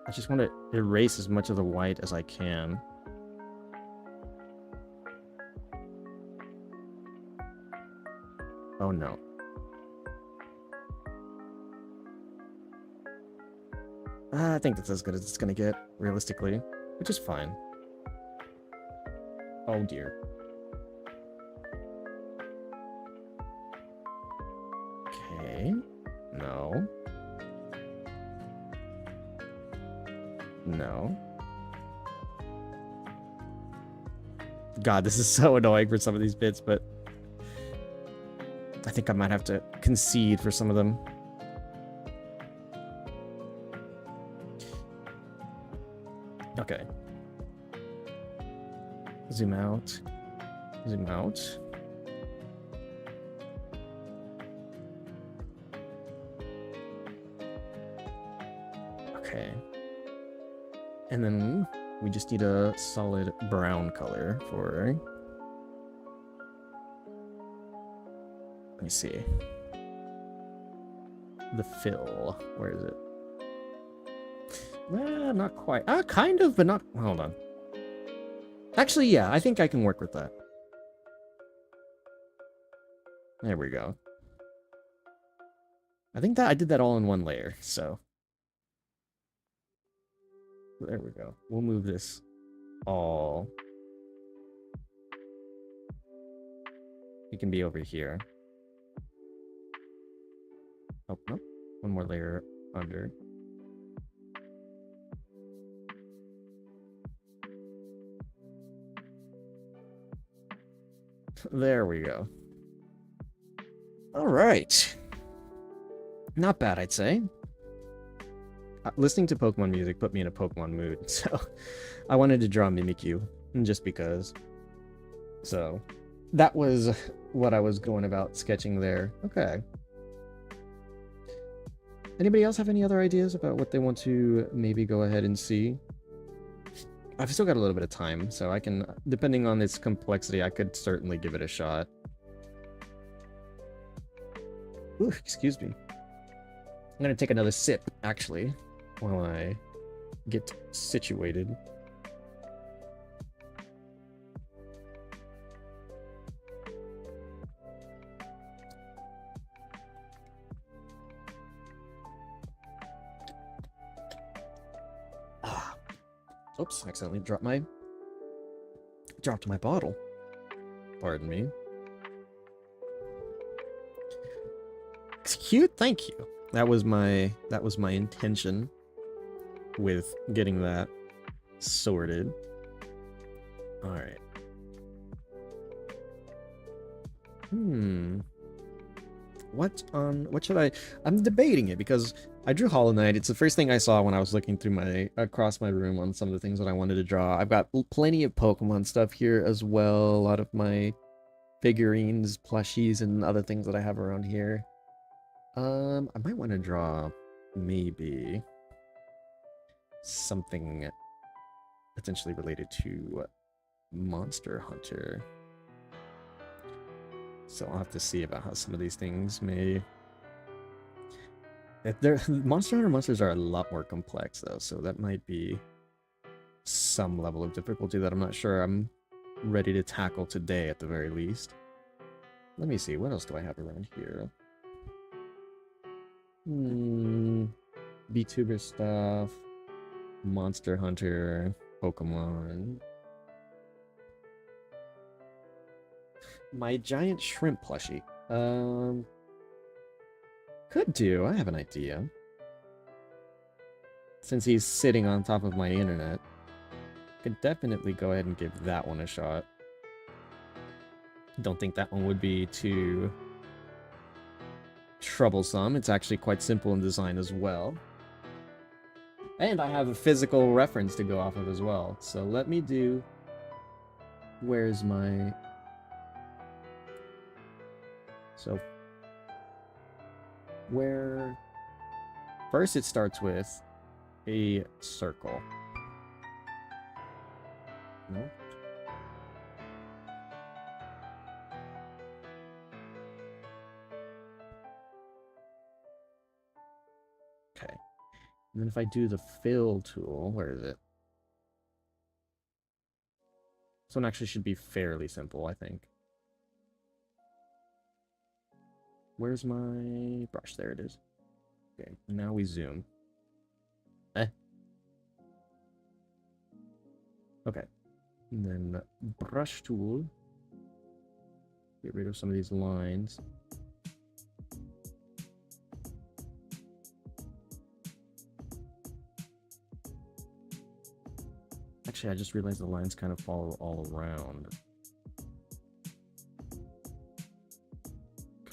Speaker 2: I just want to erase as much of the white as I can. Oh no. I think that's as good as it's gonna get, realistically, which is fine. Oh dear. Okay. No. No. God, this is so annoying for some of these bits, but I think I might have to concede for some of them. Okay. Zoom out. Zoom out. Okay. And then we just need a solid brown color for... Let me see. The fill. Where is it? Not quite. Kind of, but not... Hold on. Actually, yeah, I think I can work with that. There we go. I think that I did that all in one layer, so... There we go. We'll move this all... It can be over here. Oh, no. One more layer under. There we go. All right. Not bad, I'd say. Listening to Pokemon music put me in a Pokemon mood, so I wanted to draw Mimikyu, just because. So, that was what I was going about sketching there. Okay. Anybody else have any other ideas about what they want to maybe go ahead and see? I've still got a little bit of time, so I can, depending on its complexity, I could certainly give it a shot. Ooh, excuse me. I'm gonna take another sip, actually, while I get situated. Oops, accidentally dropped my bottle. Pardon me. It's cute, thank you. That was my intention with getting that sorted. All right. What should I... I'm debating it because I drew Hollow Knight. It's the first thing I saw when I was looking through across my room on some of the things that I wanted to draw. I've got plenty of Pokemon stuff here as well. A lot of my figurines, plushies, and other things that I have around here. I might want to draw maybe something potentially related to Monster Hunter. So I'll have to see about how some of these things may... Monster Hunter monsters are a lot more complex, though, so that might be some level of difficulty that I'm not sure I'm ready to tackle today, at the very least. Let me see, what else do I have around here? VTuber stuff, Monster Hunter, Pokemon... My giant shrimp plushie. Could do. I have an idea. Since he's sitting on top of my internet, could definitely go ahead and give that one a shot. Don't think that one would be too troublesome. It's actually quite simple in design as well. And I have a physical reference to go off of as well. So let me do... Where's my... So, where... First it starts with a circle. No? Okay. And then if I do the fill tool, where is it? This one actually should be fairly simple, I think. Where's my brush? There it is. Okay, now we zoom. Okay. And then brush tool. Get rid of some of these lines. Actually, I just realized the lines kind of follow all around.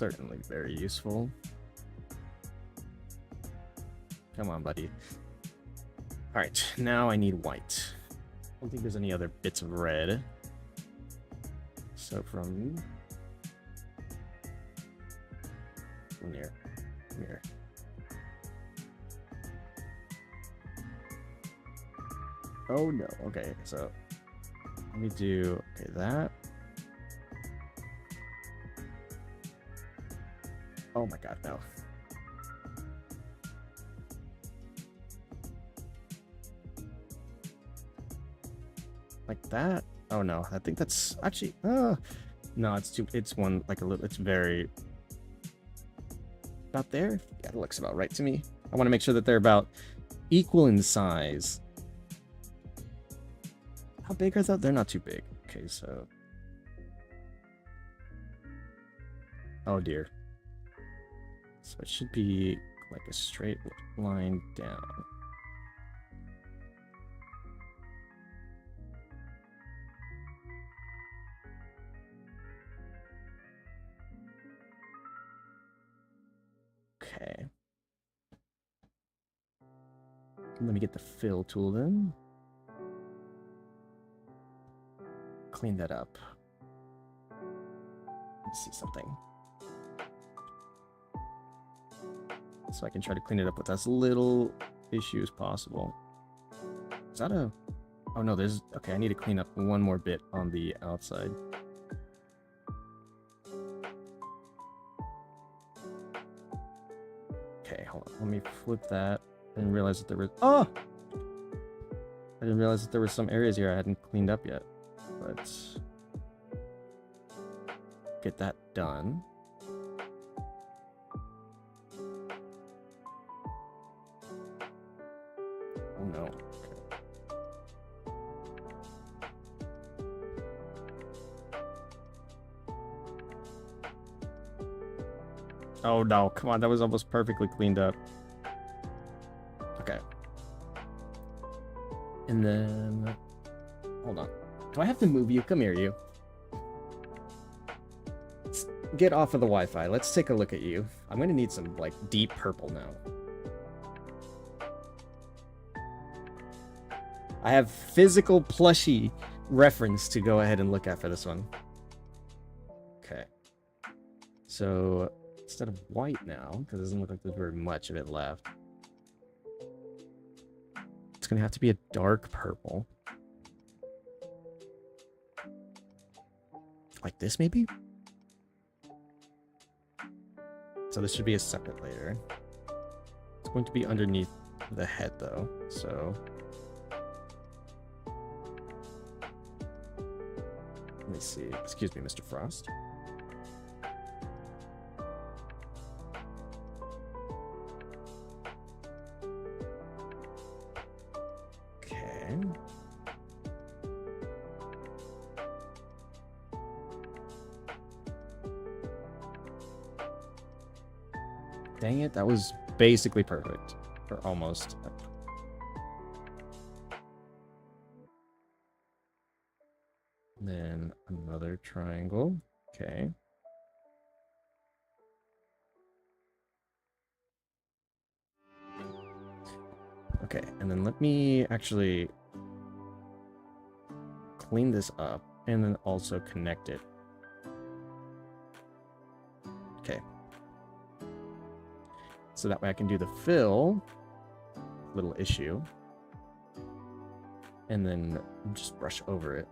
Speaker 2: certainly very useful. Come on, buddy. Alright, now I need white. I don't think there's any other bits of red. So from here. Here. Oh no, okay, so let me do that. Oh my god, no. Like that? Oh no, I think that's actually no, it's one like a little, it's very about there. Yeah, it looks about right to me. I want to make sure that they're about equal in size. How big are they? They're not too big. Okay, so oh dear. So it should be like a straight line down. Okay. Let me get the fill tool then. Clean that up. Let's see something. So I can try to clean it up with as little issue as possible. Is that a... Oh no, there's... Okay, I need to clean up one more bit on the outside. Okay, hold on. Let me flip that. I didn't realize that there was... Oh! I didn't realize that there were some areas here I hadn't cleaned up yet. Let's get that done. Oh no. Okay. Oh no, come on, that was almost perfectly cleaned up. Okay. And then... Hold on. Do I have to move you? Come here, you. Let's get off of the Wi-Fi. Let's take a look at you. I'm gonna need some, like, deep purple now. I have physical plushie reference to go ahead and look at for this one. Okay. So, instead of white now, because it doesn't look like there's very much of it left, it's gonna have to be a dark purple. Like this, maybe? So this should be a separate layer. It's going to be underneath the head, though, so... Let me see. Excuse me, Mr. Frost. Okay. Dang it, that was basically perfect. Or almost. Then another triangle. Okay. Okay, and then let me actually clean this up and then also connect it. Okay. So that way I can do the fill, little issue, and then just brush over it.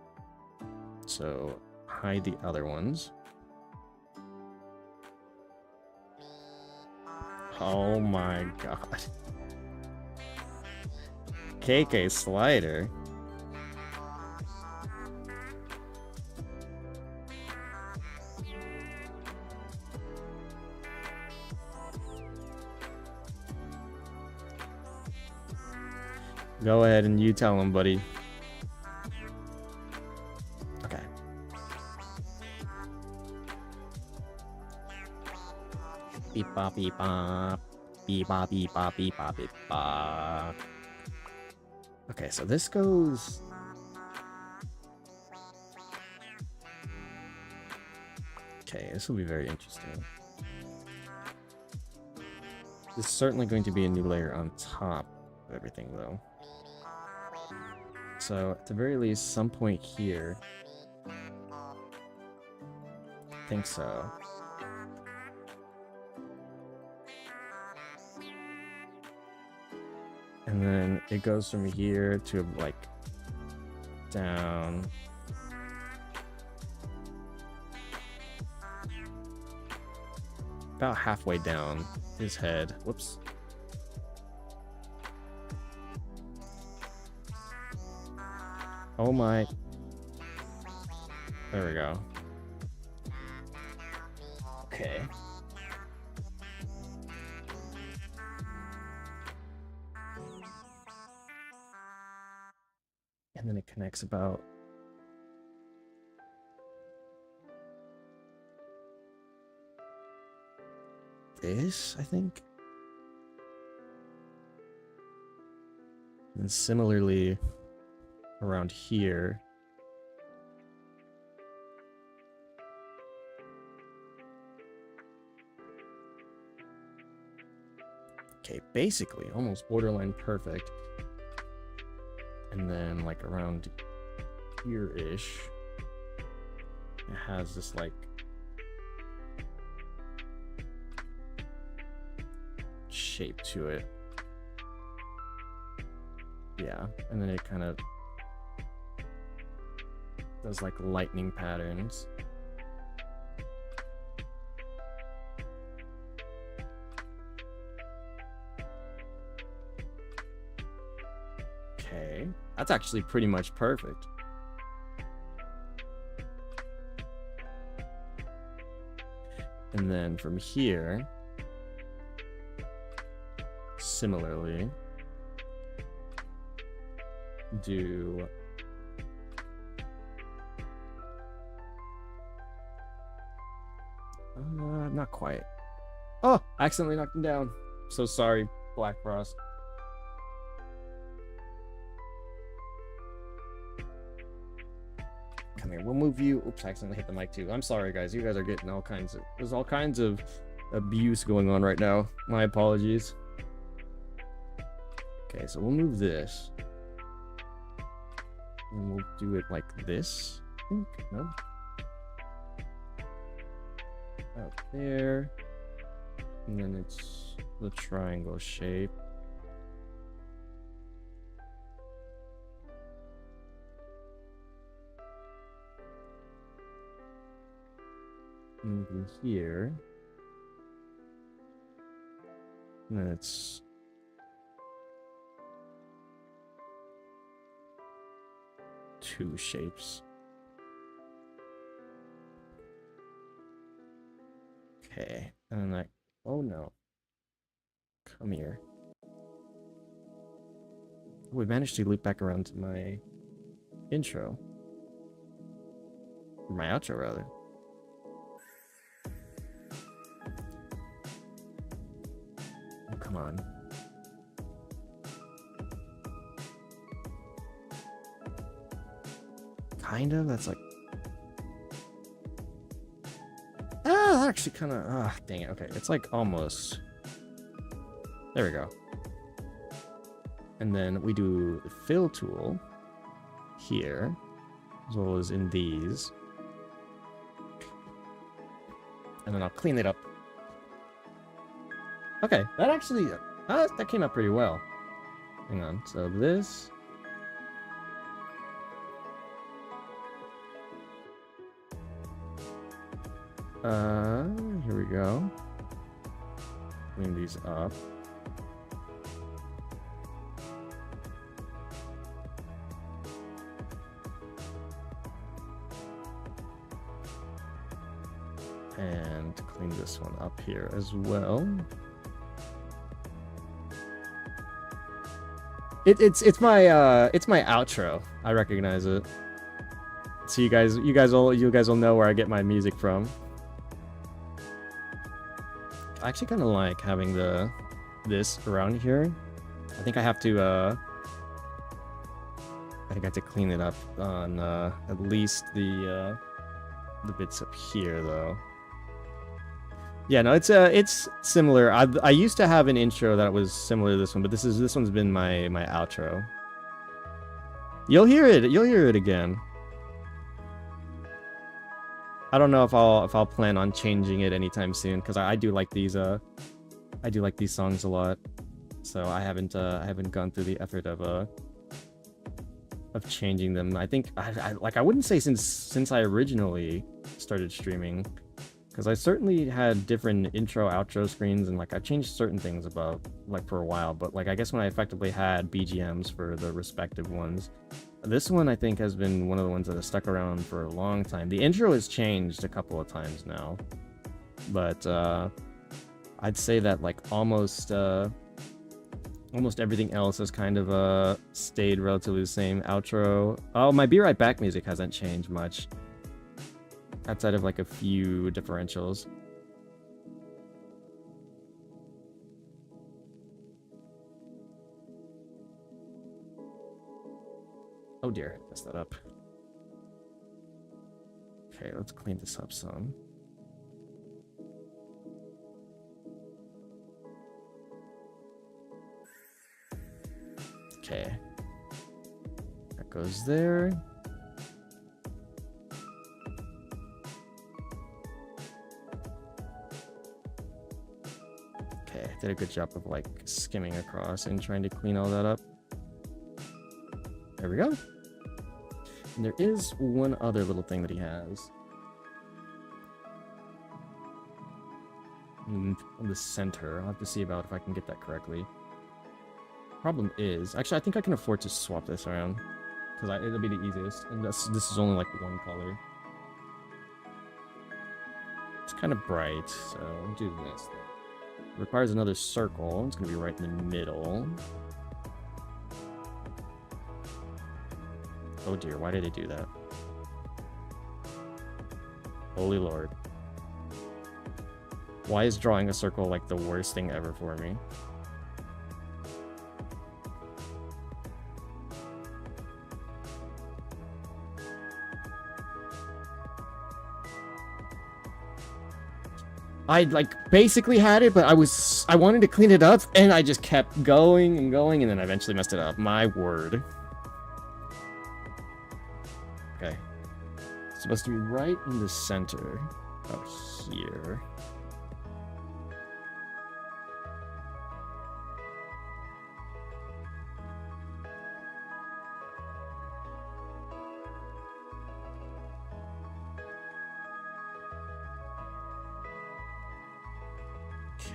Speaker 2: So hide the other ones. Oh my god. KK Slider. Go ahead and you tell him, buddy. Okay. Beep bop beep bop. Beep bop beep bop beep bop beep bop. Okay, so this goes... Okay, this will be very interesting. There's certainly going to be a new layer on top of everything, though. So, at the very least, some point here. I think so. And then it goes from here to, like, down. About halfway down his head. Whoops. Oh my. There we go. Okay. And then it connects about this, I think. And similarly around here. Okay, basically almost borderline perfect. And then like around here-ish, it has this like shape to it. Yeah, and then it kind of does like lightning patterns. Okay, that's actually pretty much perfect. And then from here, similarly, do not quite. Oh, I accidentally knocked him down. So sorry, Black Frost. Come here, we'll move you. Oops, I accidentally hit the mic too. I'm sorry, guys. You guys are getting all kinds of... There's all kinds of abuse going on right now. My apologies. Okay, so we'll move this. And we'll do it like this, I think. No? Out there. And then it's the triangle shape. Moving here. And then it's two shapes. Okay, and then like, oh no. Come here. We managed to loop back around to my intro. Or my outro, rather. Oh, come on. Kind of? That's like... Ah, that actually kind of... Ah, dang it. Okay, it's like almost... There we go. And then we do the fill tool here, as well as in these. And then I'll clean it up. Okay, that actually... that came out pretty well. Hang on, so this... Here we go. Clean these up. And clean this one up here as well. It's my outro. I recognize it. So you guys will know where I get my music from. I actually kind of like having this around here. I think I have to clean it up on at least the bits up here though. Yeah, no, it's similar. I used to have an intro that was similar to this one, but this one's been my outro. You'll hear it again. I don't know if I'll plan on changing it anytime soon, because I do like these songs a lot. So I haven't gone through the effort of changing them. I think I wouldn't say since I originally started streaming, because I certainly had different intro outro screens, and like I changed certain things about like for a while, but like I guess when I effectively had BGMs for the respective ones, this one I think has been one of the ones that has stuck around for a long time. The intro has changed a couple of times now, but I'd say that like almost everything else has kind of stayed relatively the same. Outro. Oh, my Be Right Back music hasn't changed much, outside of like a few differentials. Oh dear, I messed that up. Okay, let's clean this up some. Okay. That goes there. Okay, did a good job of like skimming across and trying to clean all that up. There we go. And there is one other little thing that he has. On the center. I'll have to see about if I can get that correctly. Problem is, actually, I think I can afford to swap this around, because it'll be the easiest. And this is only like one color. It's kind of bright, so I'll do this. It requires another circle. It's gonna be right in the middle. Oh dear, why did they do that? Holy Lord. Why is drawing a circle like the worst thing ever for me? I like basically had it, but I wanted to clean it up, and I just kept going and going, and then I eventually messed it up. My word. Okay. It's supposed to be right in the center. Oh, here.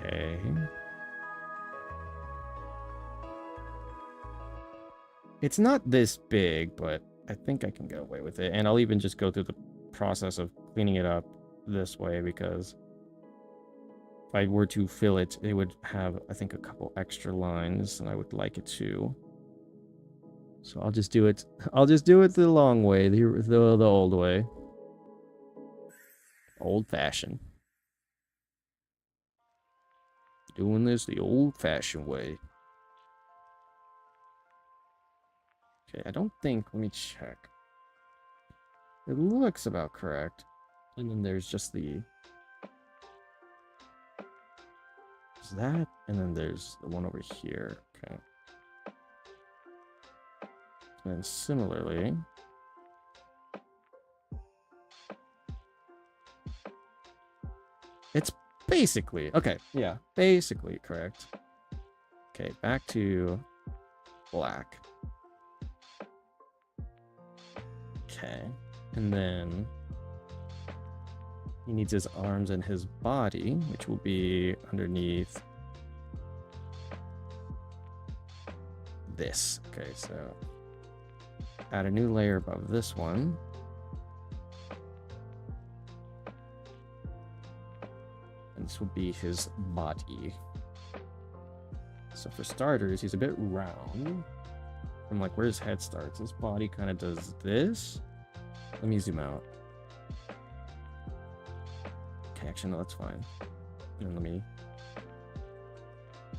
Speaker 2: Okay. It's not this big, but I think I can get away with it. And I'll even just go through the process of cleaning it up this way, because if I were to fill it, it would have, I think, a couple extra lines, and I would like it to. So I'll just do it. I'll just do it the long way, the old way. Old-fashioned. Doing this the old-fashioned way. Okay, I don't think... Let me check. It looks about correct. And then there's just the... There's that, and then there's the one over here. Okay. And similarly... It's basically... Okay, yeah. Basically correct. Okay, back to black. Okay. And then... He needs his arms and his body, which will be underneath... this. Okay, so... Add a new layer above this one. And this will be his body. So for starters, he's a bit round. From like where his head starts. His body kind of does this. Let me zoom out. Okay, actually, no, that's fine. And let me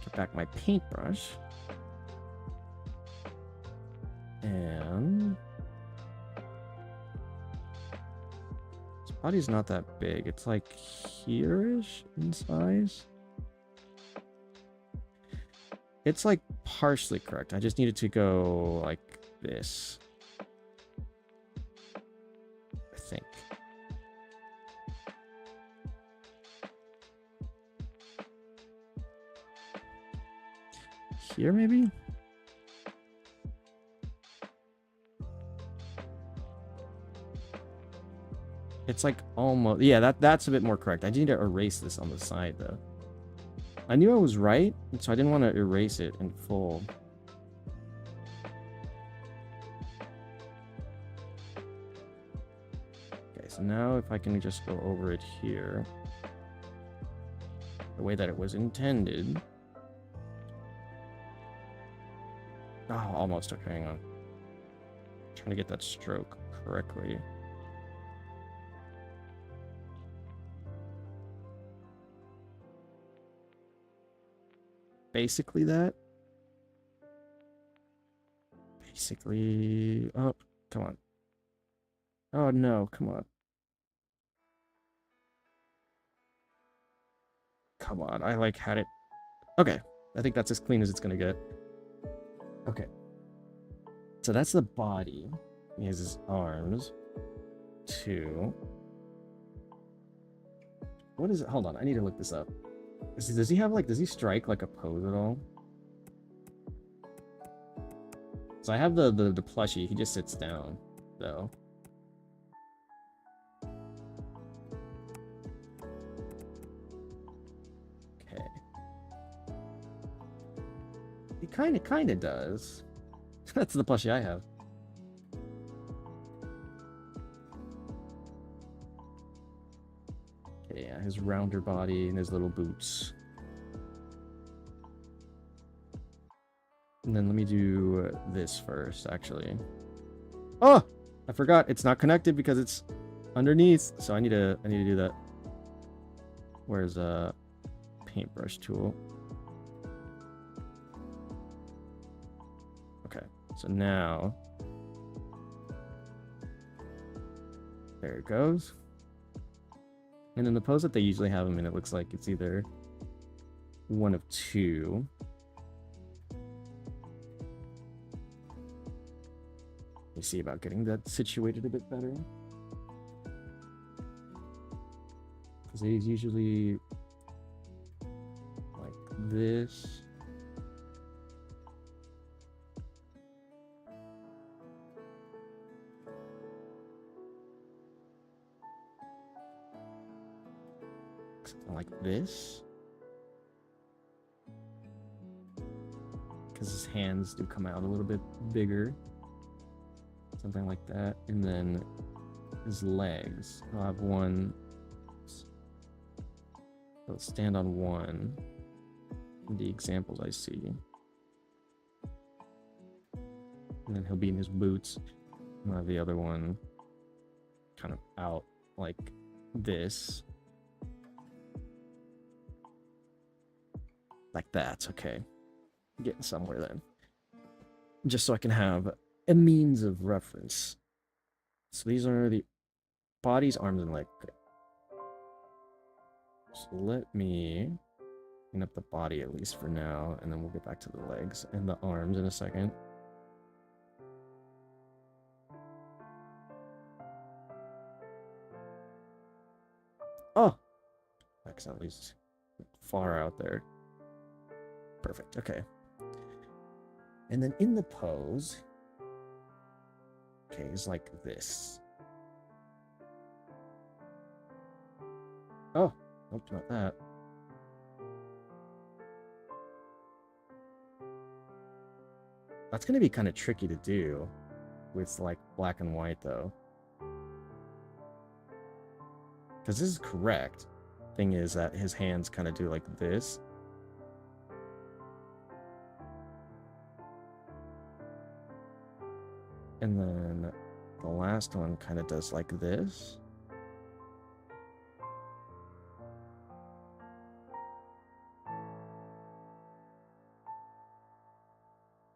Speaker 2: get back my paintbrush. And his body's not that big. It's like here-ish in size. It's like partially correct. I just needed to go like this. I think. Here, maybe? It's like almost... Yeah, that's a bit more correct. I need to erase this on the side, though. I knew I was right, so I didn't want to erase it in full. Okay, so now if I can just go over it here, the way that it was intended. Oh, almost. Okay, hang on. Trying to get that stroke correctly. Basically that. Basically... Oh, come on. Oh, no, come on. Come on, I like had it. Okay, I think that's as clean as it's gonna get. Okay. So that's the body. He has his arms. 2. What is it? Hold on, I need to look this up. Does he have like, does he strike like a pose at all? So I have the plushie, he just sits down, though. Okay. He kinda does. That's the plushie I have. Okay, yeah, his rounder body and his little boots. And then let me do this first, actually. Oh! I forgot, it's not connected because it's underneath, so I need to do that. Where's a paintbrush tool? Okay, so now there it goes. And then the pose that they usually have him in, it looks like it's either one of 2. Let me see about getting that situated a bit better. Because he's usually like this. Something like this. Because his hands do come out a little bit bigger. Something like that. And then his legs. I'll have one. He'll stand on one. In the examples I see. And then he'll be in his boots. And I'll have the other one kind of out like this. Like that. Okay. Getting somewhere then. Just so I can have a means of reference. So these are the bodies, arms, and legs. Okay. So let me clean up the body at least for now, and then we'll get back to the legs and the arms in a second. Oh! Accidentally far out there. Perfect, okay. And then in the pose, okay, he's like this. Oh, nope, not that. That's gonna be kind of tricky to do with like black and white though. Because this is correct. Thing is that his hands kind of do like this. And then the last one kind of does like this.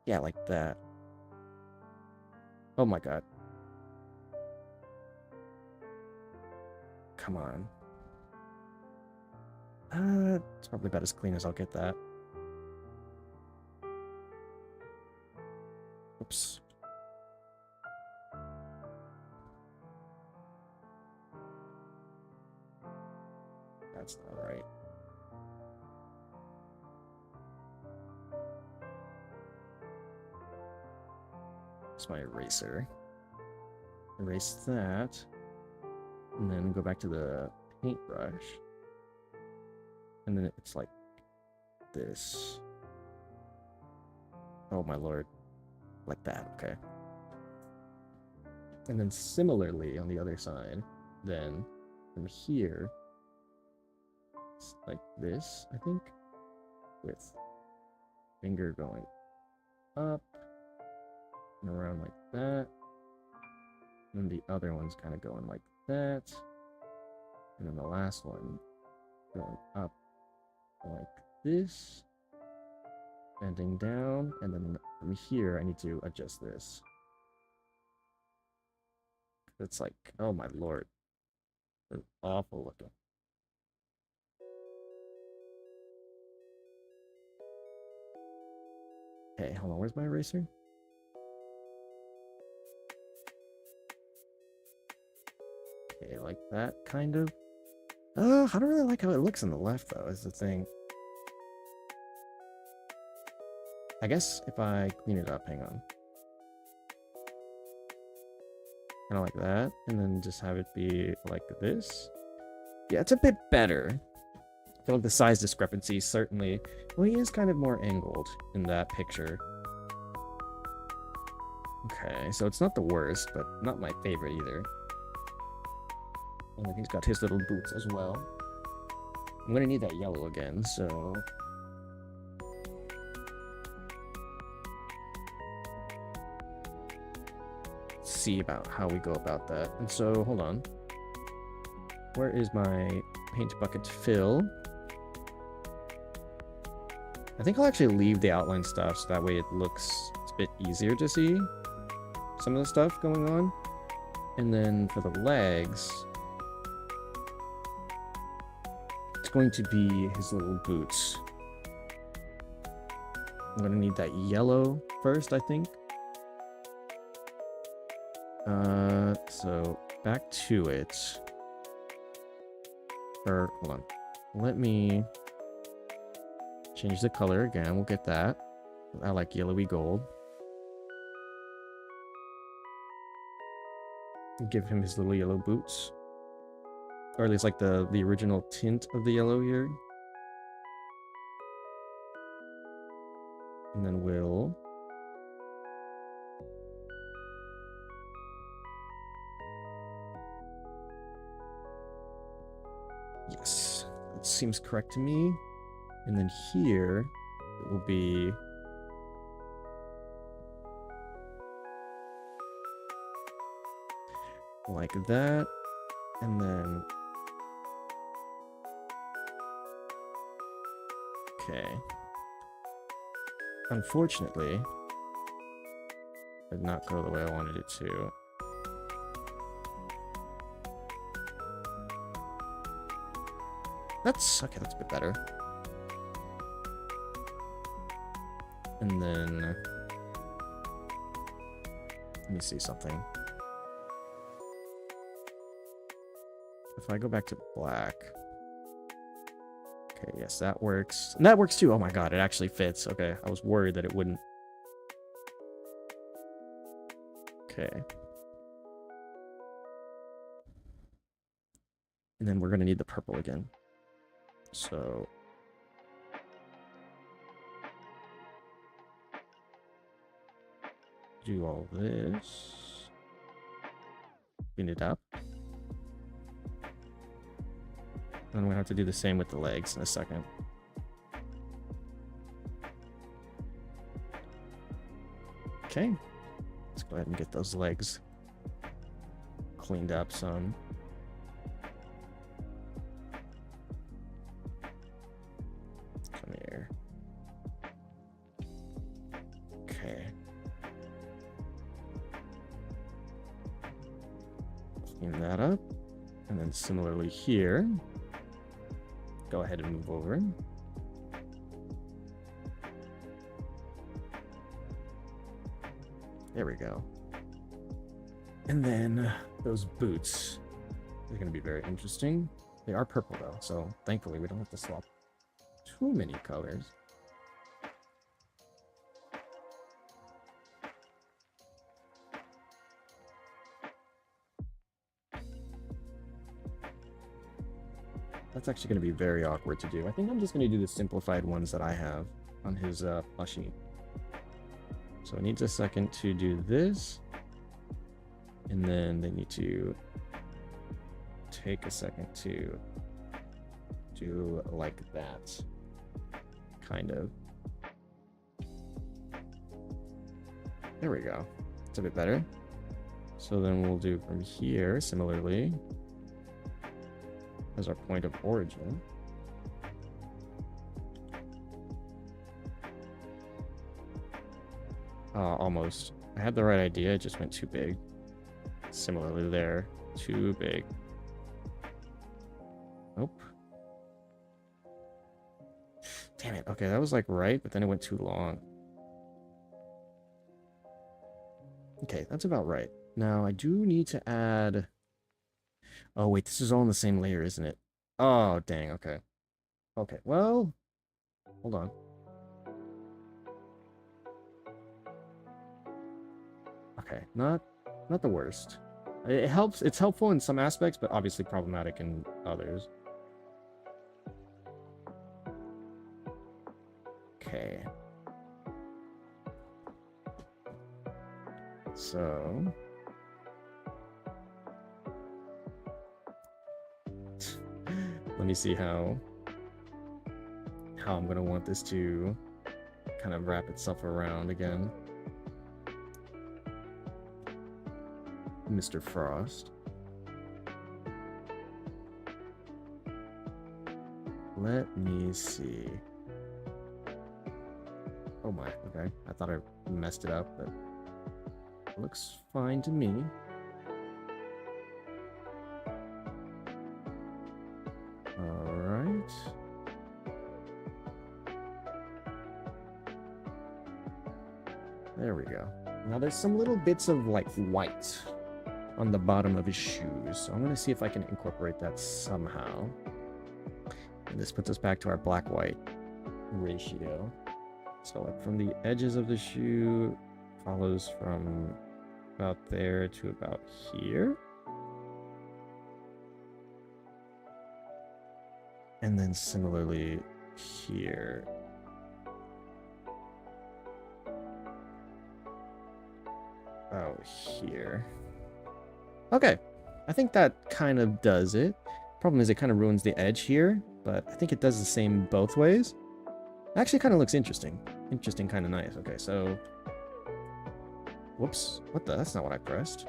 Speaker 2: Yeah, like that. Oh my god. come on. It's probably about as clean as I'll get that. Oops. That's not right. It's my eraser. Erase that. And then go back to the paintbrush. And then it's like this. Oh my lord. Like that, okay. And then similarly on the other side, then from here, it's like this, I think, with finger going up and around like that. And then the other one's kind of going like that. And then the last one going up like this. Bending down. And then from here, I need to adjust this. It's like, oh my lord. They're awful looking. Okay, hold on. Where's my eraser? Okay, like that, kind of. I don't really like how it looks on the left, though, is the thing. I guess if I clean it up, hang on. Kind of like that, and then just have it be like this. Yeah, it's a bit better. I feel like the size discrepancy, certainly. Well, he is kind of more angled in that picture. Okay, so it's not the worst, but not my favorite either. And then he's got his little boots as well. I'm gonna need that yellow again, so... see about how we go about that. And so, hold on. Where is my paint bucket fill? I think I'll actually leave the outline stuff so that way it looks a bit easier to see some of the stuff going on. And then for the legs, it's going to be his little boots. I'm gonna need that yellow first, I think. So back to it. Or hold on. Let me change the color again. We'll get that. I like yellowy gold. Give him his little yellow boots. Or at least like the original tint of the yellow here. And then we'll yes, that seems correct to me. And then here it will be like that, and then okay. Unfortunately, it did not go the way I wanted it to. That's okay, that's a bit better. And then let me see something. If I go back to black. Okay, yes, that works. And that works too. Oh my god, it actually fits. Okay, I was worried that it wouldn't. Okay. And then we're gonna need the purple again. So do all this. Clean it up. And we have to do the same with the legs in a second. Okay. Let's go ahead and get those legs cleaned up some. Come here. Okay. Clean that up. And then then similarly here. Go ahead and move over. There we go. And then those boots are going to be very interesting. They are purple though, so thankfully we don't have to swap too many colors. That's actually going to be very awkward to do. I think I'm just going to do the simplified ones that I have on his plushie. So it needs a second to do this. And then they need to take a second to do like that. Kind of. There we go. It's a bit better. So then we'll do from here, similarly, as our point of origin. Almost. I had the right idea, it just went too big. Similarly there, too big. Nope. Damn it. Okay, that was like right, but then it went too long. Okay, that's about right. Now, I do need to add... Oh, wait, this is all in the same layer, isn't it? Oh, dang, okay. Okay, well... Hold on. Okay, not the worst. It helps. It's helpful in some aspects, but obviously problematic in others. Okay. So... Let me see how I'm gonna want this to kind of wrap itself around again. Mr. Frost. Let me see. Oh my, okay. I thought I messed it up, but it looks fine to me. Alright. There we go. Now there's some little bits of like white on the bottom of his shoes. So I'm going to see if I can incorporate that somehow. And this puts us back to our black-white ratio. So like from the edges of the shoe, follows from about there to about here. And then similarly here. About here. Okay, I think that kind of does it. Problem is it kind of ruins the edge here, but I think it does the same both ways. It actually kind of looks interesting. Interesting, kind of nice. Okay, so... Whoops, what the? That's not what I pressed.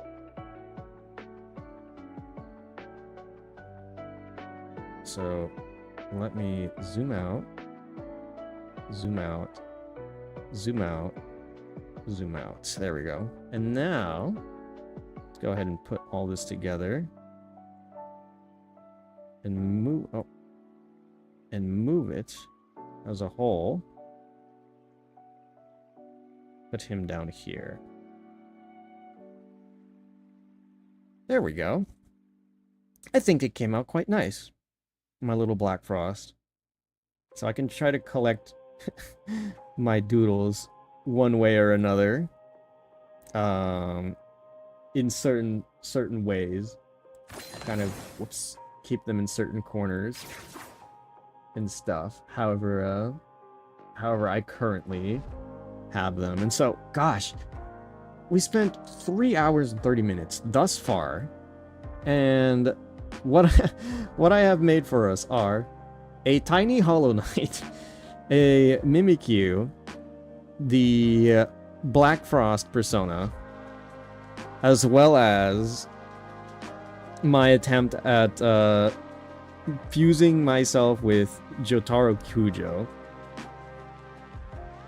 Speaker 2: So, let me zoom out, zoom out, zoom out, zoom out. There we go. And now... go ahead and put all this together and move it as a whole. Put him down here. There we go. I think it came out quite nice. My little Black Frost. So I can try to collect my doodles one way or another. In certain ways, kind of keep them in certain corners and stuff. However I currently have them. And so, gosh, we spent 3 hours and 30 minutes thus far, and what I have made for us are a tiny Hollow Knight, a Mimikyu, the Black Frost persona, as well as my attempt at fusing myself with Jotaro Kujo.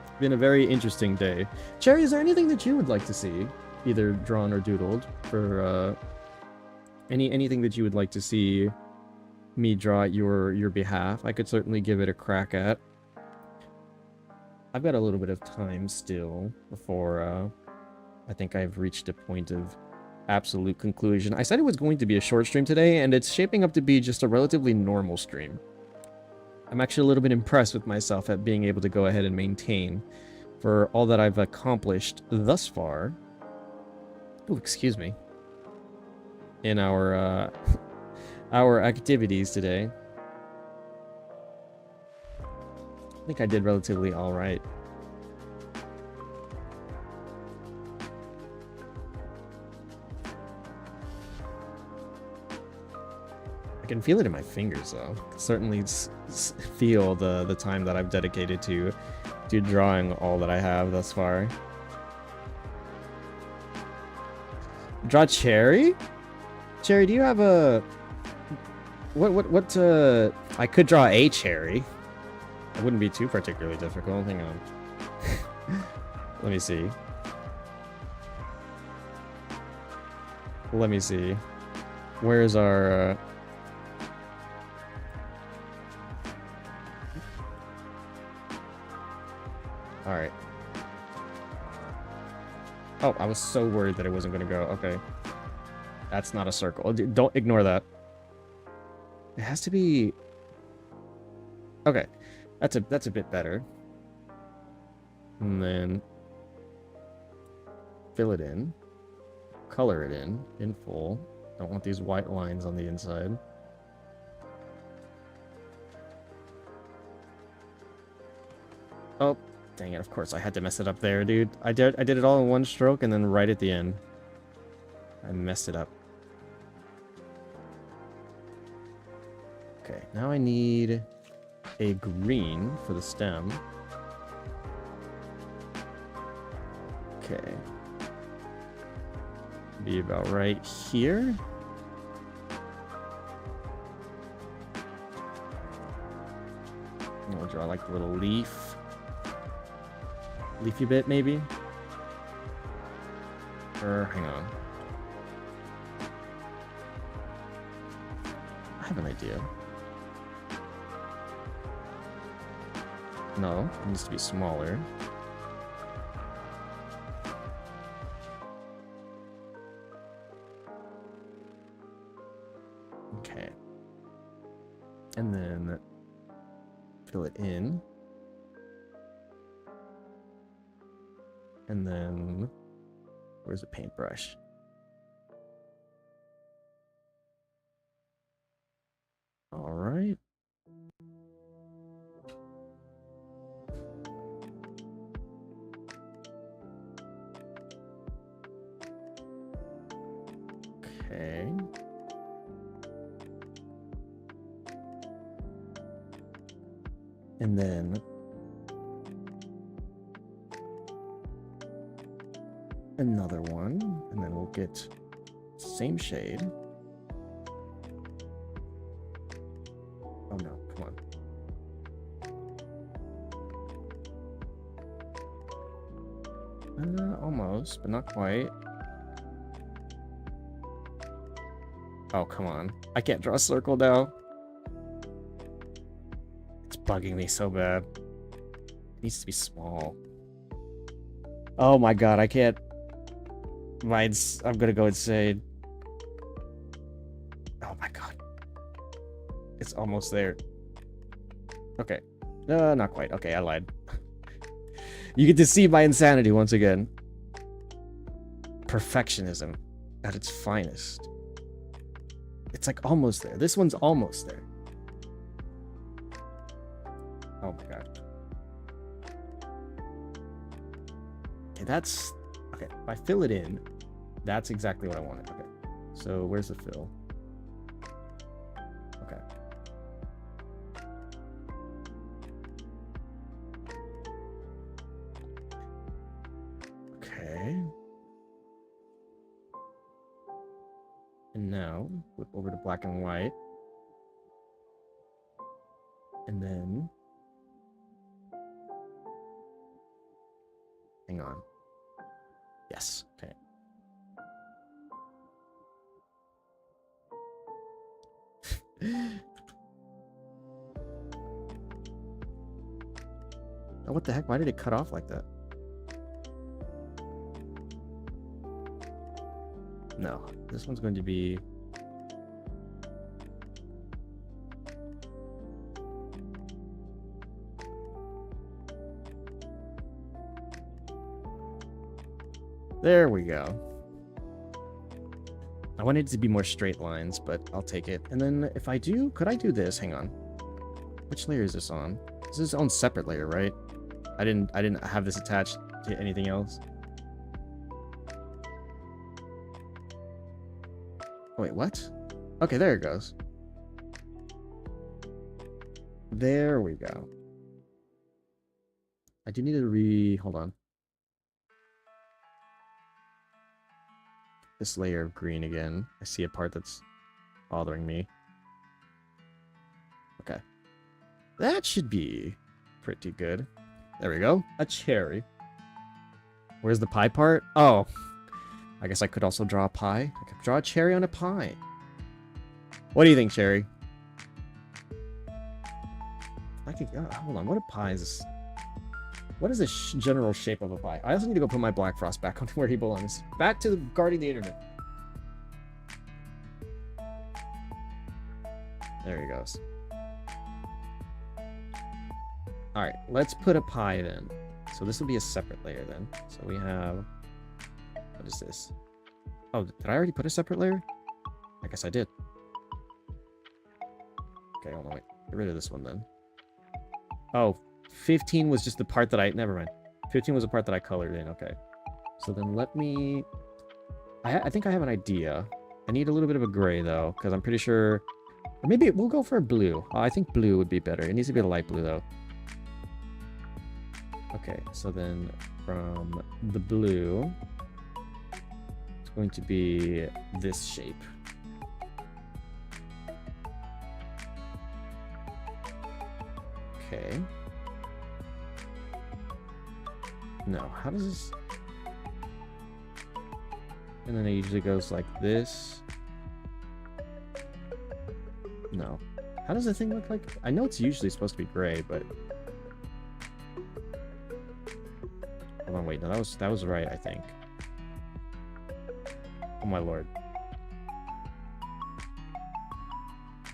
Speaker 2: It's been a very interesting day. Cherry, is there anything that you would like to see, either drawn or doodled, for Anything that you would like to see me draw at your behalf, I could certainly give it a crack at. I've got a little bit of time still before I think I've reached a point of absolute conclusion. I said it was going to be a short stream today, and it's shaping up to be just a relatively normal stream. I'm actually a little bit impressed with myself at being able to go ahead and maintain for all that I've accomplished thus far. Oh, excuse me. In our our activities today. I think I did relatively all right. I can feel it in my fingers, though. I can certainly feel the time that I've dedicated to drawing all that I have thus far. Draw Cherry? Cherry, do you have a... What, I could draw a cherry. It wouldn't be too particularly difficult. Hang on. Let me see. Let me see. Where's our... Alright. Oh, I was so worried that it wasn't going to go. Okay. That's not a circle. Don't ignore that. It has to be... Okay. That's a bit better. And then... fill it in. Color it in full. Don't want these white lines on the inside. Oh, dang it, of course I had to mess it up there, dude. I did it all in one stroke and then right at the end. I messed it up. Okay, now I need a green for the stem. Okay. Be about right here. And we'll draw like a little leaf. Leafy bit, maybe? Or, hang on. I have an idea. No, it needs to be smaller. Okay. And then fill it in. And then where's the paintbrush? All right. Okay. And then another one, and then we'll get same shade. Oh no, come on. Almost, but not quite. Oh, come on. I can't draw a circle now. It's bugging me so bad. It needs to be small. Oh my god, I can't. I'm gonna go insane. Oh my god. It's almost there. Okay. Not quite. Okay, I lied. You get to see my insanity once again. Perfectionism at its finest. It's like almost there. This one's almost there. Oh my god. Okay, that's... Okay, if I fill it in, that's exactly what I wanted. Okay, so where's the fill? Okay. Okay. And now, flip over to black and white. And then... Hang on. Yes, okay. Oh, what the heck? Why did it cut off like that? No, this one's going to be... There we go. I wanted it to be more straight lines, but I'll take it. And then if I do, could I do this? Hang on. Which layer is this on? This is its own separate layer, right? I didn't have this attached to anything else. Wait, what? Okay, there it goes. There we go. I do need to hold on. This layer of green again. I see a part that's bothering me. Okay. That should be pretty good. There we go. A cherry. Where's the pie part? Oh. I guess I could also draw a pie. I could draw a cherry on a pie. What do you think, Cherry? I could... hold on. What a pie is this? What is the general shape of a pie? I also need to go put my Black Frost back on where he belongs. Back to guarding the internet. There he goes. Alright, let's put a pie then. So this will be a separate layer then. So we have... What is this? Oh, did I already put a separate layer? I guess I did. Okay, hold on, wait. Get rid of this one then. Oh, 15 was just the part that I... Never mind. 15 was the part that I colored in, okay. So then let me... I think I have an idea. I need a little bit of a gray, though, because I'm pretty sure... Or maybe we'll go for a blue. I think blue would be better. It needs to be a light blue, though. Okay, so then from the blue... It's going to be this shape. Okay. No, how does this... And then it usually goes like this. No. How does the thing look like? I know it's usually supposed to be gray, but... Hold on, wait, no, that was right, I think. Oh my lord.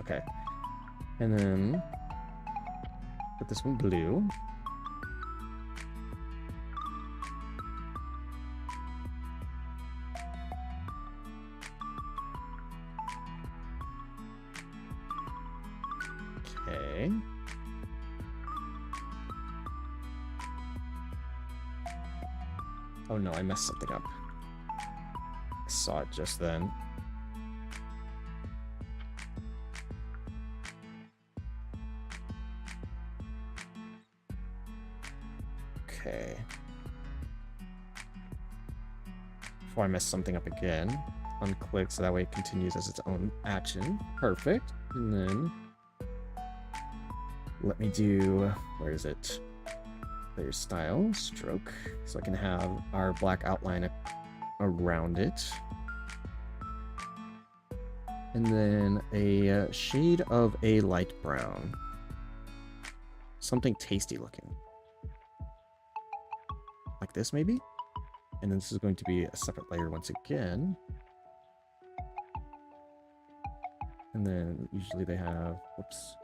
Speaker 2: Okay. And then... Put this one blue. Okay. Oh no, I messed something up. I saw it just then. Okay. Before I mess something up again, unclick so that way it continues as its own action. Perfect. And then let me do, where is it? Layer style, stroke, so I can have our black outline around it. And then a shade of a light brown. Something tasty looking. Like this, maybe? And then this is going to be a separate layer once again. And then usually they have, whoops.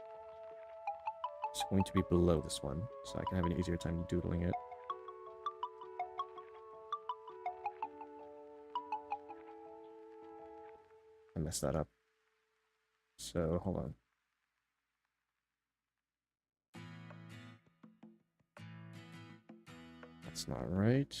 Speaker 2: It's going to be below this one, so I can have an easier time doodling it. I messed that up. So, hold on. That's not right.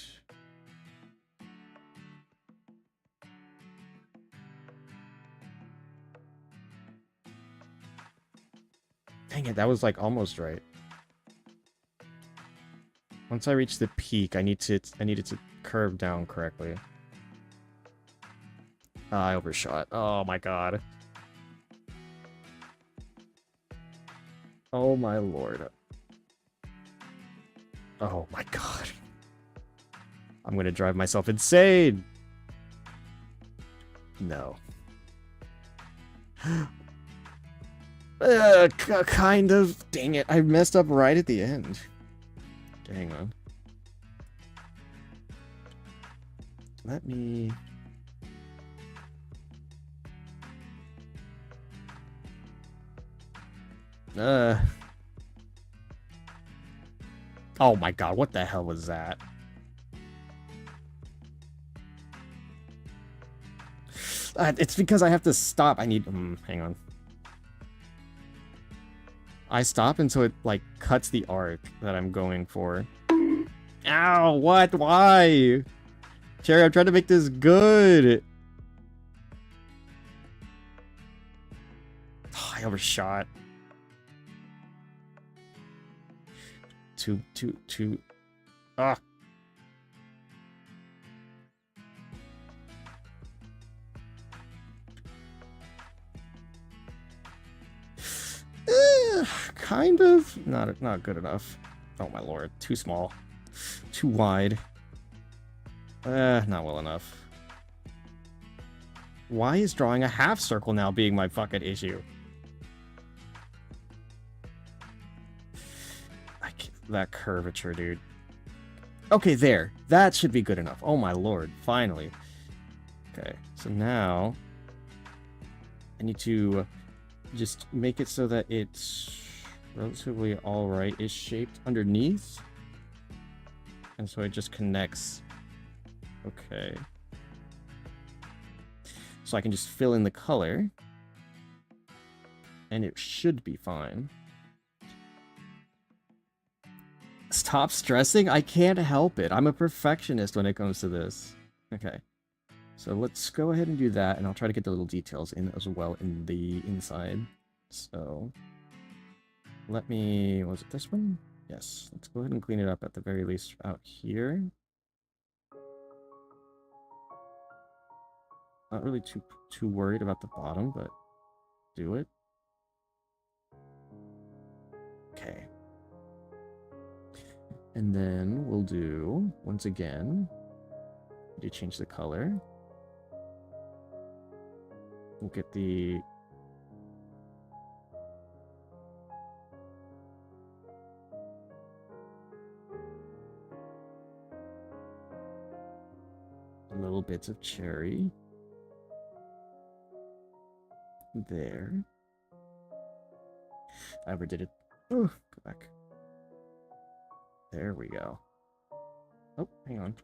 Speaker 2: Dang it, that was like almost right. Once I reach the peak, I need it to curve down correctly. I overshot. Oh my god. Oh my lord. Oh my god. I'm gonna drive myself insane. No. Kind of. Dang it. I messed up right at the end. Okay, hang on. Let me... Oh my god, what the hell was that? It's because I have to stop. I need... hang on. I stop until it, like, cuts the arc that I'm going for. Ow, what? Why? Cherry, I'm trying to make this good. Oh, I overshot. Two. Ah. Kind of. Not good enough. Oh my lord. Too small. Too wide. Not well enough. Why is drawing a half circle now being my fucking issue? That curvature, dude. Okay, there. That should be good enough. Oh my lord. Finally. Okay, so now I need to just make it so that it's relatively alright-ish shaped underneath. And so it just connects. Okay. So I can just fill in the color. And it should be fine. Stop stressing? I can't help it. I'm a perfectionist when it comes to this. Okay. So let's go ahead and do that, and I'll try to get the little details in as well in the inside. So let me... was it this one? Yes. Let's go ahead and clean it up at the very least out here. Not really too worried about the bottom, but do it. Okay. And then we'll do, once again, do change the color. We'll get the... little bits of cherry. There. I overdid it. Oh, go back. There we go. Oh, hang on.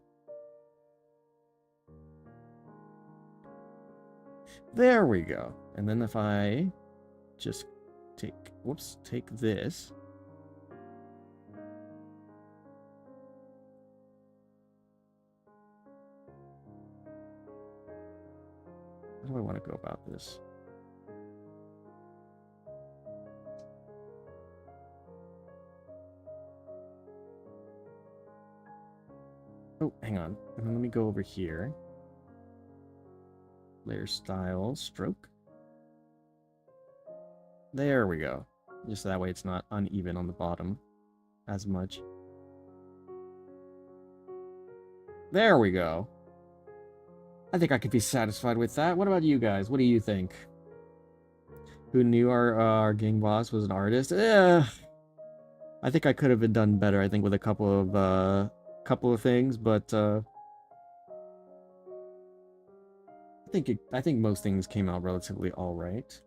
Speaker 2: There we go. And then if I just take, whoops, take this. How do I want to go about this? Oh, hang on. And then let me go over here. Layer style, stroke. There we go. Just that way it's not uneven on the bottom as much. There we go. I think I could be satisfied with that. What about you guys? What do you think? Who knew our gang boss was an artist? I think I could have been done better, I think, with a couple of things, but I think most things came out relatively all right.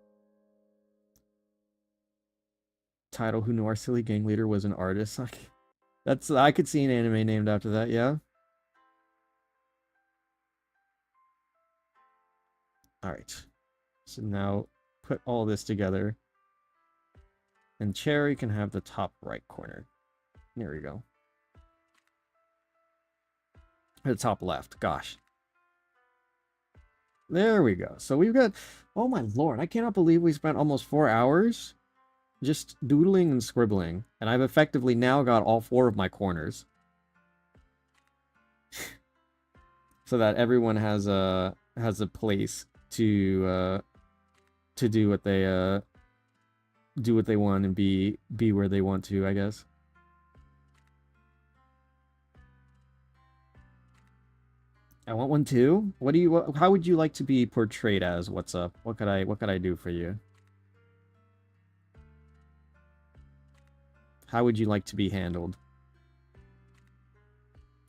Speaker 2: Title: Who knew our silly gang leader was an artist? I could see an anime named after that. Yeah. All right. So now put all this together, and Cherry can have the top right corner. There we go. The top left. Gosh. There we go. So we've got... Oh my lord. I cannot believe we spent almost 4 hours just doodling and scribbling. And I've effectively now got all 4 of my corners. So that everyone has a place to do what they want and be where they want to, I guess. I want one too. How would you like to be portrayed as? What's up? What could I do for you? How would you like to be handled?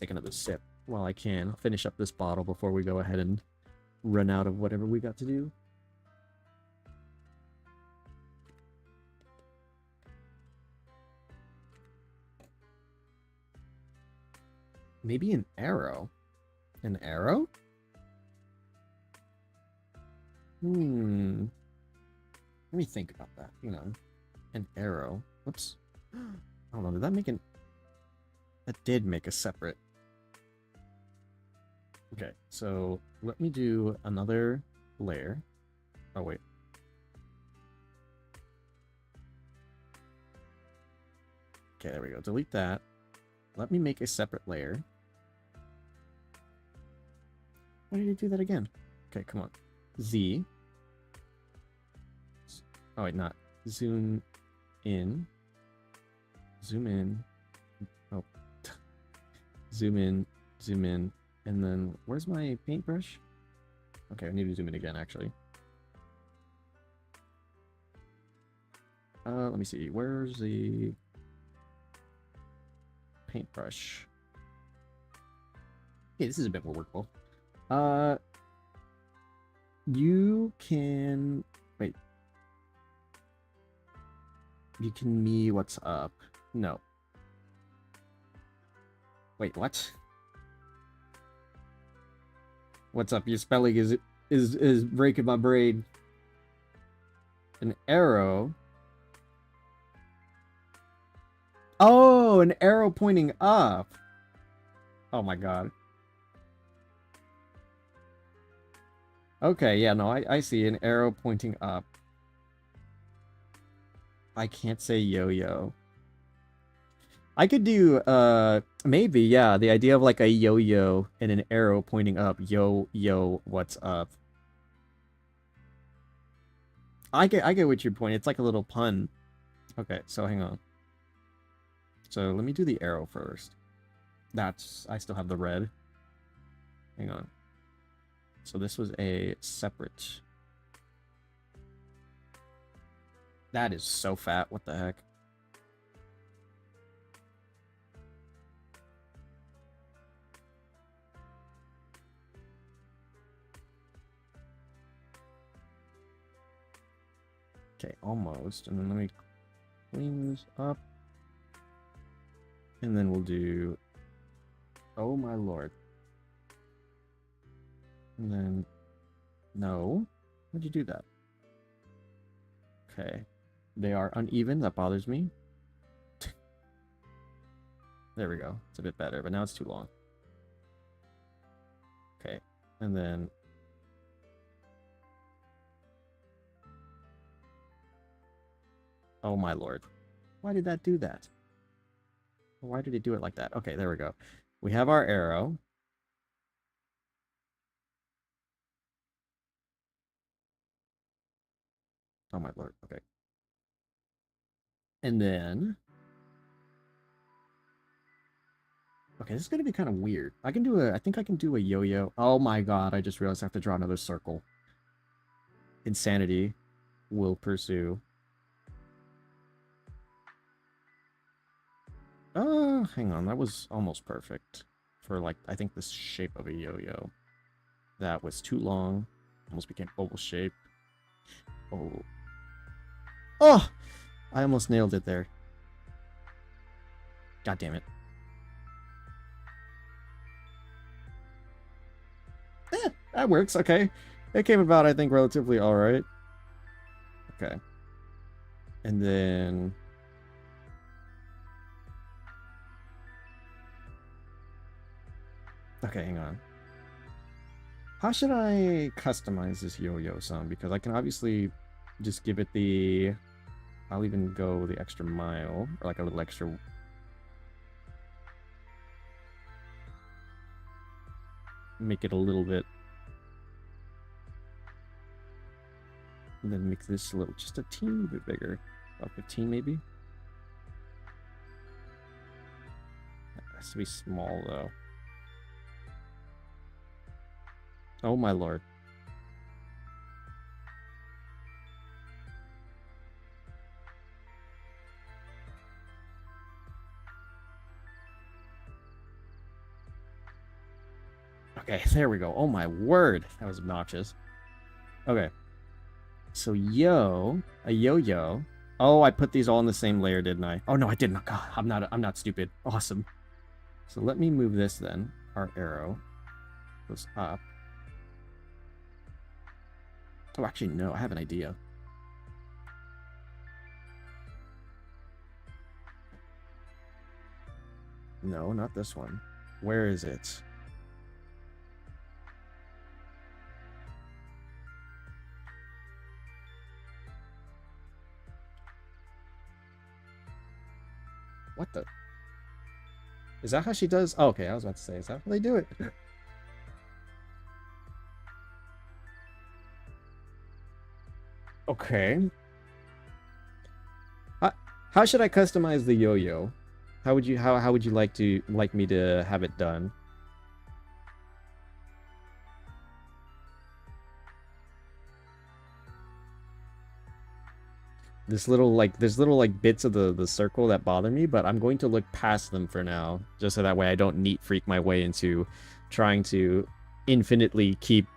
Speaker 2: take another sip while I can. I'll finish up this bottle before we go ahead and run out of whatever we got to do. Maybe an arrow. An arrow? Let me think about that. Hang on. An arrow. Whoops. Hold on, did that make an... That did make a separate... Okay, so let me do another layer. Oh, wait. Okay, there we go. Delete that. Let me make a separate layer. Why did you do that again? Okay, come on. Z. Oh, wait, not. Zoom in. Zoom in. Oh. Zoom in. Zoom in. And then, where's my paintbrush? Okay, I need to zoom in again, actually. Let me see. Where's the paintbrush? Okay, this is a bit more workable. You can... Wait. You can me what's up. No. Wait, what? What's up? Your spelling is breaking my brain. An arrow. Oh, an arrow pointing up. Oh my god. Okay, yeah, no, I see an arrow pointing up. I can't say yo-yo. I could do, maybe, yeah, the idea of like a yo-yo and an arrow pointing up. Yo, what's up? I get what your point. It's like a little pun. Okay, so hang on. So let me do the arrow first. I still have the red. Hang on. So this was a separate. That is so fat. What the heck? Okay, almost. And then let me clean this up. And then we'll do... Oh my lord. And then... No. Why'd you do that? Okay. They are uneven. That bothers me. There we go. It's a bit better, but now it's too long. Okay. And then... Oh my lord. Why did that do that? Why did it do it like that? Okay, there we go. We have our arrow. Oh my lord. Okay. And then... Okay, this is going to be kind of weird. I think I can do a yo-yo. Oh my god, I just realized I have to draw another circle. Insanity will pursue. Hang on. That was almost perfect. For, like, I think the shape of a yo-yo. That was too long. Almost became oval shape. Oh. Oh! I almost nailed it there. God damn it. That works. Okay. It came about, I think, relatively alright. Okay. And then... Okay, hang on. How should I customize this yo-yo song? Because I can obviously just give it the... I'll even go the extra mile. Or like a little extra... Make it a little bit... And then make this a little... Just a teeny bit bigger. About 15 maybe? It has to be small though. Oh my lord. Okay, there we go. Oh my word. That was obnoxious. Okay. So a yo-yo. Oh, I put these all in the same layer, didn't I? Oh no, I didn't. God, I'm not stupid. Awesome. So let me move this then. Our arrow goes up. Oh, actually, no, I have an idea. No, not this one. Where is it? What the? Is that how she does? Oh, okay, I was about to say, is that how they do it? Okay. How should I customize the yo-yo? How would you like me to have it done? There's little bits of the circle that bother me, but I'm going to look past them for now, just so that way I don't neat freak my way into trying to infinitely keep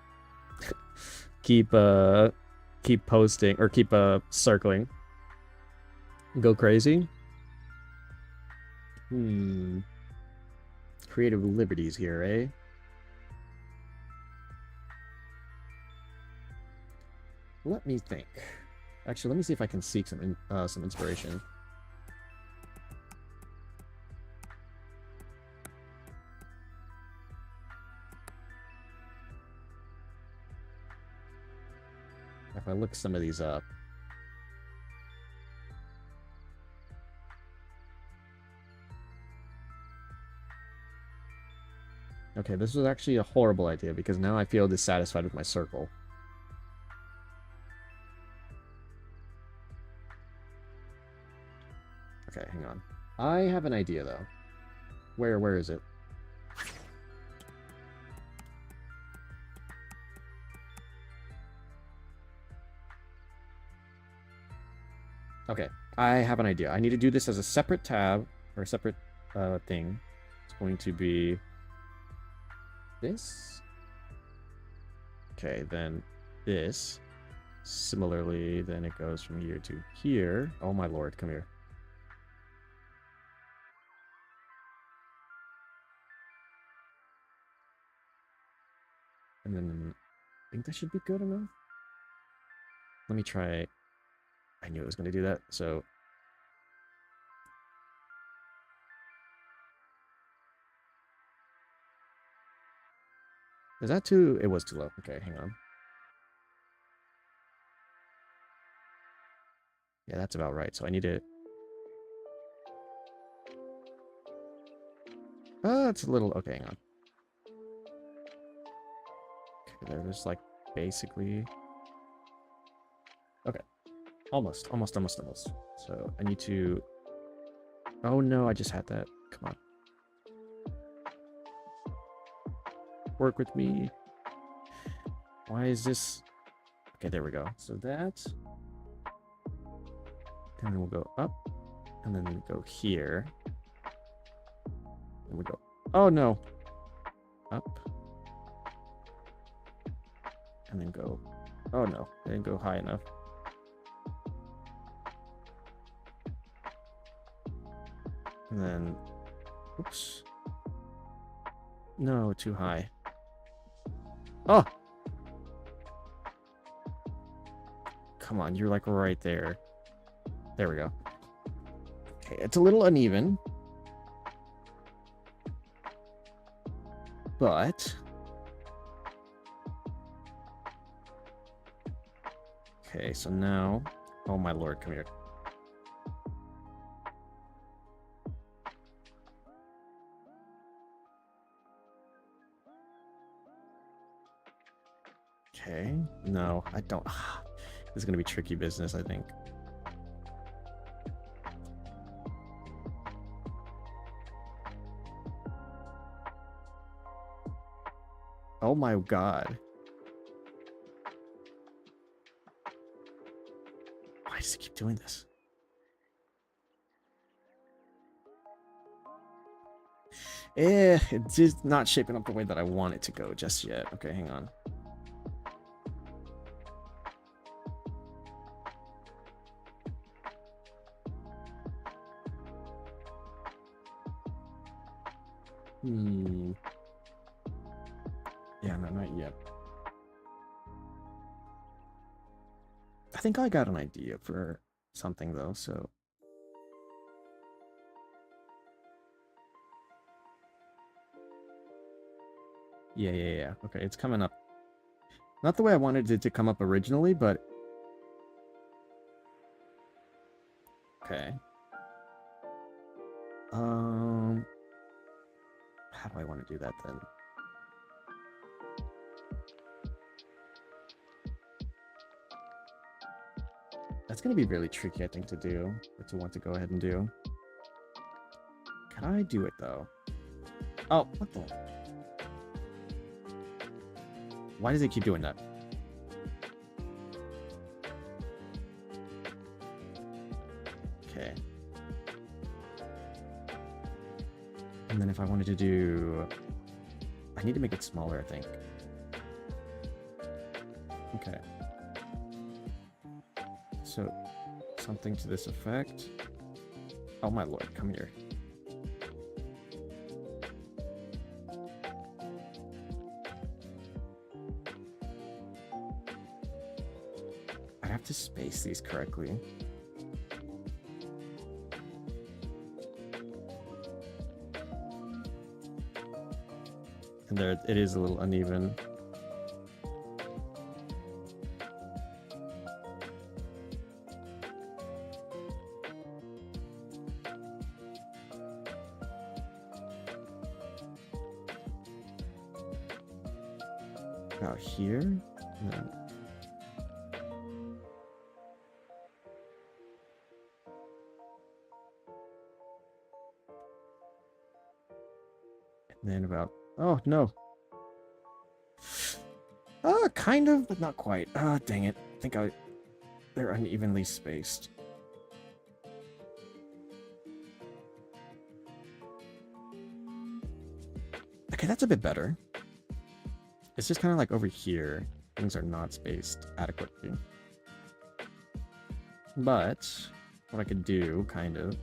Speaker 2: posting or keep circling. Go crazy. Creative liberties here, eh? Let me think. Actually, let me see if I can seek some inspiration. If I look some of these up. Okay, this was actually a horrible idea because now I feel dissatisfied with my circle. Okay, hang on. I have an idea though. Where is it? Okay, I have an idea. I need to do this as a separate tab or a separate thing. It's going to be this. Okay, then this. Similarly, then it goes from here to here. Oh my lord, come here. And then I think that should be good enough. Let me try. I knew it was going to do that, so. Is that too? It was too low. Okay, hang on. Yeah, that's about right. So I need to. It's a little. Okay, hang on. Okay, there's like basically. Okay. Almost. So I need to. Oh no, I just had that. Come on. Work with me. Why is this? Okay, there we go. So that. And then we'll go up. And then we go here. And we go. Oh no. Up. And then go. Oh no. I didn't go high enough. And then. Oops. No, too high. Oh! Come on, you're like right there. There we go. Okay, it's a little uneven. But... Okay, so now... Oh my lord, come here. Okay, no, I don't... This is going to be tricky business, I think. Oh my god. Why does it keep doing this? It's just not shaping up the way that I want it to go just yet. Okay, hang on. Yeah, no, not yet. I think I got an idea for something though, so. Yeah. Okay, it's coming up. Not the way I wanted it to come up originally, but... Okay. How do I want to do that then? That's going to be really tricky, I think, to do, or to want to go ahead and do. Can I do it, though? Oh, what the... Why does it keep doing that? Okay. And then if I wanted to do... I need to make it smaller, I think. Okay. So, something to this effect. Oh my lord, come here. I have to space these correctly. And there, it is a little uneven. About here? No. And then about... Oh, no. Kind of, but not quite. Dang it. I think they're unevenly spaced. Okay, that's a bit better. It's just kind of like over here. Things are not spaced adequately. But what I could do, kind of,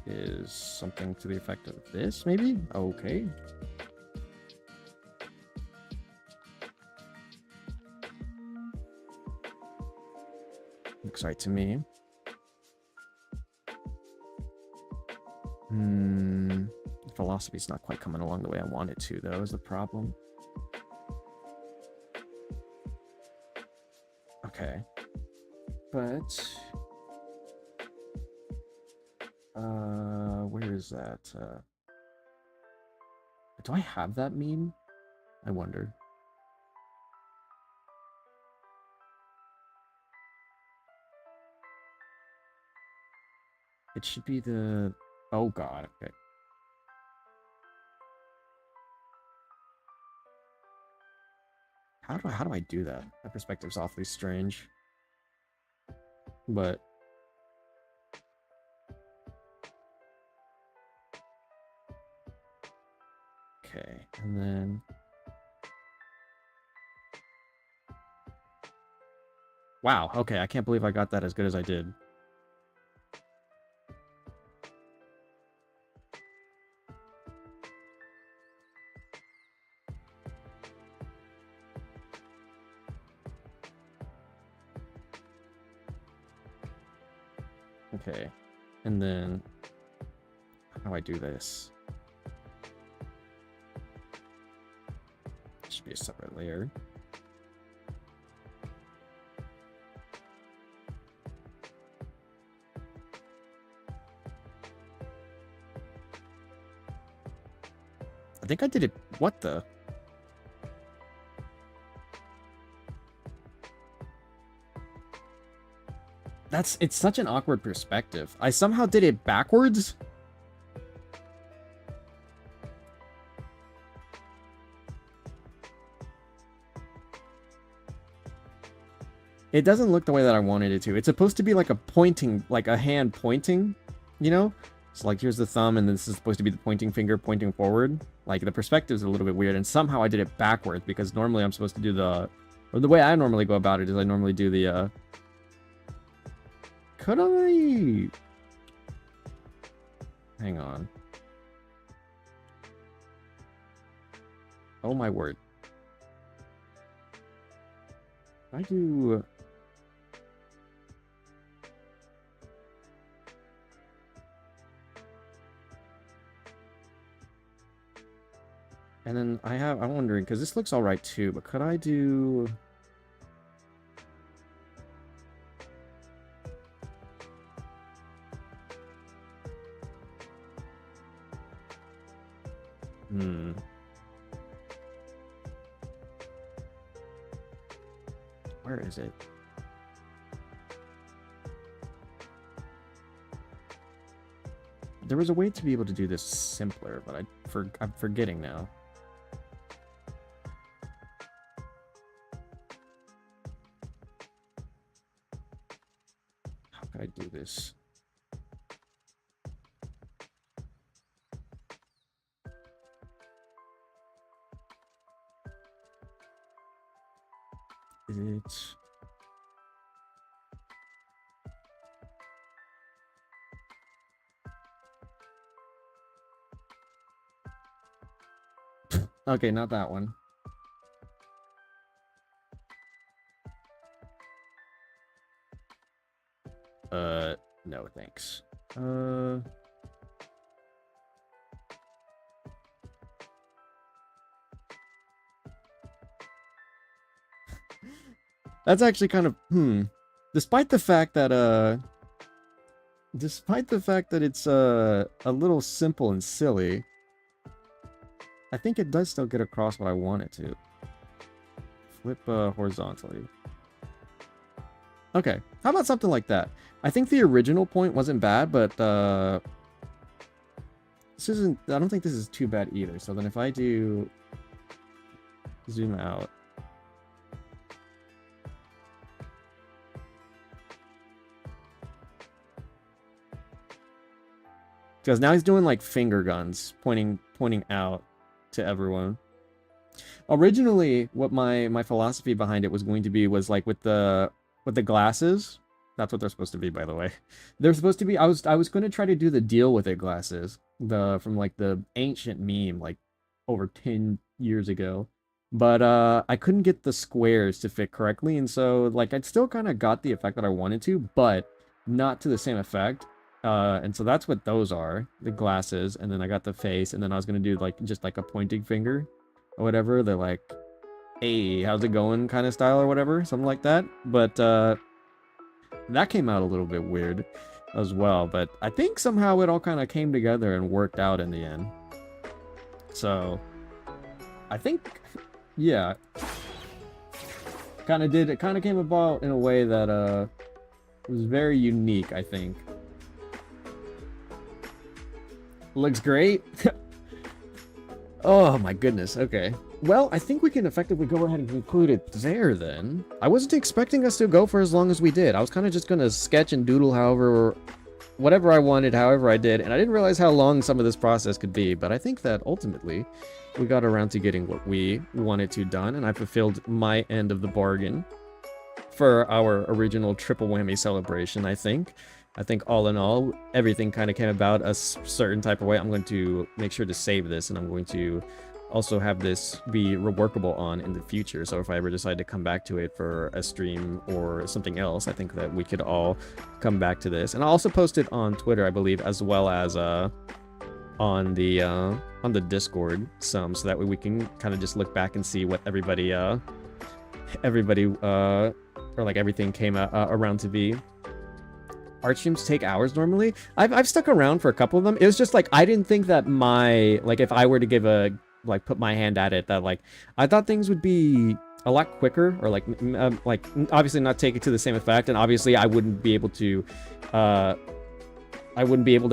Speaker 2: is something to the effect of this, maybe? Okay. Looks right to me. Philosophy's not quite coming along the way I want it to, though, is the problem. Okay. But... where is that? Do I have that meme? I wonder. It should be the... Oh god, okay. How do I do that? That perspective's awfully strange. But... Okay, and then... Wow, okay, I can't believe I got that as good as I did. Okay, and then how do I do this? It should be a separate layer. I think I did it. What the? It's such an awkward perspective. I somehow did it backwards. It doesn't look the way that I wanted it to. It's supposed to be like a pointing, like a hand pointing, you know? So like here's the thumb, and this is supposed to be the pointing finger pointing forward. Like the perspective's a little bit weird, and somehow I did it backwards because normally I'm supposed to do or the way I normally go about it is I normally do the could I? Hang on. Oh my word. I do. And then I'm wondering, because this looks alright too, but could I do... Where is it? There was a way to be able to do this simpler, but I'm forgetting now. How could I do this? It's... Okay, not that one. No, thanks. That's actually kind of, Despite the fact that it's, a little simple and silly, I think it does still get across what I want it to. Flip, horizontally. Okay, how about something like that? I think the original point wasn't bad, but, I don't think this is too bad either. So then if I do zoom out. Because now he's doing like finger guns, pointing out to everyone. Originally, what my philosophy behind it was going to be was like with the glasses. That's what they're supposed to be, by the way. They're supposed to be. I was going to try to do the deal with it glasses, from like the ancient meme, like over 10 years ago. But I couldn't get the squares to fit correctly, and so like I'd still kind of got the effect that I wanted to, but not to the same effect. And so that's what those are, the glasses, and then I got the face, and then I was gonna do like just like a pointing finger or whatever. They're like, hey, how's it going kind of style or whatever, something like that. But that came out a little bit weird as well, but I think somehow it all kind of came together and worked out in the end. So I think, yeah, it kind of came about in a way that was very unique, I think. Looks great. Oh my goodness. Okay. Well, I think we can effectively go ahead and conclude it there then. I wasn't expecting us to go for as long as we did. I was kind of just going to sketch and doodle whatever I wanted, however I did, and I didn't realize how long some of this process could be, but I think that ultimately we got around to getting what we wanted to done, and I fulfilled my end of the bargain for our original triple whammy celebration, I think. I think all in all, everything kind of came about a certain type of way. I'm going to make sure to save this, and I'm going to also have this be reworkable on in the future. So if I ever decide to come back to it for a stream or something else, I think that we could all come back to this. And I'll also post it on Twitter, I believe, as well as on the Discord some, so that way we can kind of just look back and see what everybody or like everything came around to be. Art streams take hours normally. I've stuck around for a couple of them. It was just like I didn't think that if I were to give put my hand at it, that like I thought things would be a lot quicker, or like obviously not take it to the same effect, and obviously I wouldn't be able to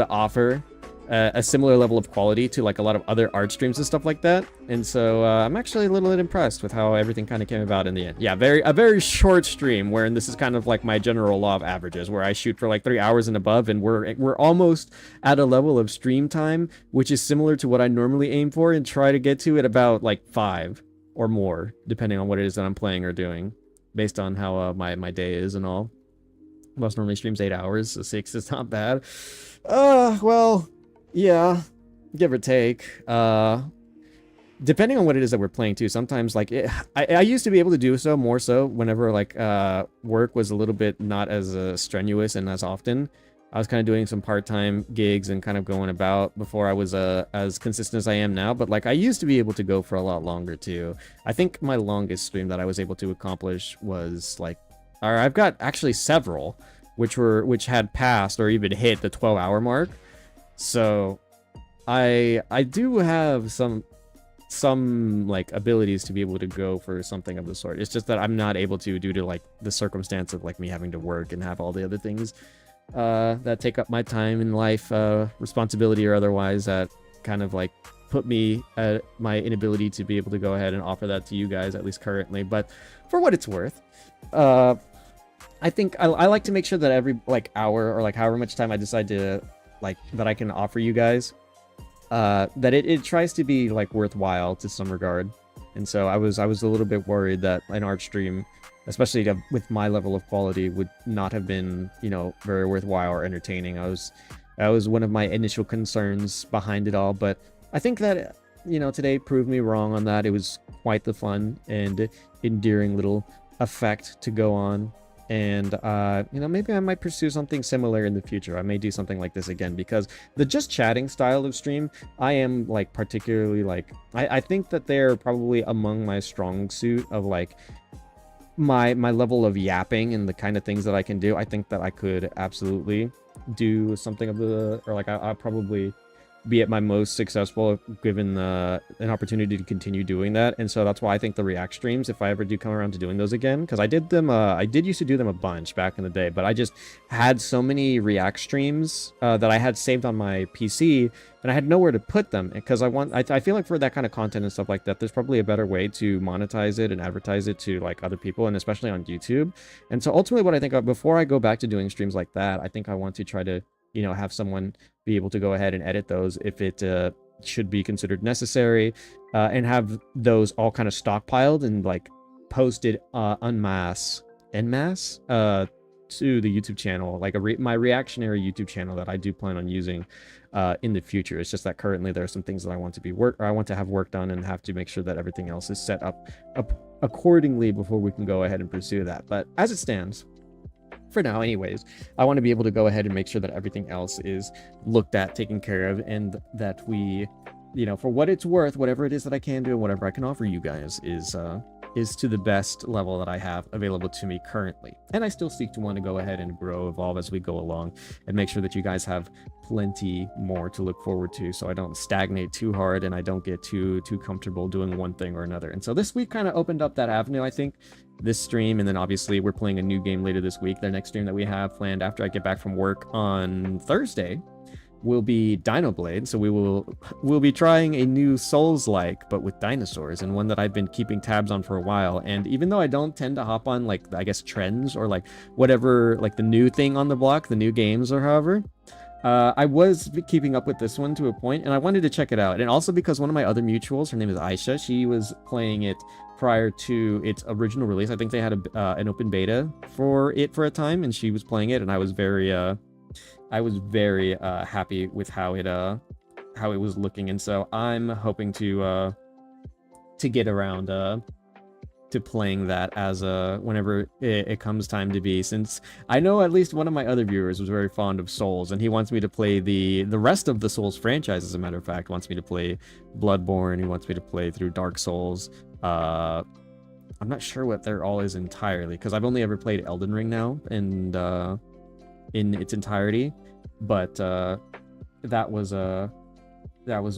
Speaker 2: offer a similar level of quality to like a lot of other art streams and stuff like that. And so I'm actually a little bit impressed with how everything kind of came about in the end. Yeah, a very short stream, wherein this is kind of like my general law of averages, where I shoot for like 3 hours and above, and we're almost at a level of stream time which is similar to what I normally aim for and try to get to at about like 5 or more, depending on what it is that I'm playing or doing, based on how my day is and all. Most normally streams 8 hours, so 6 is not bad. Well, yeah, give or take. Depending on what it is that we're playing too. Sometimes like I used to be able to do so more so whenever like work was a little bit not as strenuous and as often. I was kind of doing some part-time gigs and kind of going about before I was as consistent as I am now. But like I used to be able to go for a lot longer too. I think my longest stream that I was able to accomplish was like, or I've got actually several which had passed or even hit the 12-hour mark. So I do have some like abilities to be able to go for something of the sort. It's just that I'm not able to due to like the circumstance of like me having to work and have all the other things that take up my time in life, responsibility or otherwise, that kind of like put me at my inability to be able to go ahead and offer that to you guys, at least currently. But for what it's worth, I think I like to make sure that every like hour or like however much time I decide to like that I can offer you guys, that it tries to be like worthwhile to some regard. And so I was a little bit worried that an art stream, especially with my level of quality, would not have been, you know, very worthwhile or entertaining. That was one of my initial concerns behind it all, but I think that, you know, today proved me wrong on that. It was quite the fun and endearing little effect to go on. And, you know, maybe I might pursue something similar in the future. I may do something like this again, because the just chatting style of stream, I am, like, particularly, like, I think that they're probably among my strong suit of, like, my level of yapping and the kind of things that I can do. I think that I could absolutely do something of the, or, like, I'll probably be at my most successful given an opportunity to continue doing that. And so that's why I think the react streams, if I ever do come around to doing those again, because I did them, I did used to do them a bunch back in the day, but I just had so many react streams that I had saved on my PC, and I had nowhere to put them, because I feel like for that kind of content and stuff like that, there's probably a better way to monetize it and advertise it to like other people, and especially on YouTube. And so ultimately what I think of, before I go back to doing streams like that, I think I want to try to, you know, have someone be able to go ahead and edit those if it should be considered necessary, and have those all kind of stockpiled and like posted en masse to the YouTube channel, like my reactionary YouTube channel that I do plan on using in the future. It's just that currently there are some things that I want to have work done, and have to make sure that everything else is set up accordingly before we can go ahead and pursue that. But as it stands, for now anyways, I want to be able to go ahead and make sure that everything else is looked at, taken care of, and that we, you know, for what it's worth, whatever it is that I can do and whatever I can offer you guys is to the best level that I have available to me currently. And I still seek to want to go ahead and grow, evolve as we go along, and make sure that you guys have plenty more to look forward to, so I don't stagnate too hard and I don't get too comfortable doing one thing or another. And so this week kind of opened up that avenue, I think, this stream. And then obviously we're playing a new game later this week. The next stream that we have planned after I get back from work on Thursday will be Dino Blade. So we'll be trying a new Souls-like, but with dinosaurs, and one that I've been keeping tabs on for a while. And even though I don't tend to hop on, like, I guess trends or like whatever, like the new thing on the block, the new games or however, I was keeping up with this one to a point, and I wanted to check it out. And also because one of my other mutuals, her name is Aisha, she was playing it prior to its original release. I think they had an open beta for it for a time, and she was playing it, and I was very happy with how it was looking. And so I'm hoping to get around to playing that as whenever it comes time to be, since I know at least one of my other viewers was very fond of Souls, and he wants me to play the rest of the Souls franchise. As a matter of fact, wants me to play Bloodborne, he wants me to play through Dark Souls. I'm not sure what they're all is entirely, because I've only ever played Elden Ring now, and in its entirety, but that was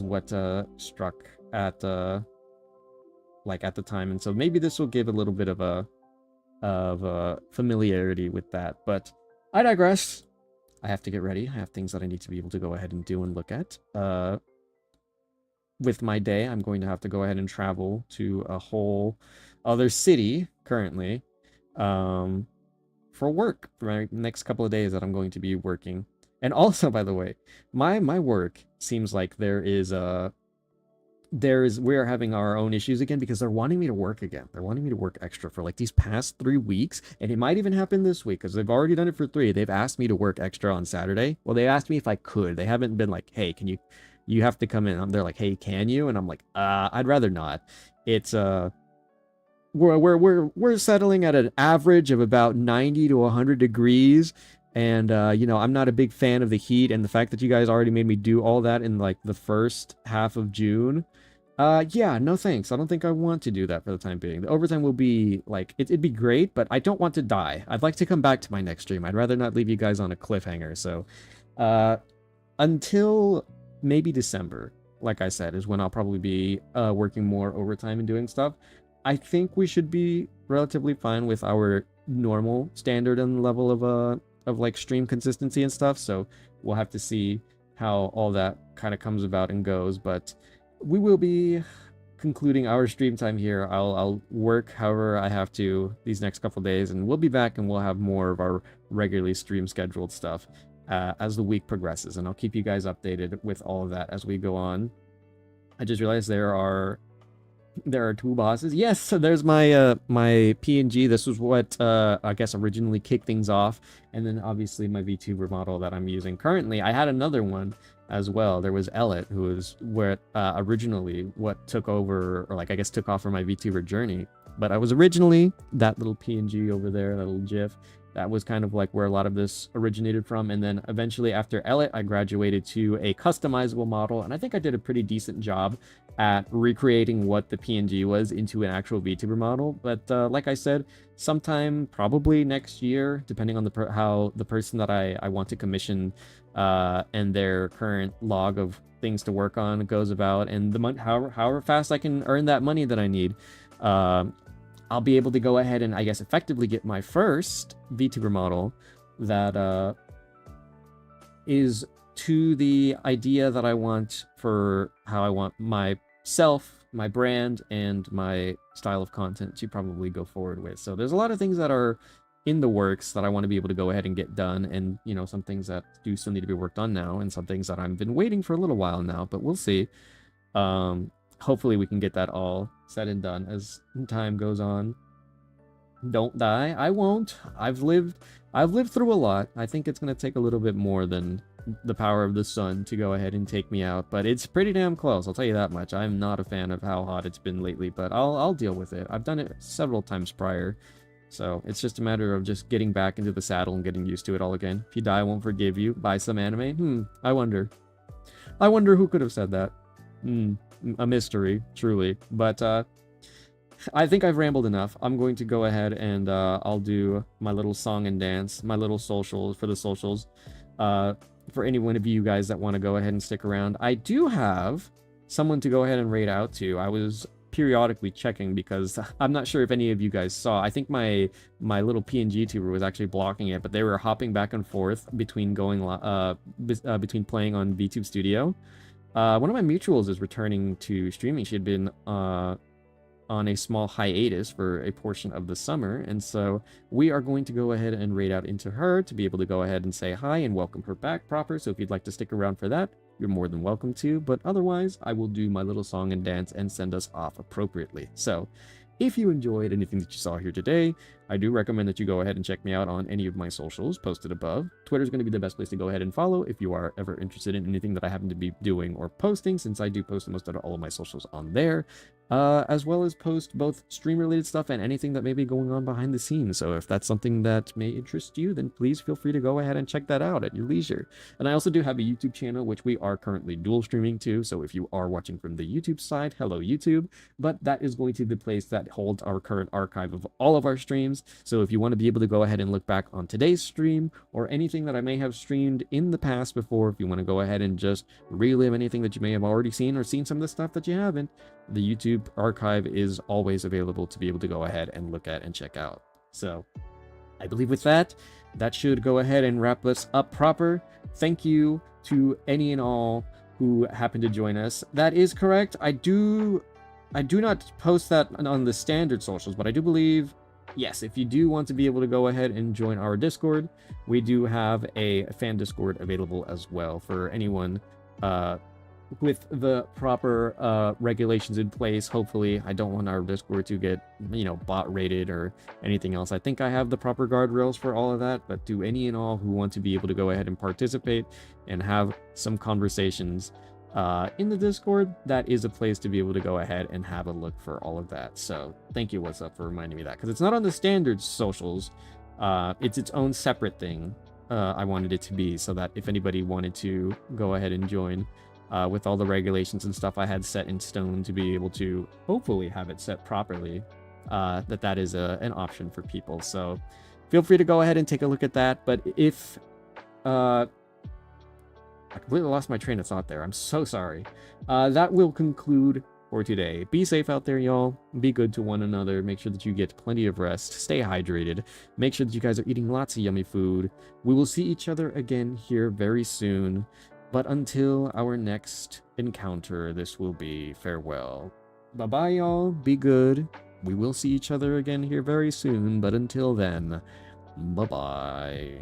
Speaker 2: what struck at like at the time. And so maybe this will give a little bit of a familiarity with that. But I digress. I have to get ready. I have things that I need to be able to go ahead and do and look at. With my day, I'm going to have to go ahead and travel to a whole other city currently, for work for my next couple of days that I'm going to be working. And also, by the way, my work seems like we are having our own issues again because they're wanting me to work again. They're wanting me to work extra for like these past 3 weeks, and it might even happen this week because they've already done it for 3. They've asked me to work extra on Saturday. Well, they asked me if I could. They haven't been like, hey, can you have to come in. They're like, hey, can you? And I'm like, I'd rather not. It's we're settling at an average of about 90 to 100 degrees. And you know, I'm not a big fan of the heat, and the fact that you guys already made me do all that in like the first half of June. Yeah, no thanks. I don't think I want to do that for the time being. The overtime will be like it'd be great, but I don't want to die. I'd like to come back to my next stream. I'd rather not leave you guys on a cliffhanger. So until maybe December, like I said, is when I'll probably be working more overtime and doing stuff. I think we should be relatively fine with our normal standard and level of like stream consistency and stuff. So we'll have to see how all that kind of comes about and goes. But we will be concluding our stream time here. I'll work however I have to these next couple days, and we'll be back and we'll have more of our regularly stream scheduled stuff as the week progresses, and I'll keep you guys updated with all of that as we go on. I just realized there are 2 bosses. Yes, so there's my my PNG. This was what I guess originally kicked things off, and then obviously my VTuber model that I'm using currently. I had another one as well. There was Elliot, who was where originally what took over, or like I guess took off for my VTuber journey. But I was originally that little PNG over there, that little GIF. That was kind of like where a lot of this originated from. And then eventually after Elliot, I graduated to a customizable model. And I think I did a pretty decent job at recreating what the PNG was into an actual VTuber model. But like I said, sometime probably next year, depending on how the person that I want to commission and their current log of things to work on goes about, and the however fast I can earn that money that I need, I'll be able to go ahead and I guess effectively get my first VTuber model that is to the idea that I want for how I want myself, my brand, and my style of content to probably go forward with. So there's a lot of things that are in the works that I want to be able to go ahead and get done, and you know, some things that do still need to be worked on now, and some things that I've been waiting for a little while now, but we'll see. Hopefully we can get that all said and done as time goes on. Don't die. I won't. I've lived through a lot. I think it's going to take a little bit more than the power of the sun to go ahead and take me out, but it's pretty damn close, I'll tell you that much. I'm not a fan of how hot it's been lately, but I'll deal with it. I've done it several times prior, so it's just a matter of just getting back into the saddle and getting used to it all again. If you die, I won't forgive you. By some anime? I wonder who could have said that. A mystery, truly. But I think I've rambled enough. I'm going to go ahead and I'll do my little song and dance, my little socials for the socials. For any one of you guys that want to go ahead and stick around, I do have someone to go ahead and raid out to. I was periodically checking because I'm not sure if any of you guys saw. I think my little PNG tuber was actually blocking it, but they were hopping back and forth between between playing on VTube Studio. One of my mutuals is returning to streaming. She had been on a small hiatus for a portion of the summer, and so we are going to go ahead and raid out into her to be able to go ahead and say hi and welcome her back proper. So if you'd like to stick around for that, you're more than welcome to, but otherwise I will do my little song and dance and send us off appropriately. So if you enjoyed anything that you saw here today, I do recommend that you go ahead and check me out on any of my socials posted above. Twitter is going to be the best place to go ahead and follow if you are ever interested in anything that I happen to be doing or posting, since I do post most of all of my socials on there, as well as post both stream-related stuff and anything that may be going on behind the scenes. So if that's something that may interest you, then please feel free to go ahead and check that out at your leisure. And I also do have a YouTube channel, which we are currently dual streaming to. So if you are watching from the YouTube side, hello YouTube. But that is going to be the place that holds our current archive of all of our streams. So if you want to be able to go ahead and look back on today's stream or anything that I may have streamed in the past before, if you want to go ahead and just relive anything that you may have already seen or seen some of the stuff that you haven't, the YouTube archive is always available to be able to go ahead and look at and check out. So I believe with that, that should go ahead and wrap us up proper. Thank you to any and all who happen to join us. That is correct. I do not post that on the standard socials, but I do believe, yes, if you do want to be able to go ahead and join our Discord, we do have a fan Discord available as well for anyone with the proper regulations in place. Hopefully, I don't want our Discord to get, bot rated or anything else. I think I have the proper guardrails for all of that, but to any and all who want to be able to go ahead and participate and have some conversations in the Discord, that is a place to be able to go ahead and have a look for all of that. So thank you, What's Up, for reminding me that, because it's not on the standard socials. It's its own separate thing. I wanted it to be, so that if anybody wanted to go ahead and join, with all the regulations and stuff I had set in stone to be able to hopefully have it set properly, that is an option for people. So feel free to go ahead and take a look at that. But if I completely lost my train of thought there. I'm so sorry. That will conclude for today. Be safe out there, y'all. Be good to one another. Make sure that you get plenty of rest. Stay hydrated. Make sure that you guys are eating lots of yummy food. We will see each other again here very soon. But until our next encounter, this will be farewell. Bye-bye, y'all. Be good. We will see each other again here very soon. But until then, bye-bye.